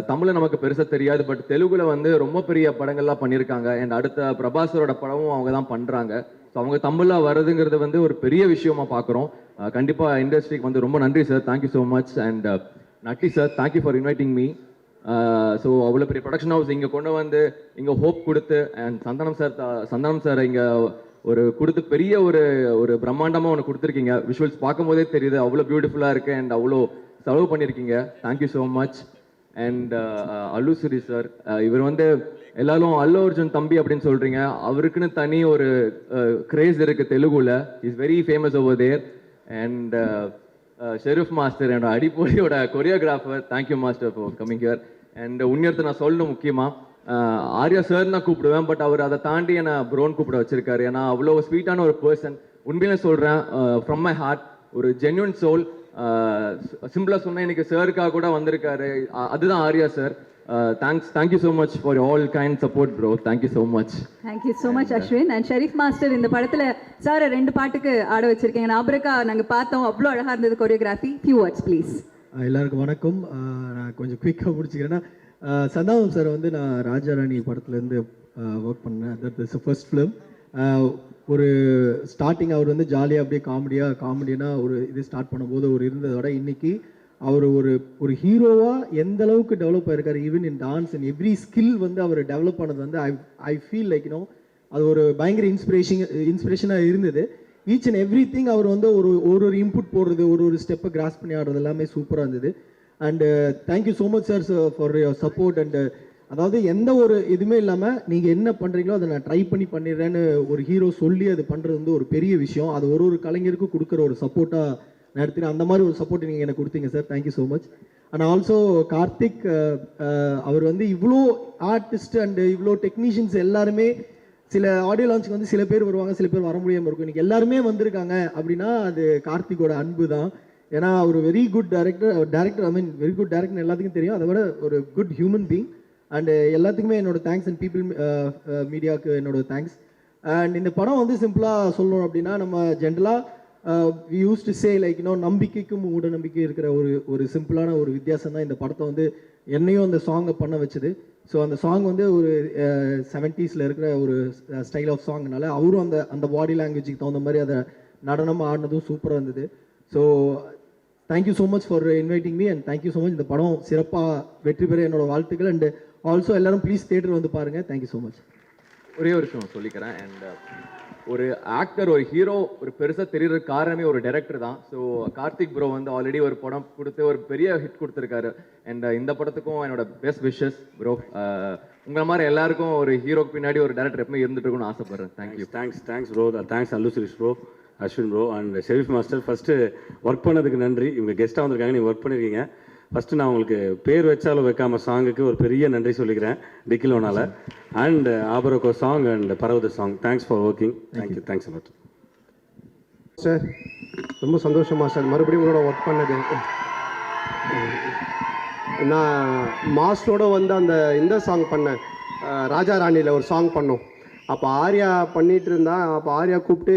தமிழில் நமக்கு பெருசாக தெரியாது, பட் தெலுங்குல வந்து ரொம்ப பெரிய படங்கள்லாம் பண்ணியிருக்காங்க. அண்ட் அடுத்த பிரபாஸரோட படமும் அவங்க தான் பண்ணுறாங்க. ஸோ அவங்க தமிழில் வர்றதுங்கிறது வந்து ஒரு பெரிய விஷயமா பார்க்குறோம். கண்டிப்பாக இண்டஸ்ட்ரிக்கு வந்து ரொம்ப நன்றி sir. Thank you so much. And Natty sir, thank you for inviting me. So அவ்வளோ பெரிய ப்ரொடக்ஷன் ஹவுஸ் இங்கே கொண்டு வந்து இங்கே ஹோப் கொடுத்து, அண்ட் சந்தானம் சார் இங்கே ஒரு கொடுத்து பெரிய ஒரு பிரம்மாண்டமாக ஒன்று கொடுத்துருக்கீங்க. விஷுவல்ஸ் பார்க்கும்போதே தெரியுது அவ்வளோ பியூட்டிஃபுல்லாக இருக்குது அண்ட் அவ்வளோ செலவு பண்ணியிருக்கீங்க. Thank you so much. And Allu Suri sir, இவர் வந்து எல்லாரும் அல்லு அர்ஜுன் தம்பி அப்படின்னு சொல்கிறீங்க. அவருக்குன்னு தனி ஒரு கிரேஸ் இருக்குது தெலுங்குல. Is very famous over there. And Sherif master, என்னோட அடிப்பொலியோட choreographer, thank you master for coming here. And உண்மையத்தை நான் சொல்லணும், முக்கியமாக ஆர்யா சார் நான் கூப்பிடுவேன், பட் அவர் அதை தாண்டி என்னை ப்ரோன் கூப்பிட வச்சிருக்காரு. ஏன்னா அவ்வளோ ஸ்வீட்டான ஒரு பர்சன். உண்மையிலே சொல்கிறேன், ஃப்ரம் மை ஹார்ட், ஒரு ஜென்யூன் சோல். சிம்பிளாக சொன்னேன், இன்னைக்கு சாருக்காக கூட வந்திருக்காரு. அதுதான் Arya sir. Thank you so much for all kind support bro. Thank you so much. Thank you so much Ashwin. And Sherif master, இந்த படத்தில் சார் 2 பாட்டுக்கு ஆட வச்சிருக்கீங்க. நாபரக்கா நாங்கள் பார்த்தோம், அவ்வளோ அழகாக இருந்தது கொரியோகிராஃபி. Few words please. எல்லாருக்கும் வணக்கம். நான் கொஞ்சம் குயிக்காக முடிச்சுக்கிறேன்னா, சந்தானம் சார் வந்து நான் ராஜாராணி படத்துலேருந்து ஒர்க் பண்ணேன். That is first film. ஒரு ஸ்டார்டிங் அவர் வந்து ஜாலியாக அப்படியே காமெடினா ஒரு இது ஸ்டார்ட் பண்ணும்போது ஒரு இருந்ததை விட இன்னைக்கு அவர் ஒரு ஹீரோவாக எந்த அளவுக்கு டெவலப் ஆகிருக்காரு. Even in dance and every skill வந்து அவர் டெவலப் பண்ணது வந்து ஐ ஃபீல் லைக் அது ஒரு பயங்கர இன்ஸ்பிரேஷனாக இருந்தது. ஈச் அண்ட் எவ்ரி திங் அவர் வந்து ஒரு இன்புட் போடுறது, ஒரு ஸ்டெப்பை கிராஸ் பண்ணி ஆடுறது எல்லாமே சூப்பராக இருந்தது. And thank you so much sir for your support. And அதாவது எந்த ஒரு இதுவுமே இல்லாமல் நீங்கள் என்ன பண்ணுறீங்களோ அதை நான் ட்ரை பண்ணிடுறேன்னு ஒரு ஹீரோ சொல்லி அது பண்ணுறது வந்து ஒரு பெரிய விஷயம். அது ஒரு கலைஞருக்கும் கொடுக்குற ஒரு சப்போர்ட்டாக நான் எடுத்துக்கிறேன். அந்த மாதிரி ஒரு சப்போர்ட் நீங்கள் எனக்கு கொடுத்தீங்க sir. Thank you so much. And also Karthik, அவர் வந்து இவ்வளோ ஆர்டிஸ்ட் அண்டு இவ்வளோ டெக்னீஷியன்ஸ் எல்லாருமே, சில ஆடியோ லான்ச்சுக்கு வந்து சில பேர் வருவாங்க, சில பேர் வர முடியாமல் இருக்கும். இன்றைக்கி எல்லாருமே வந்திருக்காங்க அப்படின்னா அது கார்த்திகோட அன்பு தான். ஏன்னா அவர் வெரி குட் டேரக்டர். ஐ மீன் வெரி குட் டேரக்டர் எல்லாத்துக்கும் தெரியும். அதை விட ஒரு குட் ஹியூமன் பீங். அண்டு எல்லாத்துக்குமே என்னோட தேங்க்ஸ். அண்ட் பீப்புள் மீடியாவுக்கு என்னோட தேங்க்ஸ். அண்ட் இந்த படம் வந்து சிம்பிளாக சொல்லணும் அப்படின்னா, நம்ம ஜென்ரலாக we use to say like நம்பிக்கைக்கும் மூட நம்பிக்கை இருக்கிற ஒரு சிம்பிளான ஒரு வித்தியாசம் தான் இந்த படத்தை வந்து என்னையும் அந்த சாங்கை பண்ண வச்சுது. ஸோ அந்த சாங் வந்து ஒரு 70s இருக்கிற ஒரு ஸ்டைல் ஆஃப் சாங்னால அவரும் அந்த பாடி லாங்குவேஜுக்கு தகுந்த மாதிரி அதை நடனமாக ஆடினதும் சூப்பராக இருந்தது. So thank you so much for inviting me. And thank you so much. இந்த படம் சிறப்பாக வெற்றி பெற என்னோட வாழ்த்துக்கள். அண்ட் ஆல்சோ எல்லாரும் ப்ளீஸ் தியேட்டர் வந்து பாருங்கள். Thank you so much. ஒரே ஒரு விஷயம் சொல்லிக்கிறேன். அண்ட் ஒரு ஆக்டர், ஒரு ஹீரோ ஒரு பெருசாக தெரியுற காரணமே ஒரு டைரக்டர் தான். ஸோ கார்த்திக் ப்ரோ வந்து ஆல்ரெடி ஒரு படம் கொடுத்து ஒரு பெரிய ஹிட் கொடுத்துருக்காரு. அண்ட் இந்த படத்துக்கும் என்னோட பெஸ்ட் விஷஸ் ப்ரோ. உங்களை மாதிரி எல்லாருக்கும் ஒரு ஹீரோக்கு பின்னாடி ஒரு டைரக்டர் எப்பவுமே இருந்துட்டு இருக்கும்னு ஆசைப்படுறேன். Thank you. Thanks bro. Thanks Allu Suresh bro, Ashwin bro and Sherif master. First work பண்ணதுக்கு நன்றி. இவங்க கெஸ்ட்டாக வந்திருக்காங்க, நீங்கள் ஒர்க் பண்ணியிருக்கீங்க. ஃபஸ்ட்டு நான் உங்களுக்கு பேர் வச்சாலும் வைக்காம சாங்குக்கு ஒரு பெரிய நன்றி சொல்லிக்கிறேன் டிக்கிலோனால. அண்ட் ஆபரோக்கோ சாங் அண்ட் பரவத song, thanks for working. Thank you. Thanks a lot sir. ரொம்ப சந்தோஷமா சார் மறுபடியும் உங்களோட ஒர்க் பண்ணது. நான் மாஸ்டரோட வந்து இந்த சாங் பண்ணேன், ராஜா ராணியில் ஒரு சாங் பண்ணோம். அப்போ ஆர்யா பண்ணிகிட்டு இருந்தான். அப்போ ஆர்யா கூப்பிட்டு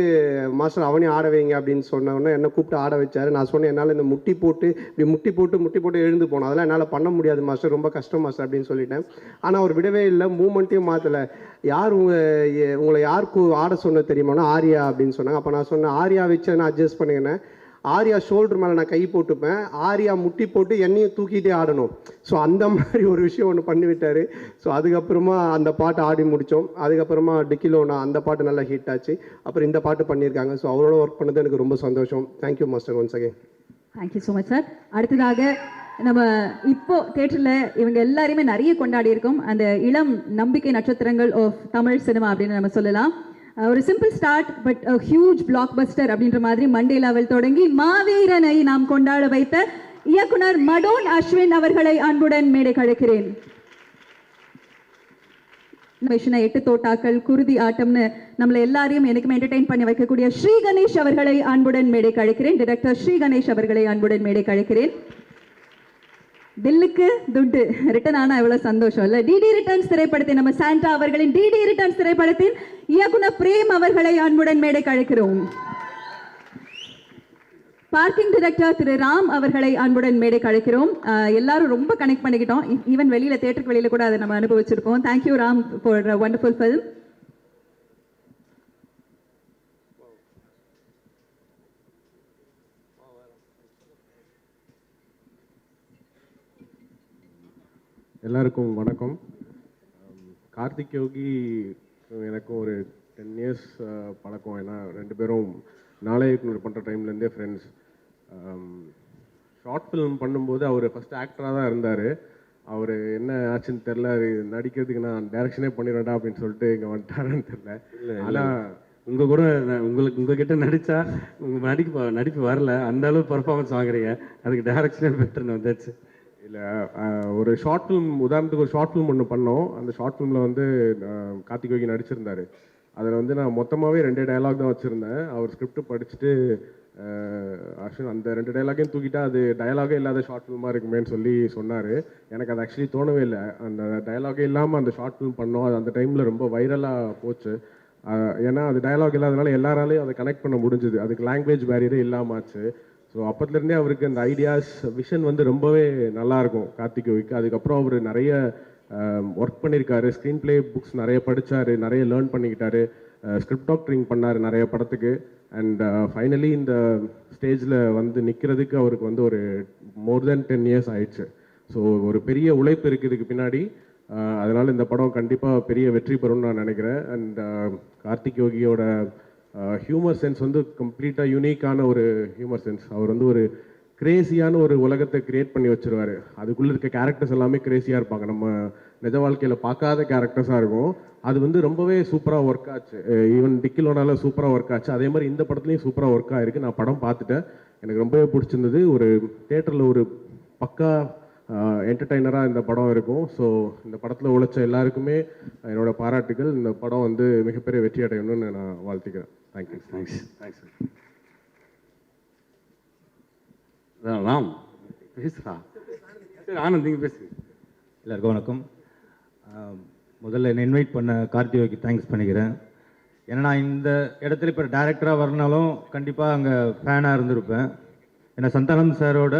மாஸ்டர் அவனையும் ஆட வைங்க அப்படின்னு சொன்னோன்னே என்னை கூப்பிட்டு ஆட வச்சார். நான் சொன்னேன் என்னால் இந்த முட்டி போட்டு எழுந்து போனோம், அதெல்லாம் என்னால் பண்ண முடியாது மாஸ்டர், ரொம்ப கஷ்டம் மாஸ்டர் அப்படின்னு சொல்லிட்டேன். ஆனால் அவர் விடவே இல்லை, மூமெண்ட்டையும் மாற்றலை. யார் உங்களை யாருக்கு ஆட சொன்னது தெரியுமானா ஆர்யா அப்படின்னு சொன்னாங்க. அப்போ நான் சொன்னேன் ஆர்யா வச்சு நான் அட்ஜஸ்ட் பண்ணிக்கினேன். ஆர்யா ஷோல்டர் மேலே நான் கை போட்டுப்பேன், ஆர்யா முட்டி போட்டு என்னையும் தூக்கிட்டே ஆடணும். ஸோ அந்த மாதிரி ஒரு விஷயம் ஒன்று பண்ணிவிட்டார். ஸோ அதுக்கப்புறமா அந்த பாட்டு ஆடி முடித்தோம். அதுக்கப்புறமா டிக்கிலோனா அந்த பாட்டு நல்லா ஹிட் ஆச்சு. அப்புறம் இந்த பாட்டு பண்ணியிருக்காங்க. ஸோ அவரோட ஒர்க் பண்ணது எனக்கு ரொம்ப சந்தோஷம். Thank you master once again. Thank you so much sir. அடுத்ததாக நம்ம இப்போ தேட்டரில் இவங்க எல்லாரையுமே நிறைய கொண்டாடி இருக்கோம். அந்த இளம் நம்பிக்கை நட்சத்திரங்கள் ஆஃப் தமிழ் சினிமா அப்படின்னு நம்ம சொல்லலாம். ஒரு simple start but huge black Bastar அப்படின்ற மாதிரி மண்டேலாவில் தொடங்கி மாவீரனை நாம் கொண்டாட வைத்த இயக்குனர் மடோன் அஸ்வின் அவர்களை அன்புடன் மேடை அழைக்கிறேன். 8 தோட்டாக்கள், குருதி ஆட்டம்னு நம்மள எல்லாரையும் எனக்குமே என்டர்டெயின் பண்ணி வைக்கக்கூடிய ஸ்ரீ கணேஷ் அவர்களை அன்புடன் மேடை அழைக்கிறேன். டைரக்டர் ஸ்ரீ கணேஷ் அவர்களை அன்புடன் மேடை அழைக்கிறேன். தில்லுக்கு துட்டு ரிட்டர்ன் ஆனா எவ்வளவு சந்தோஷம் இல்ல. டிடி ரிட்டர்ன்ஸ் திரைப்படத்தின் நம்ம சாண்டா அவர்களின் டிடி ரிட்டர்ன்ஸ் திரைப்படத்தின் இயக்குனர் பிரேம் அவர்களை அன்புடன் மேடை அழைக்கிறோம். பார்க்கிங் டைரக்டர் திரு ராம் அவர்களை அன்புடன் மேடை அழைக்கிறோம். எல்லாரும் ரொம்ப கனெக்ட் பண்ணிக்கிட்டோம். ஈவன் வெளியில தியேட்டருக்கு வெளியில கூட அதை நம்ம அனுபவிச்சிருப்போம். Thank you Ram for wonderful film. எல்லாருக்கும் வணக்கம். கார்த்திக் யோகி எனக்கும் ஒரு 10 இயர்ஸ் பழக்கம். ஏன்னா 2 பேரும் நாளைக்கு பண்ணுற டைம்லேருந்தே ஃப்ரெண்ட்ஸ். ஷார்ட் ஃபிலிம் பண்ணும்போது அவர் ஃபஸ்ட் ஆக்டராக தான் இருந்தார். அவர் என்ன ஆச்சுன்னு தெரில, நடிக்கிறதுக்கு நான் டைரக்ஷனே பண்ணிடுவேன்டா அப்படின்னு சொல்லிட்டு இங்கே வந்துட்டாருன்னு தெரில. ஆனால் உங்கள் கூட உங்ககிட்ட நடித்தா உங்கள் நடிப்பு வரல, அந்த அளவு பர்ஃபார்மன்ஸ் வாங்குறீங்க, அதுக்கு டைரக்ஷனே பெட்டர்னு வந்துச்சு. இல்லை, ஒரு ஷார்ட் ஃபிலிம், உதாரணத்துக்கு ஒரு ஷார்ட் ஃபிலிம் ஒன்று பண்ணோம். அந்த ஷார்ட் ஃபிலிமில் வந்து கார்த்திக் யோகி நடிச்சிருந்தார். அதில் வந்து நான் மொத்தமாகவே 2 டயலாக் தான் வச்சுருந்தேன். அவர் ஸ்கிரிப்ட் படிச்சுட்டு ஆக்சுவலி அந்த 2 டயலாகையும் தூக்கிட்டா அது டயலாகே இல்லாத ஷார்ட் ஃபிலிமாக இருக்குமேன்னு சொல்லி சொன்னார். எனக்கு அது ஆக்சுவலி தோணவே இல்லை. அந்த டயலாகே இல்லாமல் அந்த ஷார்ட் ஃபிலிம் பண்ணோம். அது அந்த டைமில் ரொம்ப வைரலாக போச்சு. ஏன்னா அது டயலாக் இல்லாதனால எல்லாராலையும் அதை கனெக்ட் பண்ண முடிஞ்சுது. அதுக்கு லாங்குவேஜ் பேரியரே இல்லாமல் ஆச்சு. ஸோ அப்போத்துலேருந்தே அவருக்கு அந்த ஐடியாஸ், விஷன் வந்து ரொம்பவே நல்லாயிருக்கும் கார்த்திக் யோகிக்கு. அதுக்கப்புறம் அவர் நிறைய ஒர்க் பண்ணியிருக்காரு. ஸ்க்ரீன் பிளே புக்ஸ் நிறைய படித்தார், நிறைய லேர்ன் பண்ணிக்கிட்டாரு. ஸ்கிரிப்ட் டாக்டரிங் பண்ணார் நிறைய படத்துக்கு. அண்ட் ஃபைனலி இந்த ஸ்டேஜில் வந்து நிற்கிறதுக்கு அவருக்கு வந்து ஒரு மோர் தென் 10 இயர்ஸ் ஆயிடுச்சு. ஸோ ஒரு பெரிய உழைப்பு இருக்குது இதுக்கு பின்னாடி. அதனால் இந்த படம் கண்டிப்பாக பெரிய வெற்றி பெறும்னு நான் நினைக்கிறேன். அண்ட் கார்த்திக் யோகியோட ஹியூமர் சென்ஸ் வந்து கம்ப்ளீட்டாக யூனிக்கான ஒரு ஹியூமர் சென்ஸ். அவர் வந்து ஒரு கிரேசியான ஒரு உலகத்தை கிரியேட் பண்ணி வச்சுருவார். அதுக்குள்ளே இருக்க கேரக்டர்ஸ் எல்லாமே கிரேசியாக இருப்பாங்க. நம்ம நிஜ வாழ்க்கையில் பார்க்காத கேரக்டர்ஸாக இருக்கும். அது வந்து ரொம்பவே சூப்பராக ஒர்க் ஆச்சு. ஈவன் டிக்கிலோனால சூப்பராக ஒர்க் ஆச்சு. அதே மாதிரி இந்த படத்துலையும் சூப்பராக ஒர்க் ஆகிருக்கு. நான் படம் பார்த்துட்டேன், எனக்கு ரொம்பவே பிடிச்சிருந்தது. ஒரு தேட்டரில் ஒரு பக்கா என்டர்டைனராக இந்த படம் இருக்கும். ஸோ இந்த படத்தில் உழைச்ச எல்லாருக்குமே என்னோடய பாராட்டுகள். இந்த படம் வந்து மிகப்பெரிய வெற்றி அடையணும்னு நான் வாழ்த்துக்கிறேன். தேங்க்யூ. தேங்க்ஸ். ராம் பேசுகிறா. சரி, ஆனந்த் நீங்கள் பேசுங்க. எல்லாருக்கும் வணக்கம். முதல்ல என்னை இன்வைட் பண்ண கார்த்திக் யோகிக்கு தேங்க்ஸ் பண்ணிக்கிறேன். ஏன்னா நான் இந்த இடத்துல இப்போ டேரக்டராக வரனாலும் கண்டிப்பாக அங்கே ஃபேனாக இருந்திருப்பேன். ஏன்னா சந்தானம் சாரோட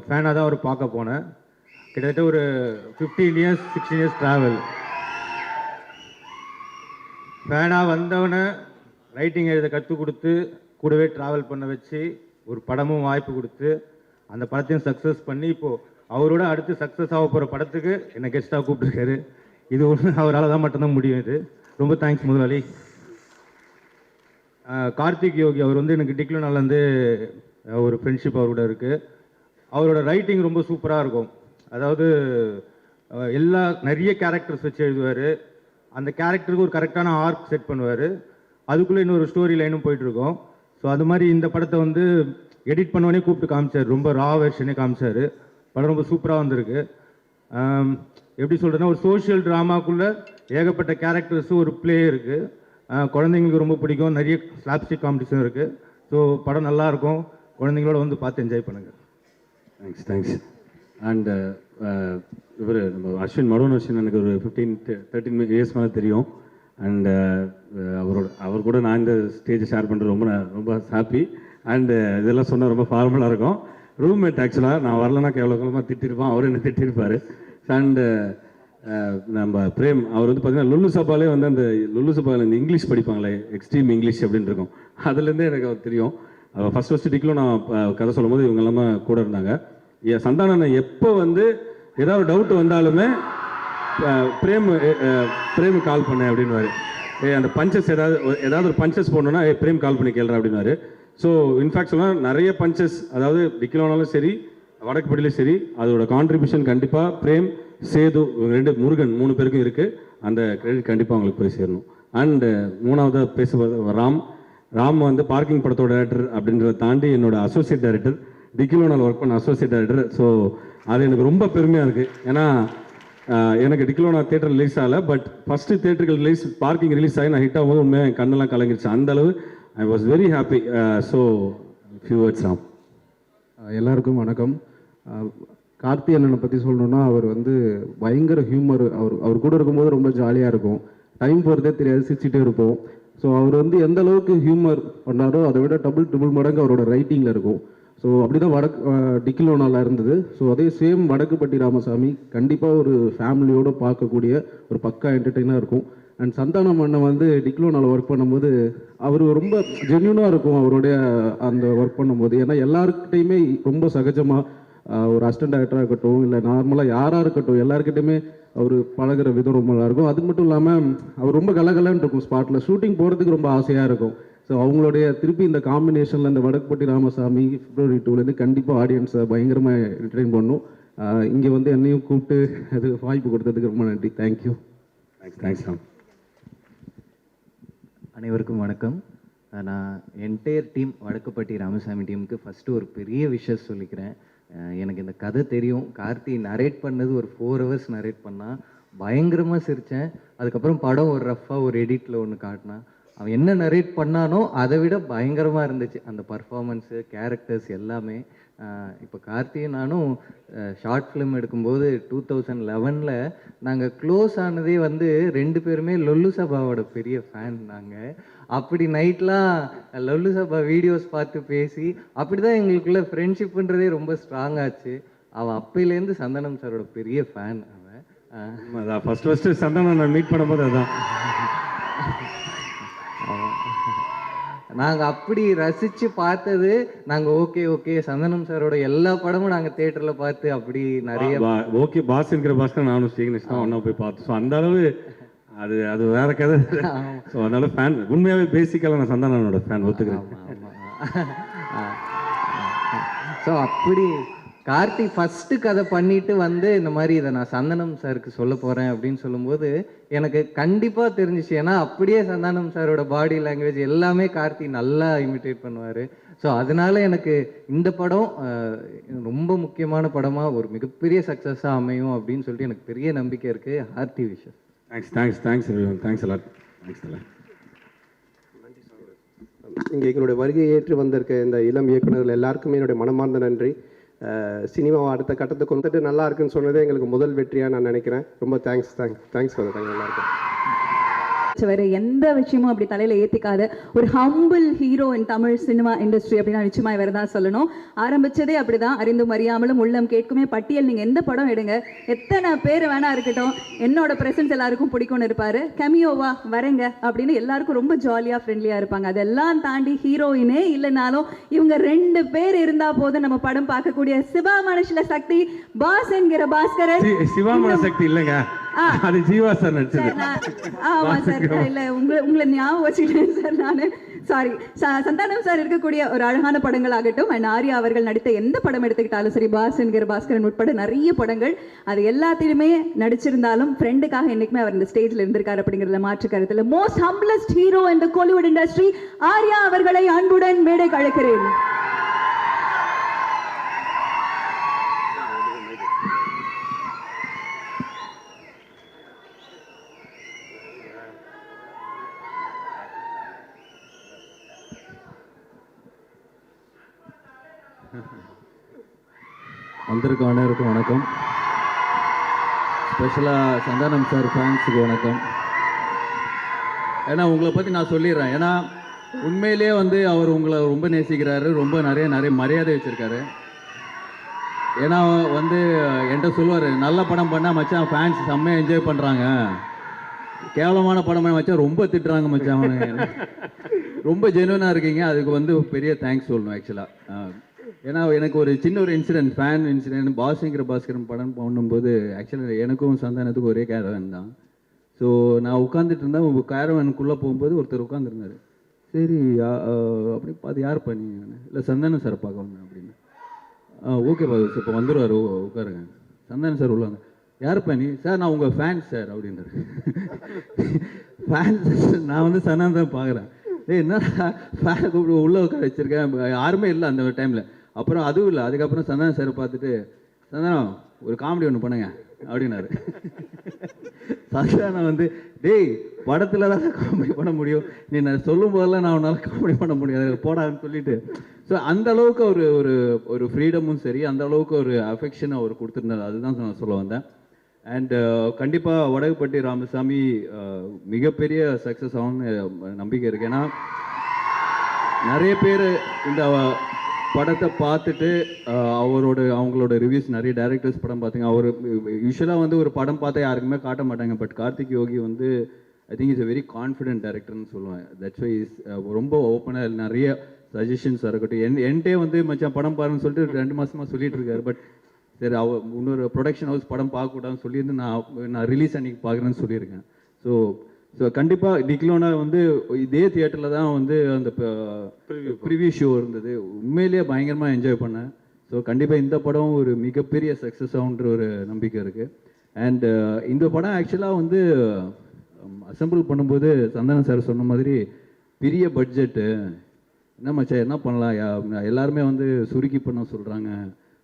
ஃபேனாக தான் அவர் பார்க்க போனேன். கிட்டத்தட்ட ஒரு 15 இயர்ஸ் 16 இயர்ஸ் ட்ராவல். ஃபேனாக வந்தவனை ரைட்டிங் எழுத கற்றுக் கொடுத்து கூடவே ட்ராவல் பண்ண வச்சு ஒரு படமும் வாய்ப்பு கொடுத்து அந்த படத்தையும் சக்ஸஸ் பண்ணி இப்போது அவரோட அடுத்து சக்ஸஸ் ஆக போகிற படத்துக்கு என்னை கெஸ்ட்டாக கூப்பிட்டுருக்காரு. இது ஒன்று அவரால் தான் மட்டும்தான் முடியும். இது ரொம்ப தேங்க்ஸ் முதலாளி. கார்த்திக் யோகி அவர் வந்து எனக்கு டிக்லோனாலேருந்து ஒரு ஃப்ரெண்ட்ஷிப் அவரோட இருக்குது. அவரோட ரைட்டிங் ரொம்ப சூப்பராக இருக்கும். அதாவது நிறைய கேரக்டர்ஸ் வச்சு எழுதுவார். அந்த கேரக்டருக்கு ஒரு கரெக்டான ஆர்க் செட் பண்ணுவார். அதுக்குள்ளே இன்னொரு ஸ்டோரி லைனும் போயிட்டுருக்கோம். ஸோ அது மாதிரி இந்த படத்தை வந்து எடிட் பண்ணவனே கூப்பிட்டு காமிச்சார். ரொம்ப ரா வெர்ஷனே காமிச்சார். படம் ரொம்ப சூப்பராக வந்திருக்கு. எப்படி சொல்கிறதுனா ஒரு சோஷியல் ட்ராமாக்குள்ளே ஏகப்பட்ட கேரக்டர்ஸு ஒரு ப்ளே இருக்குது. குழந்தைங்களுக்கு ரொம்ப பிடிக்கும். நிறைய ஸ்லாப்ஸ்டிக் காம்படிஷன் இருக்குது. ஸோ படம் நல்லாயிருக்கும். குழந்தைங்களோட வந்து பார்த்து என்ஜாய் பண்ணுங்கள். தேங்க்ஸ். அண்ட் இவர் நம்ம அஸ்வின், மடோன் அஸ்வின் எனக்கு ஒரு 15-13 இயர்ஸ் மேலே தெரியும். அண்ட் அவர் கூட நான் இந்த ஸ்டேஜை ஷேர் பண்ணுறது ரொம்ப ஹாப்பி. அண்டு இதெல்லாம் சொன்னால் ரொம்ப ஃபார்மலாக இருக்கும். ரூம்மேட் ஆக்சுவலாக நான் வரலன்னா கேவலமாக திட்டிருப்பான், அவர் என்ன திட்டிருப்பார். அண்டு நம்ம பிரேம் அவர் வந்து பார்த்தீங்கன்னா லுல்லு சபாலே வந்து அந்த லுல்லு சபாவில் இந்த இங்கிலீஷ் படிப்பாங்களே, எக்ஸ்ட்ரீம் இங்கிலீஷ் அப்படின்னு இருக்கும். அதுலேருந்தே எனக்கு அவர் தெரியும். ஃபஸ்ட்டு டிக்கிலும் நான் கதை சொல்லும் போது இவங்க எல்லாமே கூட இருந்தாங்க. சந்தானனை எப்போ வந்து ஏதாவது டவுட் வந்தாலுமே பிரேம் கால் பண்ணேன் அப்படின்வாரு. அந்த பஞ்சஸ் ஏதாவது ஒரு பஞ்சஸ் போடணுன்னா பிரேம் கால் பண்ணி கேள்றேன் அப்படின்வாரு. ஸோ இன்ஃபேக்ட் சொன்னால் நிறைய பஞ்சஸ், அதாவது டிக்கிலோனாலும் சரி வடக்குப்படியிலும் சரி, அதோட கான்ட்ரிபியூஷன் கண்டிப்பாக பிரேம், சேது, முருகன் 3 பேருக்கும் இருக்குது. அந்த கிரெடிட் கண்டிப்பாக அவங்களுக்கு போய் சேரணும். அண்டு மூணாவது ராம் வந்து பார்க்கிங் படத்தோட டைரக்டர் அப்படின்றத தாண்டி என்னோட அசோசியேட் டைரக்டர். டிக்கிலோனால் ஒர்க் பண்ண அசோசியேட் டைரக்டர். ஸோ அது எனக்கு ரொம்ப பெருமையாக இருக்குது. ஏன்னா எனக்கு டிக்கிலோனா தேட்டர் ரிலீஸ் ஆகலை, பட் ஃபஸ்ட்டு தேட்டருக்கு ரிலீஸ் பார்க்கிங் ரிலீஸ் ஆகி நான் ஹிட் ஆகும்போது உண்மையாக என் கண்ணெல்லாம் கலங்கிருச்சு. அந்த அளவு I was very happy. So few words Ram. எல்லாருக்கும் வணக்கம். கார்த்தி அண்ணனை பற்றி சொல்லணுன்னா அவர் வந்து பயங்கர ஹியூமர். அவர் கூட இருக்கும்போது ரொம்ப ஜாலியாக இருக்கும், டைம் போகிறதே தெரியாது, சிரிச்சிட்டே இருப்போம். ஸோ அவர் வந்து எந்த அளவுக்கு ஹியூமர் பண்ணாரோ அதை விட டபுள் மடங்கு அவரோட ரைட்டிங்கில் இருக்கும். ஸோ அப்படி தான் டிக்கிலோனால இருந்தது. ஸோ அதே சேம் வடக்குப்பட்டி ராமசாமி கண்டிப்பாக ஒரு ஃபேமிலியோடு பார்க்கக்கூடிய ஒரு பக்கா என்டர்டெய்னாக இருக்கும். அண்ட் சந்தானம் அண்ணன் வந்து டிக்லோனால ஒர்க் பண்ணும்போது அவர் ரொம்ப ஜென்யூனாக இருக்கும் அவருடைய அந்த ஒர்க் பண்ணும்போது. ஏன்னா எல்லாருக்கிட்டையுமே ரொம்ப சகஜமாக ஒரு அசிஸ்டன்ட் டைரக்டராக இருக்கட்டும், இல்லை நார்மலாக யாராக இருக்கட்டும், எல்லாருக்கிட்டையுமே அவர் பழகிற விதம் ரொம்ப நல்லாயிருக்கும். அது மட்டும் இல்லாமல் அவர் ரொம்ப கலகலன்னு இருக்கும். ஸ்பாட்டில் ஷூட்டிங் போகிறதுக்கு ரொம்ப ஆசையாக இருக்கும். ஸோ அவங்களுடைய திருப்பி இந்த காம்பினேஷனில் இந்த வடக்குப்பட்டி ராமசாமி February 2 கண்டிப்பாக ஆடியன்ஸை பயங்கரமாக என்டர்டெயின் பண்ணும். இங்கே வந்து என்னையும் கூப்பிட்டு அது வாய்ப்பு கொடுத்ததுக்கு ரொம்ப நன்றி. தேங்க்யூ. தேங்க்ஸ் ராம். அனைவருக்கும் வணக்கம். நான் என்டையர் டீம் வடக்குப்பட்டி ராமசாமி டீமுக்கு ஃபஸ்ட்டு ஒரு பெரிய விஷயம் சொல்லிக்கிறேன். எனக்கு இந்த கதை தெரியும். கார்த்தி நரேட் பண்ணது ஒரு 4 hours நரேட் பண்ணால் பயங்கரமாக சிரித்தேன். அதுக்கப்புறம் படம் ஒரு ரஃப்பாக ஒரு எடிட்டில் ஒன்று காட்டினான். அவன் என்ன நரேட் பண்ணானோ அதை விட பயங்கரமாக இருந்துச்சு அந்த பர்ஃபார்மன்ஸு, கேரக்டர்ஸ் எல்லாமே. இப்போ கார்த்தியும் நானும் ஷார்ட் ஃபிலிம் எடுக்கும்போது 2011 நாங்கள் க்ளோஸ் ஆனதே வந்து 2 பேருமே லொல்லு சபாவோட பெரிய ஃபேன். நாங்கள் அப்படி நைட்லாம் லொல்லு சபா வீடியோஸ் பார்த்து பேசி அப்படி தான் எங்களுக்குள்ள ஃப்ரெண்ட்ஷிப்புன்றதே ரொம்ப ஸ்ட்ராங் ஆச்சு. அவன் அப்பையிலேருந்து சந்தானம் சாரோட பெரிய ஃபேன் அவன். அதான் ஃபஸ்ட்டு சந்தானம் நான் மீட் பண்ணும்போது அதான் நாங்கள் அப்படி ரசித்து பார்த்தது. நாங்கள் ஓகே சந்தனம் சாரோட எல்லா படமும் நாங்கள் தேட்டரில் பார்த்து அப்படி நிறைய ஓகே பாஸ்ங்கிற பாஸ்கர் நானும் ஸ்ரீகணேஷ் தான் ஒன்றா போய் பார்த்தோம். ஸோ அந்த அளவு அது வேற கதை. ஸோ அதனால ஃபேன் உண்மையாகவே பேசிக்கலாக நான் சந்தானனோட ஃபேன் ஒத்துக்கிறேன். ஸோ அப்படி கார்த்தி ஃபஸ்ட்டு கதை பண்ணிட்டு வந்து இந்த மாதிரி இதை நான் சந்தானம் சாருக்கு சொல்ல போகிறேன் அப்படின்னு சொல்லும்போது எனக்கு கண்டிப்பாக தெரிஞ்சிச்சு. ஏன்னா அப்படியே சந்தானம் சாரோட பாடி லாங்குவேஜ் எல்லாமே கார்த்தி நல்லா இமிட்டேட் பண்ணுவார். ஸோ அதனால எனக்கு இந்த படம் ரொம்ப முக்கியமான படமாக ஒரு மிகப்பெரிய சக்ஸஸாக அமையும் அப்படின்னு சொல்லிட்டு எனக்கு பெரிய நம்பிக்கை இருக்குது. Hearty wishes. தேங்க்ஸ் எல்லாம். இங்கே எங்களுடைய வருகையை ஏற்று வந்திருக்க இந்த இளம் இயக்குநர்கள் எல்லாருக்குமே என்னுடைய மனமார்ந்த நன்றி. சினிமாவை அடுத்த கட்டத்துக்கு வந்துட்டு நல்லா இருக்குன்னு சொன்னதே எங்களுக்கு முதல் வெற்றியாக நான் நினைக்கிறேன். ரொம்ப தேங்க்ஸ் சொல்லுறேன் எல்லாருக்கும். வேற எந்த விஷயமும் அப்படி தலையில ஏத்திக்காத ஒரு ஹம்பிள் ஹீரோ இன் தமிழ் சினிமா இண்டஸ்ட்ரி அப்படின்னா நிச்சயமா இவர் தான் சொல்லணும். ஆரம்பிச்சதே அப்படிதான், அறிந்தும் அறியாமலும் உள்ளம் கேட்குமே பட்டியல். நீங்க எந்த படம் எடுங்க, எத்தனை பேர் வேணா இருக்கட்டும், என்னோட பிரசன்ஸ் எல்லாருக்கும் பிடிக்கும்னு இருப்பாரு. கெமியோவா வரேங்க அப்படின்னு எல்லாருக்கும் ரொம்ப ஜாலியா ஃப்ரெண்ட்லியா இருப்பாங்க. அதெல்லாம் தாண்டி ஹீரோயினே இல்லைனாலும் இவங்க 2 பேர் இருந்தா போதும் நம்ம படம் பார்க்கக்கூடிய சிவா மனசுல சக்தி பாஸ் என்கிற பாஸ்கரன். சிவா மன சக்தி இல்லைங்க, அது ஜீவா சார் நடிச்சது. ஆமா சார், இல்ல உங்களை ஞாபகம் வச்சுக்கிட்டேன் சார் நானு. சாரி. சந்தானம் சார் இருக்கக்கூடிய ஒரு அழகான படங்கள் ஆகட்டும், அண்ட் ஆர்யா அவர்கள் நடித்த எந்த படம் எடுத்துக்கிட்டாலும் சரி, பாஸ் என்கிற பாஸ்கரன் உட்பட நிறைய படங்கள், அது எல்லாத்திலுமே நடிச்சிருந்தாலும் ஃப்ரெண்டுக்காக என்னைக்குமே அவர் இந்த ஸ்டேஜ்ல இருந்திருக்காரு அப்படிங்கிறதுல மாற்று கருத்துல. Most humblest hero in the Kollywood industry Arya அவர்களை அன்புடன் மேடைக்கு அழைக்கிறேன். வந்திருக்க அனைவருக்கும் வணக்கம். ஸ்பெஷலாக சந்தானம் சார் ஃபேன்ஸுக்கு வணக்கம். ஏன்னா உங்களை பற்றி நான் சொல்லிடுறேன். ஏன்னா உண்மையிலே வந்து அவர் உங்களை ரொம்ப நேசிக்கிறாரு, ரொம்ப நிறைய மரியாதை வச்சுருக்காரு. ஏன்னா வந்து என்கிட்ட சொல்லுவார், நல்ல படம் பண்ணால் மச்சான் ஃபேன்ஸ் செம்மையாக என்ஜாய் பண்ணுறாங்க, கேவலமான படம் மச்சான் ரொம்ப திட்டுறாங்க மச்சான். ரொம்ப ஜெனுவனாக இருக்கீங்க, அதுக்கு வந்து பெரிய தேங்க்ஸ் சொல்லணும் ஆக்சுவலாக. ஏன்னா எனக்கு ஒரு சின்ன ஒரு ஃபேன் இன்சிடென்ட், பாஸ்ங்கிற பாஸ்கரன் படம் பண்ணும்போது ஆக்சுவலாக எனக்கும் சந்தானத்துக்கும் ஒரே கேரவன் தான். ஸோ நான் உட்காந்துட்டு இருந்தேன், கேரவனுக்குள்ளே போகும்போது ஒருத்தர் உட்காந்துருந்தார். சரி அப்படி பார்த்து யார் பண்ணி, இல்லை சந்தானம் சார் பார்க்க வந்தேன் அப்படின்னு. ஓகே பாஸ் இப்போ வந்துடுவார், உட்காருங்க. சந்தானம் சார் உள்ளாங்க. யார் பண்ணி சார், நான் உங்கள் ஃபேன்ஸ் சார் அப்படின்றாரு. ஃபேன்ஸ், நான் வந்து சந்தானம் தான் பார்க்குறேன். என்னடா ஃபேனை கூப்பிட்டு உள்ளே உட்கார வச்சுருக்கேன், யாருமே இல்லை அந்த டைமில். அப்புறம் அதுவும் இல்லை, அதுக்கப்புறம் சந்தானம் சார் பார்த்துட்டு சந்தானம் ஒரு காமெடி ஒன்று பண்ணுங்க அப்படின்னாரு. சந்தானம் வந்து டேய் படத்தில் தான் காமெடி பண்ண முடியும், நீ நான் சொல்லும் போதெல்லாம் நான் உன்னால் காமெடி பண்ண முடியாது போடான்னு சொல்லிட்டு. ஸோ அந்த அளவுக்கு ஒரு ஒரு ஒரு ஃப்ரீடமும் சரி, அந்த அளவுக்கு ஒரு அஃபெக்ஷனை அவர் கொடுத்துருந்தார். அதுதான் நான் சொல்ல வந்தேன். அண்ட் கண்டிப்பாக வடகுப்பட்டி ராமசாமி மிகப்பெரிய சக்ஸஸ் ஆகும்னு நம்பிக்கை இருக்கு. ஏன்னா நிறைய பேர் இந்த படத்தை பார்த்துட்டு அவங்களோட ரிவ்யூஸ், நிறைய டைரக்டர்ஸ் படம் பார்த்தீங்க. அவர் யூஸ்வலாக வந்து ஒரு படம் பார்த்தா யாருக்குமே காட்ட மாட்டாங்க. பட் கார்த்திக் யோகி வந்து I think is a very confident டைரக்டர்னு சொல்லுவேன். தட்ஸ் வை இஸ் ரொம்ப ஓப்பனாக நிறைய சஜஷன்ஸாக இருக்கட்டும். என்கிட்டே வந்து மச்சான் படம் பாருன்னு சொல்லிட்டு 2 மாதமாக சொல்லிட்டு இருக்காரு. பட் சரி இன்னொரு ப்ரொடக்ஷன் ஹவுஸ் படம் பார்க்கக்கூடாதுன்னு சொல்லியிருந்து நான் ரிலீஸ் அன்றைக்கி பார்க்குறேன்னு சொல்லியிருக்கேன். ஸோ கண்டிப்பாக டிக்லோனா வந்து இதே தியேட்டரில் தான் வந்து அந்த ப்ரிவியூ ஷோ இருந்தது. உண்மையிலேயே பயங்கரமாக என்ஜாய் பண்ணேன். ஸோ கண்டிப்பாக இந்த படம் ஒரு மிகப்பெரிய சக்ஸஸ் ஆகுன்ற ஒரு நம்பிக்கை இருக்குது. அண்ட் இந்த படம் ஆக்சுவலாக வந்து அசம்பிள் பண்ணும்போது சந்தானம் சார் சொன்ன மாதிரி பெரிய பட்ஜெட்டு, என்ன மச்சான் என்ன பண்ணலாம், எல்லாருமே வந்து சுருக்கி பண்ண சொல்கிறாங்க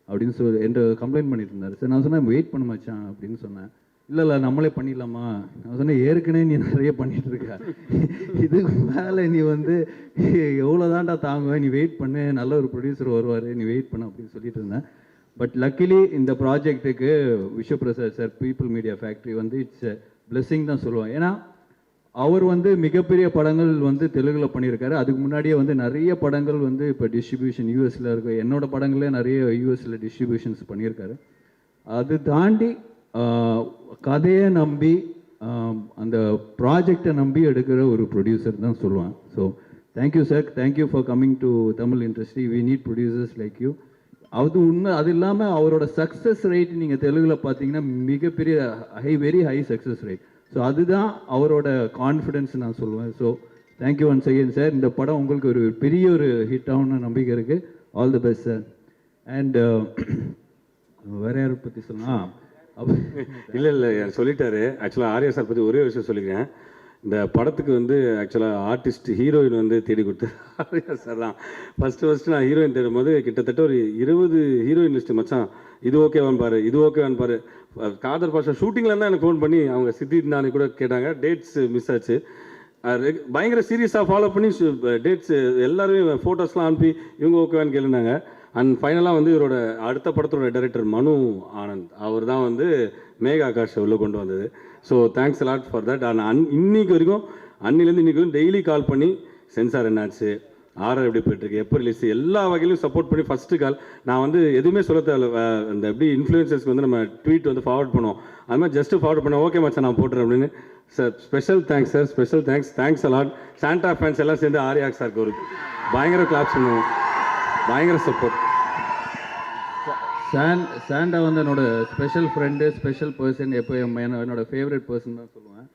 அப்படின்னு என்ற கம்ப்ளைண்ட் பண்ணிட்டு இருந்தார். சரி நான் சொன்னேன் வெயிட் பண்ண மச்சான் அப்படின்னு சொன்னேன். இல்லை நம்மளே பண்ணிடலாமா, நான் சொன்னேன் ஏற்கனவே நீ நிறைய பண்ணிட்டு இருக்க, இதுக்கு மேலே நீ வந்து எவ்வளோதான்டா தாங்குவேன், நீ வெயிட் பண்ணு, நல்ல ஒரு ப்ரொடியூசர் வருவார், நீ வெயிட் பண்ணு அப்படின்னு சொல்லிட்டு இருந்தேன். பட் லக்கிலி இந்த ப்ராஜெக்ட்டுக்கு Vishwaprasad sir People Media Factory வந்து இட்ஸ் பிளெஸ்ஸிங் தான் சொல்லுவேன். ஏன்னா அவர் வந்து மிகப்பெரிய படங்கள் வந்து தெலுங்கில் பண்ணியிருக்காரு. அதுக்கு முன்னாடியே வந்து நிறைய படங்கள் வந்து இப்போ டிஸ்ட்ரிபியூஷன் யூஎஸில் இருக்கு. என்னோட படங்களே நிறைய யூஎஸில் டிஸ்ட்ரிபியூஷன்ஸ் பண்ணியிருக்காரு. அது தாண்டி கதையை நம்பி அந்த ப்ராஜெக்டை நம்பி எடுக்கிற ஒரு ப்ரொடியூசர் தான் சொல்லுவேன். So thank you sir, thank you for coming to Tamil industry. We need producers like you. அது உண்மை. அது இல்லாமல் அவரோட சக்ஸஸ் ரேட் நீங்கள் தெலுங்கில் பார்த்தீங்கன்னா மிகப்பெரிய very high success rate. So அதுதான் அவரோட கான்ஃபிடென்ஸ் நான் சொல்லுவேன். So thank you once again sir. இந்த படம் உங்களுக்கு ஒரு பெரிய ஒரு ஹிட் ஆகும்னு நம்பிக்கை இருக்குது. All the best sir. And வேற யாரை பற்றி சொல்லலாம்? இல்லை சொல்லிட்டாரு. ஆக்சுவலாக ஆர்யா சார் பற்றி ஒரே விஷயம் சொல்லிக்கிறேன். இந்த படத்துக்கு வந்து ஆக்சுவலாக ஆர்டிஸ்ட் ஹீரோயின் வந்து தேடி கொடுத்து ஆர்யா சார் தான். ஃபஸ்ட்டு நான் ஹீரோயின் தேடும் போது கிட்டத்தட்ட ஒரு 20 ஹீரோயின் லிஸ்ட்டு மச்சான், இது ஓகேவான்னு பாரு, இது ஓகேவான்னு பாரு. காதர் பாஷா ஷூட்டிங்கில் இருந்தால் எனக்கு ஃபோன் பண்ணி அவங்க சித்திட்டு நானே கூட கேட்டாங்க. டேட்ஸ் மிஸ் ஆச்சு. பயங்கர சீரியஸாக ஃபாலோ பண்ணி டேட்ஸ் எல்லாருமே ஃபோட்டோஸ்லாம் அனுப்பி இவங்க ஓகேவான்னு கேளுனாங்க. அண்ட் ஃபைனலாக வந்து இவரோட அடுத்த படத்தோட டைரக்டர் மனு ஆனந்த் அவர் தான் வந்து மேகா ஆகாஷ் உள்ளே கொண்டு வந்தது. So thanks a lot for that. ஆனால் இன்னைக்கு வரைக்கும் அன்னிலேருந்து இன்றைக்கி வரைக்கும் டெய்லி கால் பண்ணி சென்சார் என்னாச்சு, ஆர்ஆர் எப்படி போயிட்டுருக்கு, எப்போ ரிலீஸ், எல்லா வகையிலும் சப்போர்ட் பண்ணி ஃபஸ்ட்டு கால். நான் வந்து எதுவுமே சொல்ல தேவையில்ல. அந்த எப்படி இன்ஃப்ளூயன்சர்ஸ்க்கு வந்து நம்ம ட்வீட் வந்து ஃபார்வர்ட் பண்ணுவோம், அது மாதிரி ஜஸ்ட்டு ஃபார்வர்ட் பண்ணேன். ஓகே மச்சான் நான் போட்டுறேன் அப்படின்னு. Sir special thanks sir, special thanks a lot. Santa fans எல்லாம் சேர்ந்து ஆர்யாக் சாருக்கு ஒரு பயங்கர கிளாப்ஸ் பண்ணுவோம். பயங்கர சப்போர்ட். சாண்டா வந்து என்னோட ஸ்பெஷல் ஃப்ரெண்டு, ஸ்பெஷல் பர்சன், எப்போ என்னோட ஃபேவரட் பர்சன் தான் சொல்லுவேன்.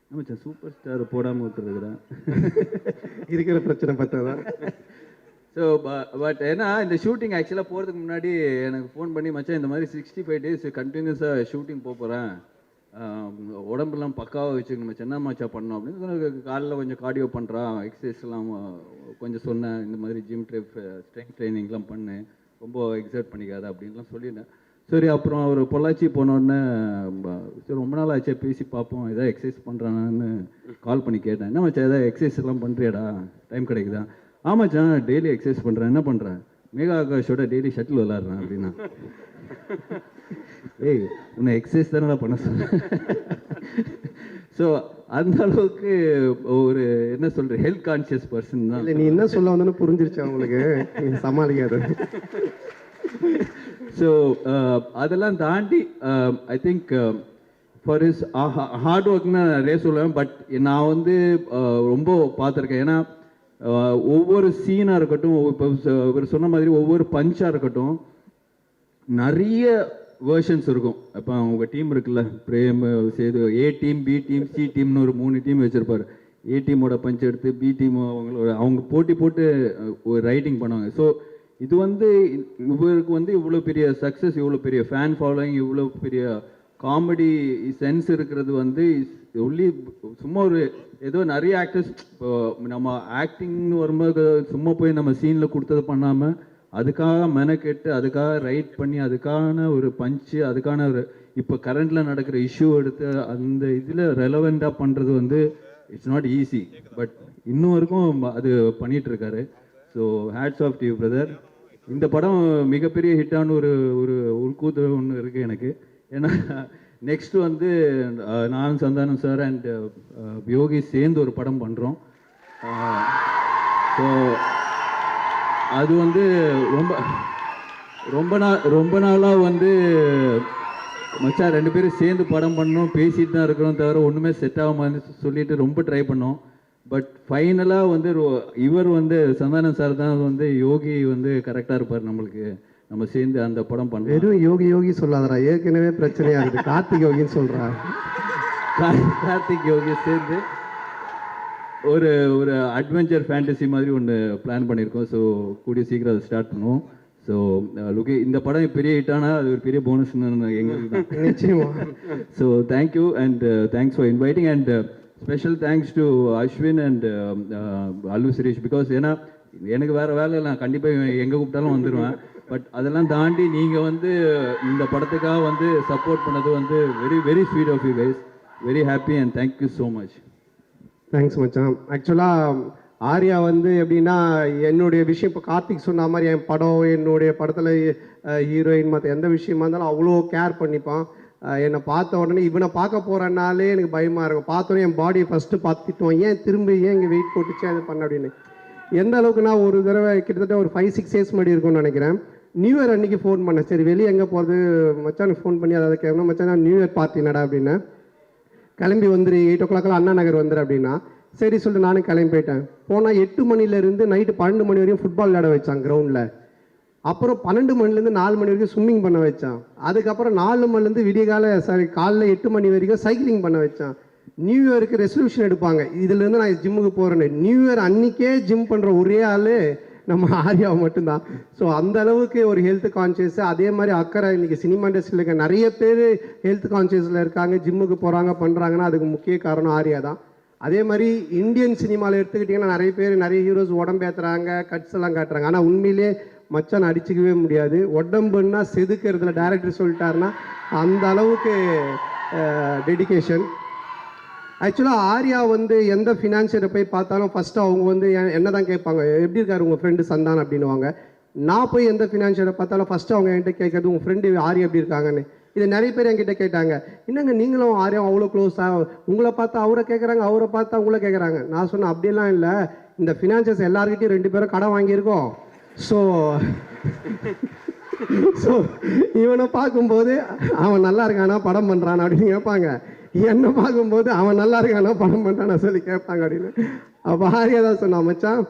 நம்ம சூப்பர் ஸ்டார் போடாமல் விட்டுருக்குறேன் இருக்கிற பிரச்சனை பார்த்தா தான். ஸோ பட் ஏன்னா இந்த ஷூட்டிங் ஆக்சுவலாக போகிறதுக்கு முன்னாடி எனக்கு ஃபோன் பண்ணி மச்சான் இந்த மாதிரி 65 days கண்டினியூஸாக ஷூட்டிங் போகிறேன், உடம்புலாம் பக்காவாக வச்சுக்கணும் மச்சான், என்ன மச்சா பண்ணோம் அப்படின்னு. காலையில் கொஞ்சம் கார்டியோ பண்ணுறான், எக்ஸசைஸ்லாம் கொஞ்சம் சொன்னேன், இந்த மாதிரி ஜிம் ஸ்ட்ரென்த் ட்ரைனிங்லாம் பண்ணேன், ரொம்ப எக்ஸர்ட் பண்ணிக்காத அப்படின்லாம் சொல்லியிருந்தேன். சரி அப்புறம் அவர் பொள்ளாச்சி போனோடனே சரி ரொம்ப நாள் ஆச்சே பேசி பார்ப்போம், எதாவது எக்ஸசைஸ் பண்ணுறானான்னு கால் பண்ணி கேட்டேன். என்ன மச்சான் எதாவது எக்ஸசைஸ்லாம் பண்ணுறியாடா, டைம் கிடைக்குதா? ஆமாச்சான் டெய்லி எக்ஸசைஸ் பண்ணுறேன். என்ன பண்ணுறேன்? மேகா ஆகாஷோட டெய்லி ஷட்டில் விளாட்றேன் அப்படின்னா. ஏய் உன்னை எக்ஸசைஸ் தானடா பண்ண சொன்னேன். ஸோ அந்த அளவுக்கு ஒரு என்ன சொல்கிற ஹெல்த் கான்ஷியஸ் பர்சன் தான். இல்லை நீ என்ன சொல்ல வந்தோன்னு புரிஞ்சிருச்சு அவங்களுக்கு, சமாளிக்காது. ஸோ அதெல்லாம் தாண்டி I think for is hard ஒர்க்னு நிறைய சொல்லுவேன். பட் நான் வந்து ரொம்ப பார்த்துருக்கேன். ஏன்னா ஒவ்வொரு சீனாக இருக்கட்டும், இப்போ இவர் சொன்ன மாதிரி ஒவ்வொரு பஞ்சாக இருக்கட்டும், நிறைய வேர்ஷன்ஸ் இருக்கும். இப்போ அவங்க டீம் இருக்குல்ல, Prem Sethu, A team, B team, C டீம்னு ஒரு 3 டீம் வச்சுருப்பார். ஏ டீமோட பஞ்ச் எடுத்து பி டீம் அவங்க போட்டு ஒரு ரைட்டிங் பண்ணுவாங்க. ஸோ இது வந்து இவருக்கு வந்து இவ்வளோ பெரிய சக்ஸஸ், இவ்வளோ பெரிய ஃபேன் ஃபாலோயிங், இவ்வளோ பெரிய காமெடி சென்ஸ் இருக்கிறது வந்து ஒன்லி சும்மா ஒரு ஏதோ நிறைய ஆக்டர்ஸ் இப்போ நம்ம ஆக்டிங்னு வரும்போது சும்மா போய் நம்ம சீனில் கொடுத்தது பண்ணாமல் அதுக்காக மெனக்கெட்டு அதுக்காக ரைட் பண்ணி அதுக்கான ஒரு பஞ்சு அதுக்கான ஒரு இப்போ கரண்டில் நடக்கிற இஷ்யூ எடுத்து அந்த இதில் ரெலவெண்ட்டாக பண்ணுறது வந்து இட்ஸ் நாட் ஈஸி. பட் இன்னும் வரைக்கும் அது பண்ணிகிட்டு இருக்காரு. So hats off to you brother. இந்த படம் மிகப்பெரிய ஹிட்டான ஒரு ஒரு உள்கூத்து ஒன்று இருக்குது எனக்கு. ஏன்னா நெக்ஸ்ட் வந்து நான் சந்தானம் சார் அண்ட் யோகி சேர்ந்து ஒரு படம் பண்ணுறோம். ஸோ அது வந்து ரொம்ப நாளாக வந்து மச்சான் 2 பேரும் சேர்ந்து படம் பண்ணோம், பேசிட்டு தான் இருக்கிறோம், தவிர ஒன்றுமே செட் ஆகாமல் சொல்லிட்டு ரொம்ப ட்ரை பண்ணோம். பட் ஃபைனலாக வந்து இவர் வந்து சந்தானம் சார் தான் வந்து யோகி வந்து கரெக்டாக இருப்பார் நம்மளுக்கு, நம்ம சேர்ந்து அந்த படம் பண்ணோம். வெறும் யோகி சொல்லாதரா, ஏற்கனவே பிரச்சனையாக இருக்குது. கார்த்திக் யோகின்னு சொல்கிறா. கார்த்திக் யோகி சேர்ந்து ஒரு ஒரு அட்வென்ச்சர் ஃபேண்டசி மாதிரி ஒன்று பிளான் பண்ணியிருக்கோம். ஸோ கூடிய சீக்கிரம் அதை ஸ்டார்ட் பண்ணுவோம். ஸோ லுக்கி இந்த படம் பெரிய ஹிட்டானா அது ஒரு பெரிய போனஸ்ன்னு எங்களுக்கு தான். நிச்சயமாக. So thank you and thanks for inviting and special thanks to Ashwin and Allu Shirish. Because ஏன்னா எனக்கு வேறு வேலை நான் கண்டிப்பாக எங்கே கூப்பிட்டாலும் வந்துடுவேன். பட் அதெல்லாம் தாண்டி நீங்கள் வந்து இந்த படத்துக்காக வந்து சப்போர்ட் பண்ணது வந்து very very sweet of you guys. Very happy and thank you so much. Thanks மச்சான். ஆக்சுவலாக ஆர்யா வந்து எப்படின்னா என்னுடைய விஷயம் இப்போ கார்த்திக் சொன்ன மாதிரி என் படம் என்னுடைய படத்தில் ஹீரோயின் மற்ற எந்த விஷயமா இருந்தாலும் அவ்வளோ கேர் பண்ணிப்பான். என்னை பார்த்த உடனே இவனை பார்க்க போகிறனாலே எனக்கு பயமாக இருக்கும். பார்த்தோன்னே என் பாடியை ஃபஸ்ட்டு பார்த்துட்டோம், ஏன் திரும்ப ஏன் இங்கே வெயிட் போட்டுச்சு அது பண்ண அப்படின்னு. எந்த அளவுக்கு நான் ஒரு தடவை கிட்டத்தட்ட ஒரு 5-6 days முன்னாடி இருக்கும்னு நினைக்கிறேன். நியூ இயர் அன்றைக்கி ஃபோன் பண்ணேன். சரி வெளியே எங்கே போகிறது மச்சான் ஃபோன் பண்ணி அதாவது கேட்கணும் மச்சான் நான் நியூ இயர் பார்ட்டி நடா அப்படின்னு. கிளம்பி வந்துரு 8 o'clock அண்ணா நகர் வந்துரு அப்படின்னா சரி சொல்லிட்டு நானும் கிளம்பி போயிட்டேன். போனால் 8 மணிலேருந்து நைட்டு 12 மணி வரைக்கும் ஃபுட்பால் விளையாட வச்சான் கிரவுண்டில். அப்புறம் 12 மணிலேருந்து 4 மணி வரைக்கும் ஸ்விம்மிங் பண்ண வச்சான். அதுக்கப்புறம் 4 மணிலேருந்து விடிய காலைல 8 மணி வரைக்கும் சைக்கிளிங் பண்ண வச்சான். நியூ இயருக்கு ரெசல்யூஷன் எடுப்பாங்க, இதுலேருந்து நான் ஜிம்முக்கு போகிறேன்னு. நியூ இயர் அன்றைக்கே ஜிம் பண்ணுற ஒரே ஆள் நம்ம ஆர்யாவை மட்டும்தான். ஸோ அந்த அளவுக்கு ஒரு ஹெல்த் கான்ஷியஸ், அதே மாதிரி அக்கறை. இன்றைக்கி சினிமா இண்டஸ்ட்ரியில் இருக்க நிறைய பேர் ஹெல்த் கான்ஷியஸில் இருக்காங்க, ஜிம்முக்கு போகிறாங்க பண்ணுறாங்கன்னா அதுக்கு முக்கிய காரணம் ஆர்யா தான். அதே மாதிரி இந்தியன் சினிமாவில் எடுத்துக்கிட்டிங்கன்னா நிறைய பேர் நிறைய ஹீரோஸ் உடம்பேற்றுறாங்க, கட்ஸ் எல்லாம் காட்டுறாங்க. ஆனால் உண்மையிலே மச்சான் அடிச்சிக்கவே முடியாது. உடம்புன்னா செதுக்கிறதுல டேரக்டர் சொல்லிட்டாருன்னா அந்த அளவுக்கு டெடிகேஷன். ஆக்சுவலாக ஆர்யா வந்து எந்த ஃபினான்ஷியரை போய் பார்த்தாலும் ஃபஸ்ட்டு அவங்க வந்து என்ன தான் கேட்பாங்க, எப்படி இருக்காரு உங்கள் ஃப்ரெண்டு சந்தான் அப்படின்னுவாங்க. நான் போய் எந்த ஃபினான்ஷியரை பார்த்தாலும் ஃபஸ்ட்டு அவங்க என்கிட்ட கேட்கறது உங்கள் ஃப்ரெண்டு ஆர்யா எப்படி இருக்காங்கன்னு. இது நிறைய பேர் என்கிட்ட கேட்டாங்க, என்னங்க நீங்களும் ஆர்யா அவ்வளோ க்ளோஸாக, உங்களை பார்த்தா அவரை கேட்குறாங்க, அவரை பார்த்தா உங்களை கேட்குறாங்க. நான் சொன்னேன் அப்படியெல்லாம் இல்லை, இந்த ஃபினான்ஷியர்ஸ் எல்லாருக்கிட்டையும் 2 பேரும் கடன் வாங்கியிருக்கோம். ஸோ இவனை பார்க்கும்போது அவன் நல்லா இருக்கானா படம் பண்ணுறான் அப்படின்னு கேட்பாங்க. என்னை பார்க்கும்போது அவன் நல்லா இருக்கானா படம் பண்ணுறானா சொல்லி கேட்பாங்க அப்படின்னு. அப்போ ஆர்யா தான் சொன்னான், மச்சான்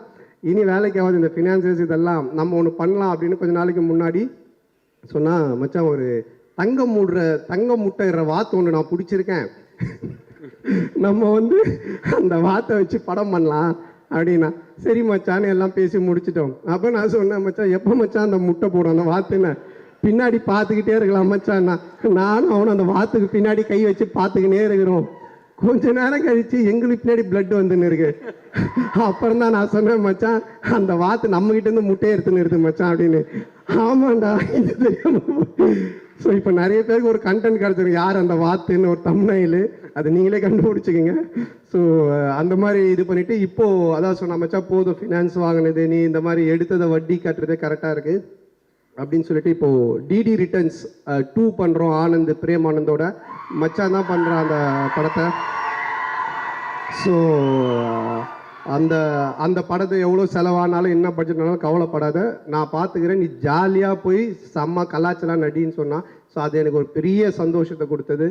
இனி வேலைக்கு ஆகாது இந்த ஃபினான்ஷியர்ஸ் இதெல்லாம் நம்ம ஒன்று பண்ணலாம் அப்படின்னு கொஞ்சம் நாளைக்கு முன்னாடி சொன்னால், மச்சான் ஒரு தங்கம் முட்டைற வாத்து ஒன்று நான் பிடிச்சிருக்கேன், நம்ம வந்து அந்த வாத்தை வச்சு படம் பண்ணலாம் அப்படின்னா. சரி மச்சான்னு எல்லாம் பேசி முடிச்சிட்டோம். அப்போ நான் சொன்னேன், மச்சான் எப்போ மச்சான் அந்த முட்டை போடும் அந்த வாத்துன்னு பின்னாடி பார்த்துக்கிட்டே இருக்கலாம் மச்சான். நானும் அவனும் அந்த வாத்துக்கு பின்னாடி கை வச்சு பார்த்துக்கினே இருக்கிறோம். கொஞ்ச நேரம் கழிச்சு எங்களுக்கு பின்னாடி பிளட் வந்துன்னு இருக்கு. அப்புறம் தான் நான் சொன்னேன், மச்சான் அந்த வாத்து நம்மகிட்டேருந்து முட்டையை எடுத்துன்னு இருக்கு மச்சான் அப்படின்னு. ஆமாண்டா இது தெரியாம. ஸோ இப்போ நிறைய பேருக்கு ஒரு கண்டென்ட் கிடச்சிருக்கு, யார் அந்த வாத்துன்னு ஒரு தம்ப்நெயில், அது நீங்களே கண்டுபிடிச்சிக்கிங்க. ஸோ அந்த மாதிரி இது பண்ணிவிட்டு இப்போது அதான் சொன்ன மச்சான் போதும் ஃபினான்ஸ் வாங்கினது, நீ இந்த மாதிரி எடுத்ததை வட்டி கட்டுறதே கரெக்டாக இருக்குது அப்படின்னு சொல்லிட்டு இப்போது டிடி ரிட்டர்ன்ஸ் 2 பண்ணுறோம். ஆனந்த் பிரேம் ஆனந்தோட மச்சான் தான் பண்ணுறான் அந்த படத்தை. ஸோ அந்த படத்தை எவ்வளோ செலவானாலும் என்ன பட்ஜெட்னாலும் கவலைப்படாத, நான் பார்த்துக்கிறேன், நீ ஜாலியாக போய் செம்ம கலாச்சலாம் நடின்னு சொன்னான். ஸோ அது எனக்கு ஒரு பெரிய சந்தோஷத்தை கொடுத்தது.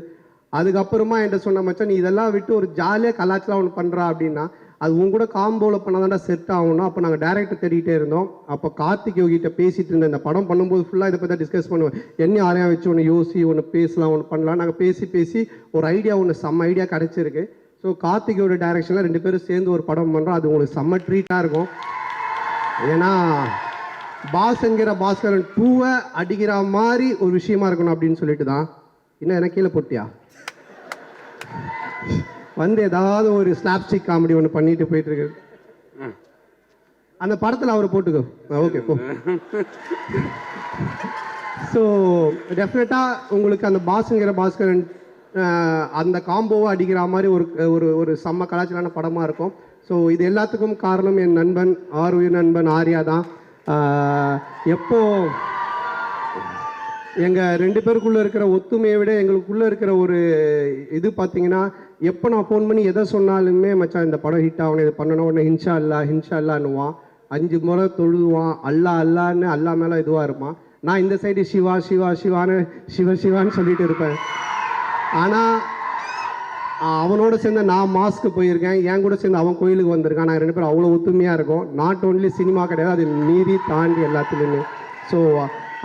அதுக்கப்புறமா என்கிட்ட சொன்ன மச்சான் நீ இதெல்லாம் விட்டு ஒரு ஜாலியாக கலாச்சலாம் ஒன்று பண்ணுறா அப்படின்னா அது உங்க கூட காம்போவில் பண்ணாதான்டா செட் ஆகணும். அப்போ நாங்கள் டேரக்டர் தேடிகிட்டே இருந்தோம். அப்போ கார்த்திக் யோகிட்ட பேசிகிட்டு இருந்தேன். இந்த படம் பண்ணும்போது ஃபுல்லாக இதை பற்றி தான் டிஸ்கஸ் பண்ணுவேன். என்ன ஆரையா வச்சு ஒன்று யோசி ஒன்று பேசலாம் ஒன்று பண்ணலாம். நாங்கள் பேசி ஒரு ஐடியா ஒன்று செம்ம ஐடியா கிடச்சிருக்கு. ஸோ கார்த்திகோட டைரக்ஷனில் 2 பேரும் சேர்ந்து ஒரு படம் பண்ணுறோம். அது உங்களுக்கு செம்ம ட்ரீட்டாக இருக்கும். ஏன்னா பாஸ்ங்கிற பாஸ்கரன் 2 அடிக்கிற மாதிரி ஒரு விஷயமா இருக்கணும் அப்படின்னு சொல்லிட்டு தான். இன்னும் எனக்கு கீழே போட்டியா வந்து ஏதாவது ஒரு ஸ்லாப்ஸ்டிக் காமெடி ஒன்று பண்ணிட்டு போயிட்டு இருக்கு. அந்த படத்தில் அவரை போட்டுக்கோ. ஓகே போ. ஸோ டெஃபினட்டாக உங்களுக்கு அந்த பாஸ்ங்கிற பாஸ்கரன் அந்த காம்போவை அடிக்கிற மாதிரி ஒரு செம்ம கலாச்சாரான படமாக இருக்கும். ஸோ இது எல்லாத்துக்கும் காரணம் என் நண்பன் உயிர் நண்பன் ஆர்யா தான். எப்போ எங்கள் 2 பேருக்குள்ளே இருக்கிற ஒத்துமையை விட எங்களுக்குள்ளே இருக்கிற ஒரு இது பார்த்தீங்கன்னா, எப்போ நான் ஃபோன் பண்ணி எதை சொன்னாலுமே மச்சான் இந்த படம் ஹிட் ஆகணும், இது பண்ணணும், உடனே ஹின்ஷா அல்லான்னுவான். 5 முறை தொழுவான், அல்லான்னு அல்லா மேலே இதுவாக இருப்பான். நான் இந்த சைடு சிவான்னு சிவான்னு சொல்லிட்டு இருப்பேன். ஆனால் அவனோட சேர்ந்து நான் மாஸ்க்கு போயிருக்கேன், என் கூட சேர்ந்து அவன் கோயிலுக்கு வந்திருக்கான். நாங்கள் 2 பேரும் அவ்வளோ ஒத்துமையாக இருக்கோம். நாட் ஓன்லி சினிமா கிடையாது, அது மீறி தாண்டி எல்லாத்துலேயுமே. ஸோ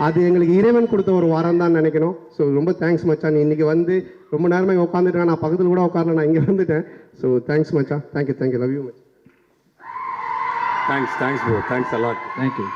அது எங்களுக்கு இறைவன் கொடுத்த ஒரு வாரம் தான் நினைக்கணும். ஸோ ரொம்ப தேங்க்ஸ் மச்சான். நீ இன்றைக்கி வந்து ரொம்ப நேரமாக இங்கே உட்காந்துருக்கேன், நான் பக்கத்தில் கூட உட்காரல, நான் இங்கே வந்துட்டேன். ஸோ தேங்க்ஸ் மச்சான். Thank you love you much. Thanks bro, thanks a lot. Thank you.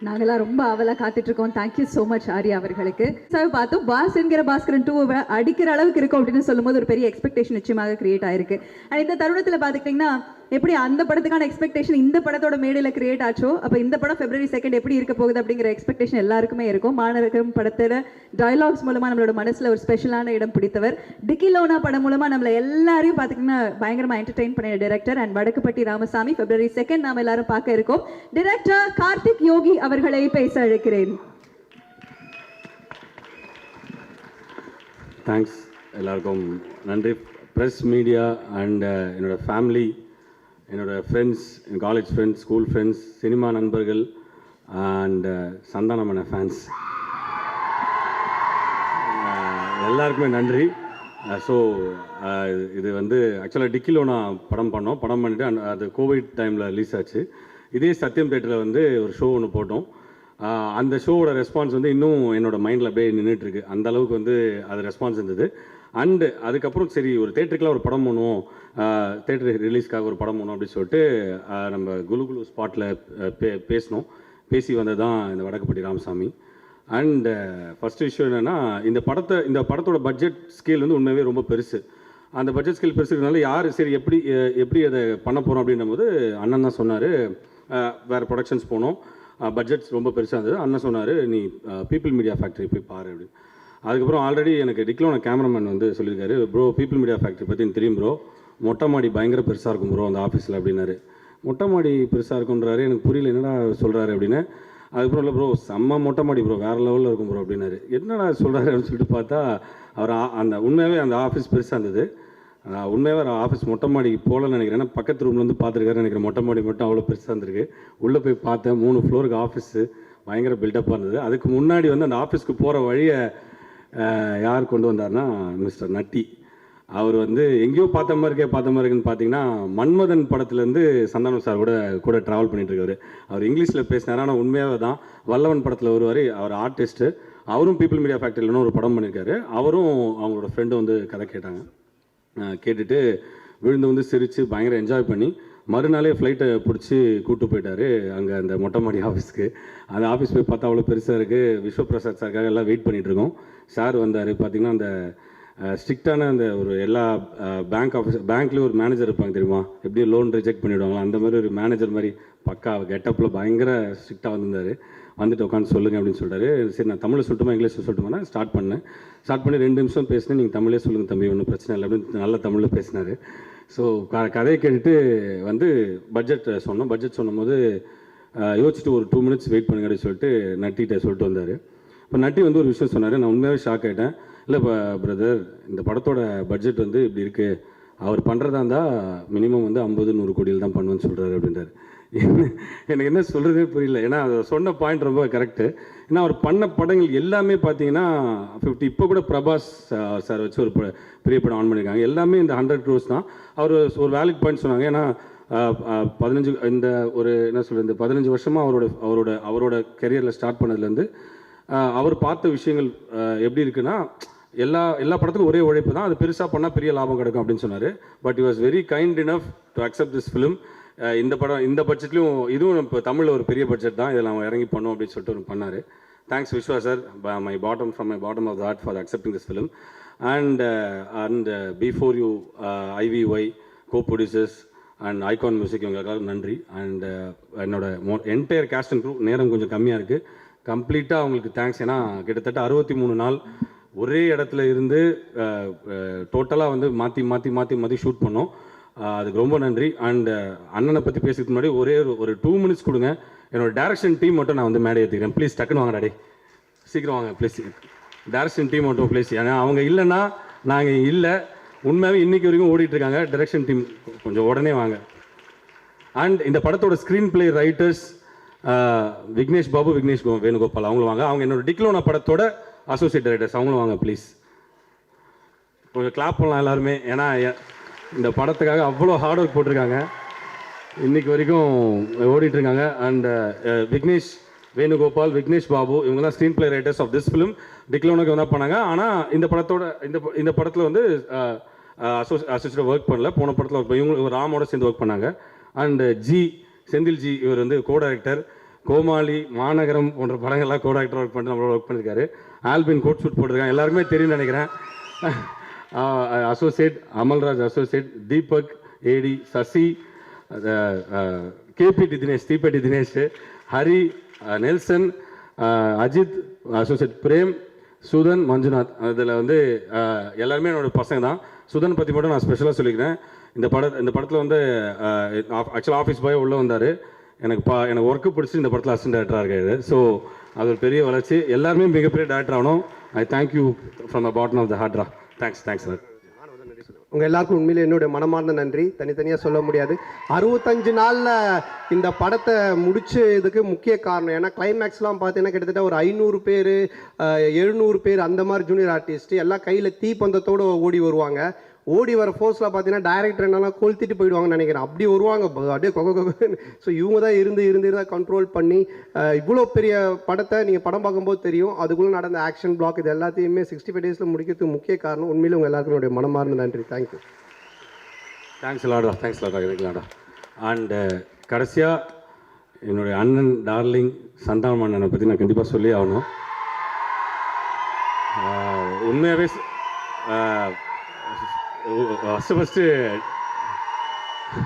நாங்களாம் ரொம்ப அவலா காத்துட்டு இருக்கோம். தேங்க்யூ ஸோ மச் ஆர்யா அவர்களுக்கு. சார் பார்த்தோம், பாஸ் என்கிற பாஸ்கரன் 2 அடிக்கிற அளவுக்கு இருக்கும் அப்படின்னு சொல்லும்போது ஒரு பெரிய எக்ஸ்பெக்டேஷன் நிச்சயமாக கிரியேட் ஆயிருக்கு. அண்ட் இந்த தருணத்தில் பார்த்துக்கிட்டிங்கன்னா எப்படி அந்த படத்துக்கான எக்ஸ்பெக்டேஷன் இந்த படத்தோட மேடையில் கிரியேட் ஆச்சோ, அப்போ இந்த படம் February 2 எப்படி இருக்க போகுது அப்படிங்கிற எக்ஸ்பெக்டேஷன் எல்லாருக்குமே இருக்கும். மாநகரம் படத்தில் டயலாக்ஸ் மூலமாக நம்மளோட மனசில் ஒரு ஸ்பெஷலான இடம் பிடித்தவர். டிக்கிலோனா படம் மூலமாக நம்மளை எல்லாரையும் பார்த்திங்கன்னா பயங்கரமாக என்டர்டெயின் பண்ணிய director and Vadakkupatti Ramasamy. February 2 நாம் எல்லாரும் பார்க்க இருக்கோம். டைரக்டர் கார்த்திக் யோகி அவர்களை பேச அழைக்கிறேன். தேங்க்ஸ் எல்லாருக்கும் நன்றி. ப்ரெஸ் மீடியா அண்ட் என்னோட ஃபேமிலி, என்னோட ஃப்ரெண்ட்ஸ், என் college friends, school friends, cinema நண்பர்கள் அண்ட் சந்தானமன ஃபேன்ஸ் எல்லாருக்குமே நன்றி. ஸோ இது வந்து ஆக்சுவலாக டிக்கிலோனா படம் பண்ணிவிட்டு அது கோவிட் டைமில் ரிலீஸ் ஆச்சு. இதே சத்யம் தேட்டரில் வந்து ஒரு ஷோ ஒன்று போட்டோம். அந்த ஷோவோட ரெஸ்பான்ஸ் வந்து இன்னும் என்னோட மைண்டில் அப்படியே நின்றுட்டுருக்கு. அந்த அளவுக்கு வந்து அது ரெஸ்பான்ஸ் இருந்தது. அண்டு அதுக்கப்புறம் சரி ஒரு தேட்டருக்குலாம் ஒரு படம் பண்ணுவோம், தேட்டர் ரிலீஸ்க்காக ஒரு படம் பண்ணுவோம் அப்படின்னு சொல்லிட்டு நம்ம குலு ஸ்பாட்டில் பேசினோம். பேசி வந்தது தான் இந்த வடக்குப்பட்டி ராமசாமி. அண்ட் ஃபஸ்ட்டு விஷயம் என்னென்னா, இந்த படத்தோட பட்ஜெட் ஸ்கேல் வந்து உண்மையாகவே ரொம்ப பெருசு. அந்த பட்ஜெட் ஸ்கேல் பெருசுனால யார் சரி எப்படி அதை பண்ண போகிறோம் அப்படின்னும் போது அண்ணன் தான் சொன்னார், வேறு ப்ரொடக்ஷன்ஸ் போனோம், பட்ஜெட்ஸ் ரொம்ப பெருசாக இருந்தது. அண்ணன் சொன்னார், நீ பீப்புள் மீடியா ஃபேக்ட்ரி போய் பாரு அப்படின்னு. அதுக்கப்புறம் ஆல்ரெடி எனக்கு டிக்லோன கேமராமேன் வந்து சொல்லியிருக்காரு, ப்ரோ பீப்புள் மீடியா ஃபேக்ட்ரி பற்றி எனக்கு தெரியும் ப்ரோ, மொட்டை மாடி பயங்கர பெருசாக இருக்கும் ப்ரோ அந்த ஆஃபீஸில் அப்படின்னாரு. மொட்டை மாடி பெருசாக இருக்குன்றாரு, எனக்கு புரியல என்னடா சொல்கிறாரு அப்படின்னு. அதுக்கப்புறம் இல்லை ப்ரோ செம்ம மொட்டை மாடி ப்ரோ, வேறு லெவலில் இருக்கும் ப்ரோ அப்படின்னாரு. என்னடா சொல்கிறாரு அப்படின்னு சொல்லிட்டு பார்த்தா அவர் அந்த உண்மையாகவே அந்த ஆஃபீஸ் பெருசாக இருந்தது. உண்மையாகவே ஆஃபீஸ் மொட்டை மாடிக்கு போகலன்னு நினைக்கிறேன். ஏன்னா பக்கத்து ரூம்லேருந்து பார்த்துருக்காரு நினைக்கிறேன். மொட்டை மாடி மட்டும் அவ்வளோ பெருசாக இருந்திருக்கு. உள்ளே போய் பார்த்தேன், 3 ஃப்ளோருக்கு ஆஃபீஸு பயங்கர பில்டப்பாக இருந்தது. அதுக்கு முன்னாடி வந்து அந்த ஆஃபீஸ்க்கு போகிற வழியை யார் கொண்டு வந்தார்னா மிஸ்டர் நட்டி. அவர் வந்து எங்கேயோ பார்த்த மாதிரி இருக்குன்னு பார்த்தீங்கன்னா மன்மதன் படத்துலேருந்து சந்தானம் சார் கூட ட்ராவல் பண்ணிட்டு இருக்காரு. அவர் இங்கிலீஷில் பேசினார், ஆனால் உண்மையாகவே தான் வல்லவன் படத்தில் வருவார். அவர் ஆர்டிஸ்ட்டு, அவரும் பீப்புள் மீடியா ஃபேக்ட்ரியில்னு ஒரு படம் பண்ணியிருக்காரு. அவரும் அவங்களோட ஃப்ரெண்டும் வந்து கதை கேட்டாங்க. கேட்டுட்டு விழுந்து வந்து சிரித்து பயங்கர என்ஜாய் பண்ணி மறுநாளே ஃப்ளைட்டை பிடிச்சி கூப்பிட்டு போயிட்டார் அங்கே அந்த மொட்டை மாடி ஆஃபீஸ்க்கு. அந்த ஆஃபீஸ் போய் பார்த்தா அவ்வளோ பெருசாக இருக்குது. விஸ்வபிரசாத் சாருக்காக எல்லாம் வெயிட் பண்ணிகிட்ருக்கோம். சார் வந்தார். பார்த்திங்கன்னா அந்த ஸ்ட்ரிக்டான அந்த ஒரு எல்லா பேங்க்லேயும் ஒரு மேனேஜர் இருப்பாங்க தெரியுமா, எப்படியும் லோன் ரிஜெக்ட் பண்ணிவிடுவாங்களா, அந்த மாதிரி ஒரு மேனேஜர் மாதிரி பக்கா கெட்டப்பில் பயங்கர ஸ்ட்ரிக்டாக வந்திருந்தார். வந்துட்டு உட்காந்து சொல்லுங்கள் அப்படின்னு சொல்லிட்டாரு. சரி நான் தமிழில் சொல்லட்டுமா இங்கிலீஷில் சொல்லட்டுமா ஸ்டார்ட் பண்ணி 2 நிமிஷம் பேசினேன். நீங்கள் தமிழே சொல்லுங்கள் தம்பி, ஒன்றும் பிரச்சனை இல்லை அப்படின்னு நல்ல தமிழில் பேசினார். ஸோ கதையை கேட்டுட்டு வந்து பட்ஜெட் சொன்னோம். பட்ஜெட் சொன்னும்போது யோசிச்சுட்டு ஒரு 2 மினிட்ஸ் வெயிட் பண்ணுங்க அப்படின்னு சொல்லிட்டு நட்டிகிட்ட சொல்லிட்டு வந்தார். இப்போ நட்டி வந்து ஒரு விஷயம் சொன்னார், நான் உண்மையாகவே ஷாக் ஆகிட்டேன். இல்லை இப்போ பிரதர் இந்த படத்தோட பட்ஜெட் வந்து இப்படி இருக்குது, அவர் பண்ணுறதா இருந்தால் மினிமம் வந்து 50-100 கோடியில் தான் பண்ணுவேன்னு சொல்கிறாரு அப்படின்றார். எனக்கு என்ன சொல்கிறதே புரியல. ஏன்னா அதை சொன்ன பாயிண்ட் ரொம்ப கரெக்டு. ஏன்னா அவர் பண்ண படங்கள் எல்லாமே பார்த்தீங்கன்னா 50, இப்போ கூட பிரபாஸ் சார் வச்சு ஒரு பெரிய படம் ஆன் பண்ணியிருக்காங்க. எல்லாமே இந்த 100 crores தான். அவர் ஒரு வேலிட் பாயிண்ட் சொன்னாங்க. ஏன்னா 15 இந்த ஒரு என்ன சொல்கிறது, இந்த 15 வருஷமாக அவரோட கெரியரில் ஸ்டார்ட் பண்ணதுலேருந்து அவர் பார்த்த விஷயங்கள் எப்படி இருக்குன்னா, எல்லா படத்துக்கும் ஒரே உழைப்பு தான், அது பெருசாக பண்ணால் பெரிய லாபம் கிடைக்கும் அப்படின்னு சொன்னார். But he was very kind enough to accept this film. இந்த படம் இந்த பட்ஜெட்லையும் இதுவும் இப்போ தமிழில் ஒரு பெரிய பட்ஜெட் தான், இதில் அவன் இறங்கி பண்ணோம் அப்படின்னு சொல்லிட்டு ஒன்று பண்ணார். Thanks Viswa sir, from my bottom of the heart for accepting this film. And before you IVY co-producers and icon music இவங்களுக்காக நன்றி. அண்ட் என்னோட என்டையர் கேஸ்ட் அண்ட் க்ரூ, நேரம் கொஞ்சம் கம்மியாக இருக்குது, கம்ப்ளீட்டாக அவங்களுக்கு தேங்க்ஸ். ஏன்னா கிட்டத்தட்ட 63 நாள் ஒரே இடத்துல இருந்து டோட்டலாக வந்து மாற்றி ஷூட் பண்ணோம். அதுக்கு ரொம்ப நன்றி. அண்ட் அண்ணனை பற்றி பேசுறதுக்கு முன்னாடி ஒரு 2 மினிட்ஸ் கொடுங்க. என்னோட டேரக்ஷன் டீம் மட்டும் நான் வந்து மேடை ஏற்றிக்கிறேன். ப்ளீஸ் டக்குன்னு வாங்க டாடி, சீக்கிரம் வாங்க ப்ளீஸ். டேரக்ஷன் டீம் மட்டும் ப்ளீஸ். ஏன்னா அவங்க இல்லைன்னா நாங்கள் இல்லை. உண்மையாகவே இன்றைக்கி வரைக்கும் ஓடிட்டுருக்காங்க. டைரக்ஷன் டீம் கொஞ்சம் உடனே வாங்க. அண்ட் இந்த படத்தோட screenplay writers Vignesh Babu, Vignesh Venugopal, அவங்களும் வாங்க. அவங்க என்னோட டிக்லோனா படத்தோட அசோசியேட் டைரக்டர்ஸ், அவங்களும் வாங்க ப்ளீஸ். கொஞ்சம் கிளாப் பண்ணலாம் எல்லாருமே. ஏன்னா இந்த படத்துக்காக அவ்வளோ ஹார்ட் ஒர்க் போட்டிருக்காங்க, இன்றைக்கி வரைக்கும் ஓடிட்டுருக்காங்க. அண்ட் விக்னேஷ் வேணுகோபால், விக்னேஷ் பாபு, இவங்க தான் screenplay writers of this film. டிக்லோனுக்கு வந்தால் பண்ணாங்க. ஆனால் இந்த படத்தில் வந்து அசோசியேட் ஒர்க் பண்ணல. போன படத்தில் ஒர்க் பண்ணி இவங்க ராமோட சேர்ந்து ஒர்க் பண்ணாங்க. அண்ட் செந்தில் ஜி, இவர் வந்து கோ டைரக்டர். கோமாளி, மாநகரம் போன்ற படங்கள்லாம் கோ டைரக்டர் ஒர்க் பண்ணிட்டு நம்மளோட ஒர்க் பண்ணியிருக்காரு. ஆல்பின் கோட் ஷூட் போட்டிருக்காங்க, எல்லாருமே தெரியும்னு நினைக்கிறேன். Associate Amalraj, associate Deepak, AD Sasi, கேபிடி தினேஷ், தீபெட்டி தினேஷ், ஹரி, நெல்சன், அஜித், அசோசியேட் பிரேம், சுதன், மஞ்சுநாத். அதில் வந்து எல்லாருமே என்னோட பசங்க தான். சுதன் பற்றி மட்டும் நான் ஸ்பெஷலாக சொல்லிக்கிறேன். இந்த படத்தில் வந்து ஆக்சுவலாக ஆஃபீஸ் பாய் உள்ளே வந்தார். எனக்கு ஒர்க்கு பிடிச்சி இந்த படத்தில் அசிஸ்டன்ட் டேரக்டராக இருக்காரு. ஸோ அது ஒரு பெரிய வளர்ச்சி. எல்லாருமே மிகப்பெரிய டேரக்டர் ஆகணும். I thank you from the bottom of the ஹார்ட்ரா. Thanks sir. உங்கள் எல்லாருக்கும் உண்மையிலே என்னுடைய மனமார்ந்த நன்றி, தனித்தனியாக சொல்ல முடியாது. 65 நாளில் இந்த படத்தை முடிச்சதுக்கு முக்கிய காரணம், ஏன்னா கிளைமேக்ஸ்லாம் பார்த்தீங்கன்னா கிட்டத்தட்ட ஒரு 500 பேர் 700 பேர் அந்த மாதிரி ஜூனியர் ஆர்டிஸ்ட் எல்லாம் கையில் தீப்பந்தத்தோடு ஓடி வருவாங்க. ஓடி வர ஃபோர்ஸில் பார்த்தீங்கன்னா டைரக்டர் என்னெல்லாம் கொளுத்திட்டு போயிடுவாங்கன்னு நினைக்கிறேன். அப்படி வருவாங்க அப்படியே கொகன்னு. ஸோ இவங்க தான் இருந்து கண்ட்ரோல் பண்ணி இவ்வளோ பெரிய படத்தை நீங்கள் படம் பார்க்கும்போது தெரியும். அதுக்குள்ளே நடந்த ஆக்ஷன் பிளாக் இது எல்லாத்தையுமே 65 டேஸில் முடிக்கிறதுக்கு முக்கிய காரணம். உண்மையிலே உங்கள் எல்லாருக்கும் என்னுடைய மனமார்ந்த நன்றி. தேங்க்யூ. தேங்க்ஸ் லாடா. அண்டு கடைசியாக என்னுடைய அண்ணன் டார்லிங் சந்தானம் அண்ணனை பற்றி நான் கண்டிப்பாக சொல்லி ஆகணும். உண்மையாகவே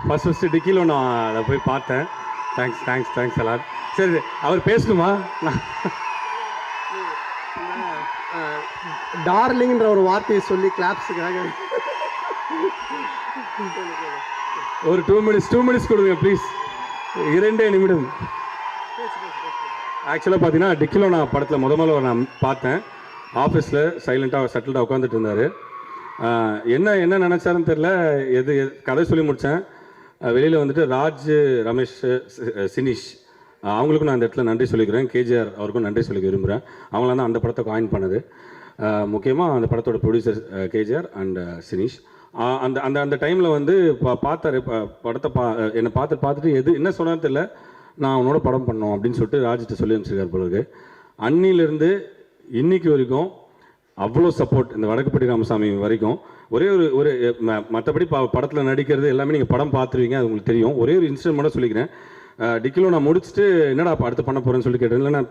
ஃபஸ்ட்டு டிக்கிலோ நான் அதை போய் பார்த்தேன். தேங்க்ஸ் எல்லாம். சரி, அவர் பேசணுமா? டார்லிங்ன்ற ஒரு வார்த்தையை சொல்லி கிளாப்ஸுக்காக ஒரு 2 மினிட்ஸ் கொடுங்க ப்ளீஸ். 2 நிமிடம். ஆக்சுவலாக பார்த்தீங்கன்னா டிக்கிலோ நான் படத்தில் முதல்ல நான் பார்த்தேன். ஆஃபீஸில் சைலண்ட்டாக செட்டில்டாக உட்காந்துட்டு இருந்தார். என்ன நினச்சாருன்னு தெரில. கதை சொல்லி முடித்தேன். வெளியில் வந்துட்டு ராஜ், ரமேஷ், சினிஷ் அவங்களுக்கும் நான் இந்த இடத்துல நன்றி சொல்லிக்கிறேன். கேஜிஆர் அவருக்கும் நன்றி சொல்லிக்க விரும்புகிறேன். அவங்களாம் தான் அந்த படத்தை காயின் பண்ணது. முக்கியமாக அந்த படத்தோட ப்ரொடியூசர் கேஜிஆர் அண்ட் சினிஷ். அந்த டைமில் வந்து பார்த்தாரு படத்தை. என்னை பார்த்துட்டு என்ன சொன்னான்னு தெரியல, நான் உன்னோட படம் பண்ணோம் அப்படின்னு சொல்லிட்டு ராஜ்கிட்ட சொல்லி அனுப்பிச்சிருக்கார் பிறகு. அன்னிலேருந்து இன்னைக்கு வரைக்கும் அவ்வளோ சப்போர்ட் இந்த வடக்குப்பட்டி ராமசாமி வரைக்கும். ஒரு மற்றபடி படத்தில் நடிக்கிறது எல்லாமே நீங்கள் படம் பார்த்துருவீங்க, அது உங்களுக்கு தெரியும். ஒரே ஒரு இன்சிடென்ட் மட்டும் சொல்லிக்கிறேன். டிக்கிலோ நான் முடிச்சுட்டு என்னடா அடுத்து பண்ண போகிறேன்னு சொல்லி கேட்டேன். இல்லை நான்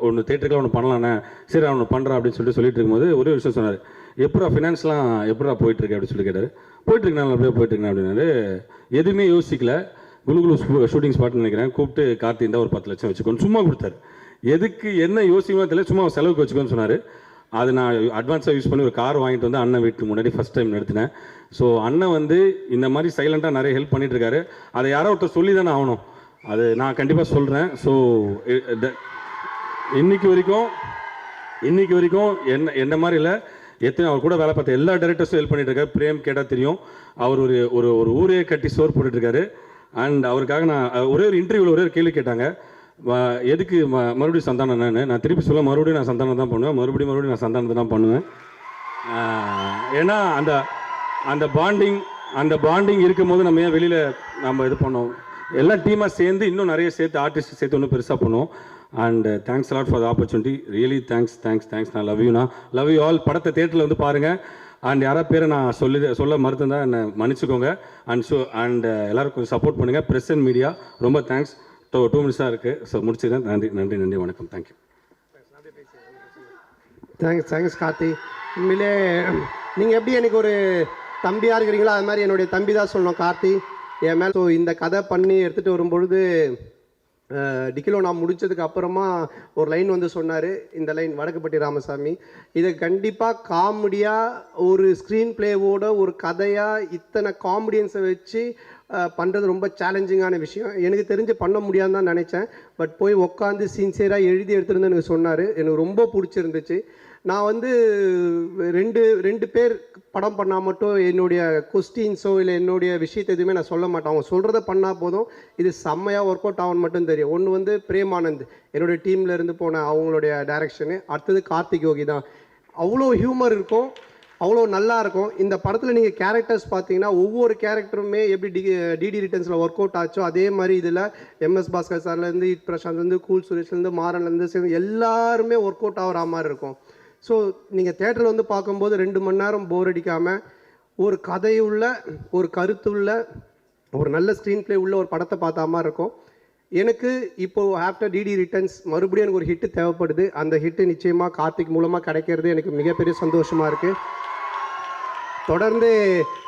ஒன்று தேட்டருக்குலாம் ஒன்று பண்ணலாண்ணே, சரி அவனு பண்ணுறேன் அப்படின்னு சொல்லிட்டு இருக்கும்போது ஒரே விஷயம் சொன்னார். எப்படா ஃபினான்ஸ்லாம் எப்படா போயிட்டுருக்கு அப்படின்னு சொல்லி கேட்டார். போயிட்டுருக்கேன், அப்படியே போயிட்டுருக்கேன் அப்படின்னாரு. எதுவுமே யோசிக்கல. குலுகுலு ஷூட்டிங் ஸ்பாட்னு நினைக்கிறேன். கூப்பிட்டு கார்த்தி இருந்தால் ஒரு 10 லட்சம் வச்சுக்கோன்னு சும்மா கொடுத்தாரு. எதுக்கு என்ன யோசிக்கவே தெரியல, சும்மா செலவுக்கு வச்சுக்கோன்னு சொன்னார். அது நான் அட்வான்ஸாக யூஸ் பண்ணி ஒரு கார் வாங்கிட்டு வந்து அண்ணன் வீட்டுக்கு முன்னாடி ஃபஸ்ட் டைம் நிறுத்தினேன். ஸோ அண்ணன் வந்து இந்த மாதிரி சைலண்ட்டாக நிறைய ஹெல்ப் பண்ணிகிட்ருக்காரு. அதை யாரோ ஒருத்தர் சொல்லி தானே ஆகணும். அது நான் கண்டிப்பாக சொல்கிறேன். ஸோ இன்னைக்கு வரைக்கும் என்ன மாதிரி இல்லை, எத்தனை அவர் கூட வேலை பார்த்த எல்லா டைரக்டர்ஸும் ஹெல்ப் பண்ணிகிட்ருக்காரு. பிரேம் கேட்டால் தெரியும், அவர் ஒரு ஊரே கட்டி சோறு போட்டுட்ருக்காரு. அண்ட் அவருக்காக நான் ஒரே ஒரு இன்டர்வியூவில் ஒரே ஒரு கேள்வி கேட்டாங்க, எதுக்கு மறுபடியும் சந்தானம். நான் திருப்பி சொல்ல மறுபடியும் நான் சந்தானம் தான் பண்ணுவேன், மறுபடியும் நான் சந்தானத்தை தான் பண்ணுவேன். ஏன்னா அந்த பாண்டிங் இருக்கும்போது நம்ம ஏன் வெளியில் நம்ம இது பண்ணோம், எல்லாம் டீமாக சேர்ந்து இன்னும் நிறைய சேர்த்து ஆர்டிஸ்ட் சேர்த்து இன்னும் பெருசாக பண்ணுவோம். And thanks a lot for the opportunity. Really thanks. நான் லவ் யூ ஆல். படத்தை தேட்டரில் வந்து பாருங்கள். அண்ட் யாராவது பேரை நான் சொல்ல மறுத்துருந்தா என்னை மன்னிச்சுக்கோங்க. அண்ட் எல்லோரும் கொஞ்சம் சப்போர்ட் பண்ணுங்கள். ப்ரெஸ் அண்ட் மீடியா ரொம்ப தேங்க்ஸ். 2 மினிட்ஸாக இருக்குது. ஸோ முடிச்சுக்கிறேன். நன்றி, வணக்கம். தேங்க்யூ. தேங்க்ஸ் கார்த்தி. உண்மையிலே நீங்கள் எப்படி எனக்கு ஒரு தம்பியாக இருக்கிறீங்களோ அது மாதிரி என்னுடைய தம்பி தான் சொல்லணும் கார்த்தி. என் மேலே. ஸோ இந்த கதை பண்ணி எடுத்துகிட்டு வரும்பொழுது டிக்கிலோ நான் முடிச்சதுக்கு அப்புறமா ஒரு லைன் வந்து சொன்னார், இந்த லைன் வடக்குப்பட்டி ராமசாமி, இதை கண்டிப்பாக காமெடியாக ஒரு ஸ்க்ரீன் பிளேவோட ஒரு கதையாக இத்தனை காமெடியன்ஸை வச்சு பண்ணுறது ரொம்ப சேலஞ்சிங்கான விஷயம். எனக்கு தெரிஞ்சு பண்ண முடியாதுன்னு தான் நினச்சேன். பட் போய் உட்காந்து சின்சியராக எழுதி எடுத்துருந்து எனக்கு சொன்னார். எனக்கு ரொம்ப பிடிச்சிருந்துச்சு. நான் வந்து ரெண்டு பேர் படம் பண்ணால் மட்டும் என்னுடைய கொஸ்டின்ஸோ இல்லை என்னுடைய விஷயத்தை எதுவுமே நான் சொல்ல மாட்டேன். அவங்க சொல்கிறத பண்ணால் போதும், இது செம்மையாக ஒர்க் அவுட் ஆகும்னு மட்டும் தெரியும். ஒன்று வந்து பிரேமானந்த் என்னுடைய டீமில் இருந்து போன அவங்களுடைய டைரக்ஷனு, அடுத்தது கார்த்திக் யோகி தான். அவ்வளோ ஹியூமர் இருக்கும், அவ்வளோ நல்லா இருக்கும். இந்த படத்தில் நீங்கள் கேரக்டர்ஸ் பார்த்தீங்கன்னா ஒவ்வொரு கேரக்டருமே எப்படி டிடி ரிட்டர்ன்ஸில் ஒர்க் அவுட் ஆச்சோ அதே மாதிரி இதில் எம்எஸ் பாஸ்கர் சார்லேருந்து இட் பிரசாந்த்லேருந்து கூல் சுரேஷ்லேருந்து மாறன்லேருந்து எல்லாருமே ஒர்க் அவுட் ஆகிற மாதிரி இருக்கும். ஸோ நீங்கள் தேட்டரில் வந்து பார்க்கும்போது 2 மணி நேரம் போர் அடிக்காமல் ஒரு கதையுள்ள ஒரு கருத்துள்ள ஒரு நல்ல ஸ்க்ரீன் பிளே உள்ள ஒரு படத்தை பார்த்த மாதிரி இருக்கும். எனக்கு இப்போது ஆஃப்டர் டிடி ரிட்டர்ன்ஸ் மறுபடியும் எனக்கு ஒரு ஹிட்டு தேவைப்படுது. அந்த ஹிட்டு நிச்சயமாக கார்த்திக் மூலமாக கிடைக்கிறது எனக்கு மிகப்பெரிய சந்தோஷமாக இருக்குது. தொடர்ந்து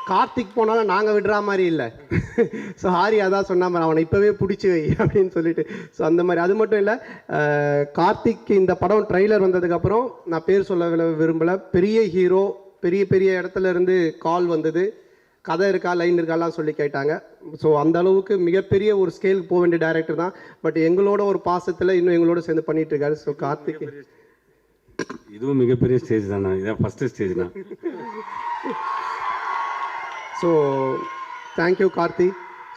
கார்த்திக் போனாலும் நாங்கள் விடுற மாதிரி இல்லை. ஸோ ஹாரி அதான் சொன்ன மாதிரி அவனை இப்போவே பிடிச்சி வை அப்படின்னு சொல்லிட்டு. ஸோ அந்த மாதிரி. அது மட்டும் இல்லை, கார்த்திக் இந்த படம் ட்ரெய்லர் வந்ததுக்கப்புறம் நான் பேர் சொல்ல விரும்பலை, பெரிய ஹீரோ, பெரிய பெரிய இடத்துல இருந்து கால் வந்தது, கதை இருக்கா லைன் இருக்காலாம் சொல்லி கேட்டாங்க. ஸோ அந்த அளவுக்கு மிகப்பெரிய ஒரு ஸ்கேலுக்கு போக வேண்டிய டைரக்டர் தான். பட் எங்களோட ஒரு பாசத்தில் இன்னும் எங்களோட சேர்ந்து பண்ணிட்டு இருக்காரு. ஸோ கார்த்திக் இதுவும் மிகப்பெரிய ஸ்டேஜ் தானே, இதான் ஃபஸ்ட்டு ஸ்டேஜ் தான். So thank you Karthi.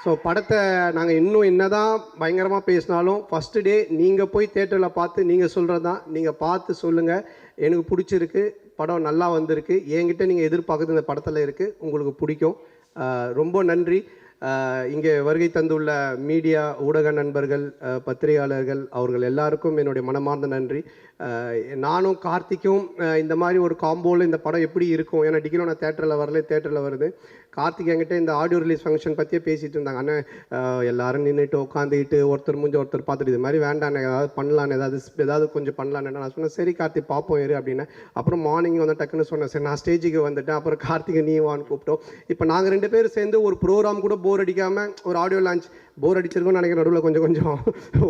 ஸோ படத்தை நாங்கள் இன்னும் என்ன தான் பயங்கரமாக பேசினாலும் ஃபஸ்ட்டு டே நீங்கள் போய் தேட்டரில் பார்த்து நீங்கள் சொல்கிறது தான், நீங்கள் பார்த்து சொல்லுங்கள். எனக்கு பிடிச்சிருக்கு, படம் நல்லா வந்திருக்கு, என்கிட்ட நீங்கள் எதிர்பார்க்குறது இந்த படத்தில் இருக்குது, உங்களுக்கு பிடிக்கும். ரொம்ப நன்றி. இங்கே வருகை தந்துள்ள மீடியா ஊடக நண்பர்கள், பத்திரிகையாளர்கள், அவர்கள் எல்லாருக்கும் என்னுடைய மனமார்ந்த நன்றி. நானும் கார்த்திக்கும் இந்த மாதிரி ஒரு காம்போவில் இந்த படம் எப்படி இருக்கும், ஏன்னா டிக்கிலோ நான் தேட்டரில் வரல, தேட்டரில் வருது. கார்த்திக் என்கிட்ட இந்த ஆடியோ ரிலீஸ் ஃபங்க்ஷன் பற்றியே பேசிகிட்டு இருந்தாங்க. அண்ணன் எல்லாரும் நின்றுட்டு உட்காந்துக்கிட்டு ஒருத்தர் முடிஞ்ச ஒருத்தர் பார்த்துட்டு இது மாதிரி வேண்டாண்ணே, ஏதாவது பண்ணலான்னு, ஏதாவது கொஞ்சம் பண்ணலான்னு நான் சொன்னேன். சரி கார்த்திக் பார்ப்போம் இரு அப்படின்னு. அப்புறம் மார்னிங் வந்து டக்குன்னு சொன்னேன், சரி நான் ஸ்டேஜுக்கு வந்துட்டேன். அப்புறம் கார்த்திகை நீ வான்னு கூப்பிட்டோம். இப்போ நாங்கள் 2 பேரும் சேர்ந்து ஒரு ப்ரோக்ராம் கூட போர் அடிக்காமல், ஒரு ஆடியோ லான்ச் போர் அடிச்சிருக்கோன்னு நினைக்கிற நடுவில் கொஞ்சம்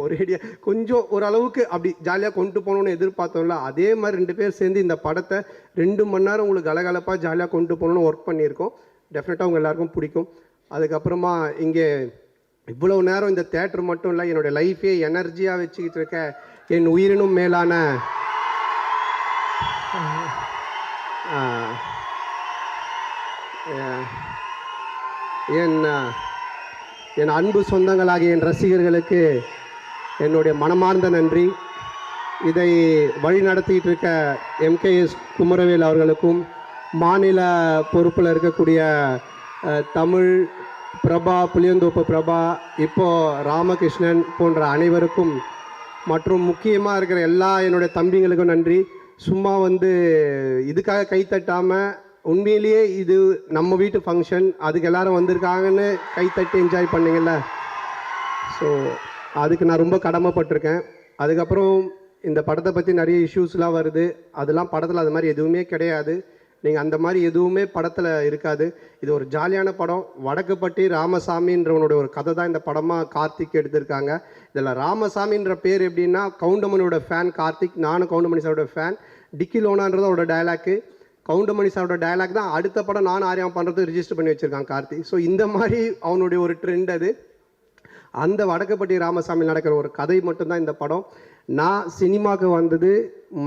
ஒரேடியாக கொஞ்சம் ஓரளவுக்கு அப்படி ஜாலியாக கொண்டு போகணுன்னு எதிர்பார்த்தோம்ல, அதே மாதிரி 2 பேர் சேர்ந்து இந்த படத்தை 2 மணி நேரம் உங்களுக்கு கலகலப்பாக ஜாலியாக கொண்டு போகணுன்னு ஒர்க் பண்ணியிருக்கோம். டெஃபினட்டாக உங்கள் எல்லாருக்கும் பிடிக்கும். அதுக்கப்புறமா இங்கே இவ்வளோ நேரம் இந்த தேட்டர் மட்டும் இல்லை, என்னுடைய லைஃபே எனர்ஜியாக வச்சுக்கிட்டு இருக்க என் உயிரினும் மேலான என் அன்பு சொந்தங்களாகிய என் ரசிகர்களுக்கு என்னுடைய மனமார்ந்த நன்றி. இதை வழி நடத்திட்டு இருக்க MKS குமரவேல் அவர்களுக்கும், மாநில பொறுப்பில் இருக்கக்கூடிய தமிழ் பிரபா, புளியந்தோப்பு பிரபா, இப்போது ராமகிருஷ்ணன் போன்ற அனைவருக்கும், மற்றும் முக்கியமாக இருக்கிற எல்லா என்னுடைய தம்பிங்களுக்கும் நன்றி. சும்மா வந்து இதுக்காக கைத்தட்டாமல், உண்மையிலேயே இது நம்ம வீட்டு ஃபங்க்ஷன், அதுக்கு எல்லோரும் வந்திருக்காங்கன்னு கைத்தட்டி என்ஜாய் பண்ணிங்கள்ல, ஸோ அதுக்கு நான் ரொம்ப கடமைப்பட்டிருக்கேன். அதுக்கப்புறம் இந்த படத்தை பற்றி நிறைய இஷ்யூஸ்லாம் வருது, அதெல்லாம் படத்தில் அது மாதிரி எதுவுமே கிடையாது. நீங்கள் அந்த மாதிரி எதுவுமே படத்தில் இருக்காது. இது ஒரு ஜாலியான படம். வடக்குப்பட்டி ராமசாமின்றவனுடைய ஒரு கதை தான் இந்த படமாக கார்த்திக் எடுத்திருக்காங்க. இதில் ராமசாமின்ற பேர் எப்படின்னா, கவுண்டமணியோட ஃபேன் கார்த்திக், நானும் கவுண்டமணி சாரோட ஃபேன். டிக்கிலோனான்றது அவரோட டைலாக்கு, கவுண்டமணி சாரோட டைலாக் தான் அடுத்த படம் நானும் ஆரியம் பண்ணுறது ரிஜிஸ்டர் பண்ணி வச்சுருக்கான் கார்த்திக். ஸோ இந்த மாதிரி அவனுடைய ஒரு ட்ரெண்ட் அது. அந்த வடக்குப்பட்டி ராமசாமி நடக்கிற ஒரு கதை மட்டும்தான் இந்த படம். நான் சினிமாவுக்கு வந்தது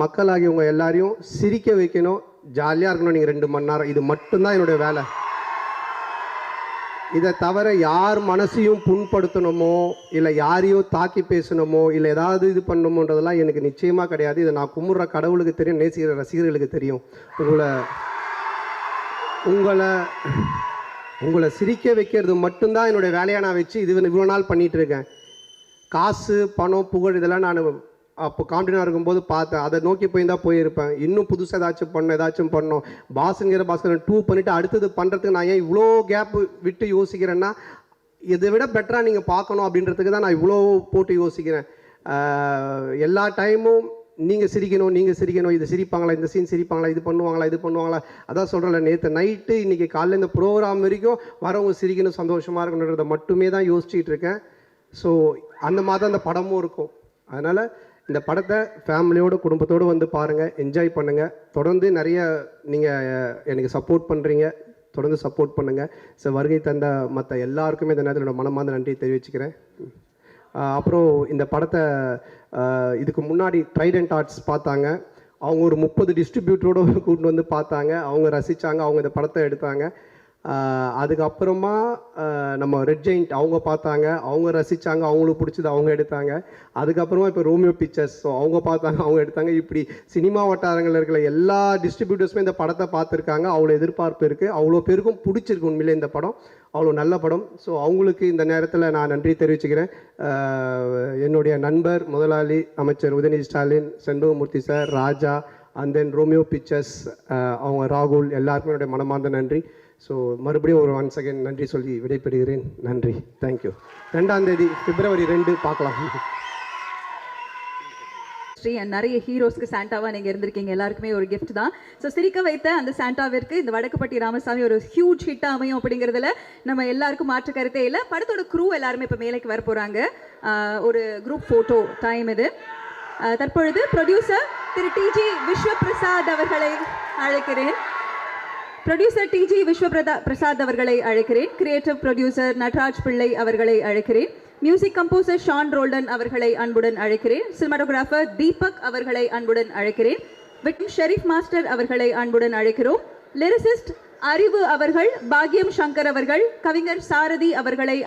மக்களாகியவங்க எல்லாரையும் சிரிக்க வைக்கணும், ஜாலியாக இருக்கணும். நீங்கள் 2 மணி நேரம், இது மட்டும்தான் என்னுடைய வேலை. இதை தவிர யார் மனசையும் புண்படுத்தணுமோ, இல்லை யாரையும் தாக்கி பேசணுமோ, இல்லை ஏதாவது இது பண்ணணுமோன்றதெல்லாம் எனக்கு நிச்சயமாக கிடையாது. இதை நான் கும்பிட்ற கடவுளுக்கு தெரியும், நேசிக்கிற ரசிகர்களுக்கு தெரியும். உங்களை சிரிக்க வைக்கிறது மட்டும்தான் என்னுடைய வேலையாக நான் வச்சு இவ்வளோ நாள் பண்ணிகிட்டு இருக்கேன். காசு, பணம், புகழ் இதெல்லாம் நான் அப்போ காமெடினாக இருக்கும்போது பார்த்தேன், அதை நோக்கி தான் போயிருப்பேன். இன்னும் புதுசாக ஏதாச்சும் பண்ணோம். பாஸ்கர் 2 பண்ணிவிட்டு அடுத்தது பண்ணுறதுக்கு நான் ஏன் இவ்வளோ கேப் விட்டு யோசிக்கிறேன்னா, இதை விட பெட்டராக நீங்கள் பார்க்கணும் அப்படின்றதுக்கு தான் நான் இவ்வளோ போட்டு யோசிக்கிறேன். எல்லா டைமும் நீங்கள் சிரிக்கணும், இது சிரிப்பாங்களா, இந்த சீன் சிரிப்பாங்களா, இது பண்ணுவாங்களா. அதான் சொல்கிறேன்ல, நேற்று நைட்டு இன்றைக்கி காலையில் இந்த ப்ரோக்ராம் வரைக்கும் வரவங்க சிரிக்கணும், சந்தோஷமாக இருக்கணுன்றதை மட்டுமே தான் யோசிச்சுட்டு இருக்கேன். ஸோ அந்த மாதிரி அந்த படமும் இருக்கும். அதனால் இந்த படத்தை ஃபேமிலியோடு குடும்பத்தோடு வந்து பாருங்கள், என்ஜாய் பண்ணுங்கள். தொடர்ந்து நிறைய நீங்கள் எனக்கு சப்போர்ட் பண்ணுறீங்க, தொடர்ந்து சப்போர்ட் பண்ணுங்கள். ஸோ வருகை தந்த மற்ற எல்லாருக்குமே இந்த நேரத்தில் என்னோட மனமார்ந்த நன்றி தெரிவிச்சுக்கிறேன். அப்புறம் இந்த படத்தை இதுக்கு முன்னாடி ட்ரைடன்ட் ஆர்ட்ஸ் பார்த்தாங்க, அவங்க ஒரு 30 டிஸ்ட்ரிபியூட்டரோடு கூப்பிட்டு வந்து பார்த்தாங்க, அவங்க ரசித்தாங்க, அவங்க இந்த படத்தை எடுத்தாங்க. அதுக்கப்புறமா நம்ம ரெட் ஜெயிண்ட் அவங்க பார்த்தாங்க, அவங்க ரசித்தாங்க, அவங்களுக்கு பிடிச்சது அவங்க எடுத்தாங்க. அதுக்கப்புறமா இப்போ ரோமியோ பிக்சர்ஸ், ஸோ அவங்க பார்த்தாங்க, அவங்க எடுத்தாங்க. இப்படி சினிமா வட்டாரங்களில் இருக்கிற எல்லா டிஸ்ட்ரிபியூட்டர்ஸுமே இந்த படத்தை பார்த்துருக்காங்க. அவ்வளோ எதிர்பார்ப்பு இருக்குது, அவ்வளோ பேருக்கும் பிடிச்சிருக்கு உண்மையிலே இந்த படம், அவ்வளோ நல்ல படம். ஸோ அவங்களுக்கு இந்த நேரத்தில் நான் நன்றி தெரிவிச்சுக்கிறேன். என்னுடைய நண்பர் முதலாளி அமைச்சர் Udhayanidhi Stalin, Shenbagamoorthy sir, Raja, and then Romeo pictures அவங்க ராகுல், எல்லாருக்குமே என்னுடைய மனமார்ந்த நன்றி. ஸோ மறுபடியும் ஒரு ஒன்ஸ் அகைன் நன்றி சொல்லி விடைபெறுகிறேன். நன்றி, தேங்க்யூ. 2ஆம் தேதி பிப்ரவரி 2 பார்க்கலாம். நிறைய ஹீரோஸ்க்கு சாண்டாவாக நீங்கள் இருந்திருக்கீங்க, எல்லாருக்குமே ஒரு கிஃப்ட் தான். ஸோ சிரிக்க வைத்த அந்த சாண்டாவிற்கு இந்த வடக்குப்பட்டி ராமசாமி ஒரு ஹியூஜ் ஹிட்டாக அமையும் அப்படிங்கிறதுல நம்ம எல்லாருக்கும் மாற்று கருத்தே இல்லை. படத்தோட க்ரூ எல்லாருமே இப்போ மேலைக்கு வர போகிறாங்க. ஒரு குரூப் ஃபோட்டோ டைம் இது. தற்பொழுது ப்ரொடியூசர் திரு டிஜி விஸ்வபிரசாத் அவர்களை அழைக்கிறேன். பிரசாத் அவர்களை அழைக்கிறேன். கிரியேட்டிவ் ப்ரொடியூசர் நட்ராஜ் பிள்ளை அவர்களை அழைக்கிறேன். மியூசிக் கம்போசர் ஷான் ரோல்டன் அவர்களை அன்புடன் அழைக்கிறேன். சினிமாட்டோகிராஃபர் தீபக் அவர்களை அன்புடன் அழைக்கிறேன். விக்ரம் ஷெரீஃப் மாஸ்டர் அவர்களை அன்புடன் அழைக்கிறோம். லிரிசிஸ்ட் அறிவு அவர்கள், பாக்யம் சங்கர் அவர்கள், கவிஞர் சாரதி அவர்களை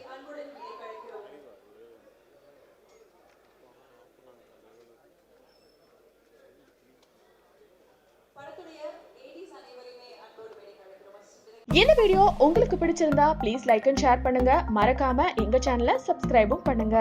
இந்த வீடியோ உங்களுக்கு பிடிச்சிருந்தா ப்ளீஸ் லைக் அண்ட் ஷேர் பண்ணுங்க. மறக்காம எங்க சேனலை சப்ஸ்கிரைபும் பண்ணுங்க.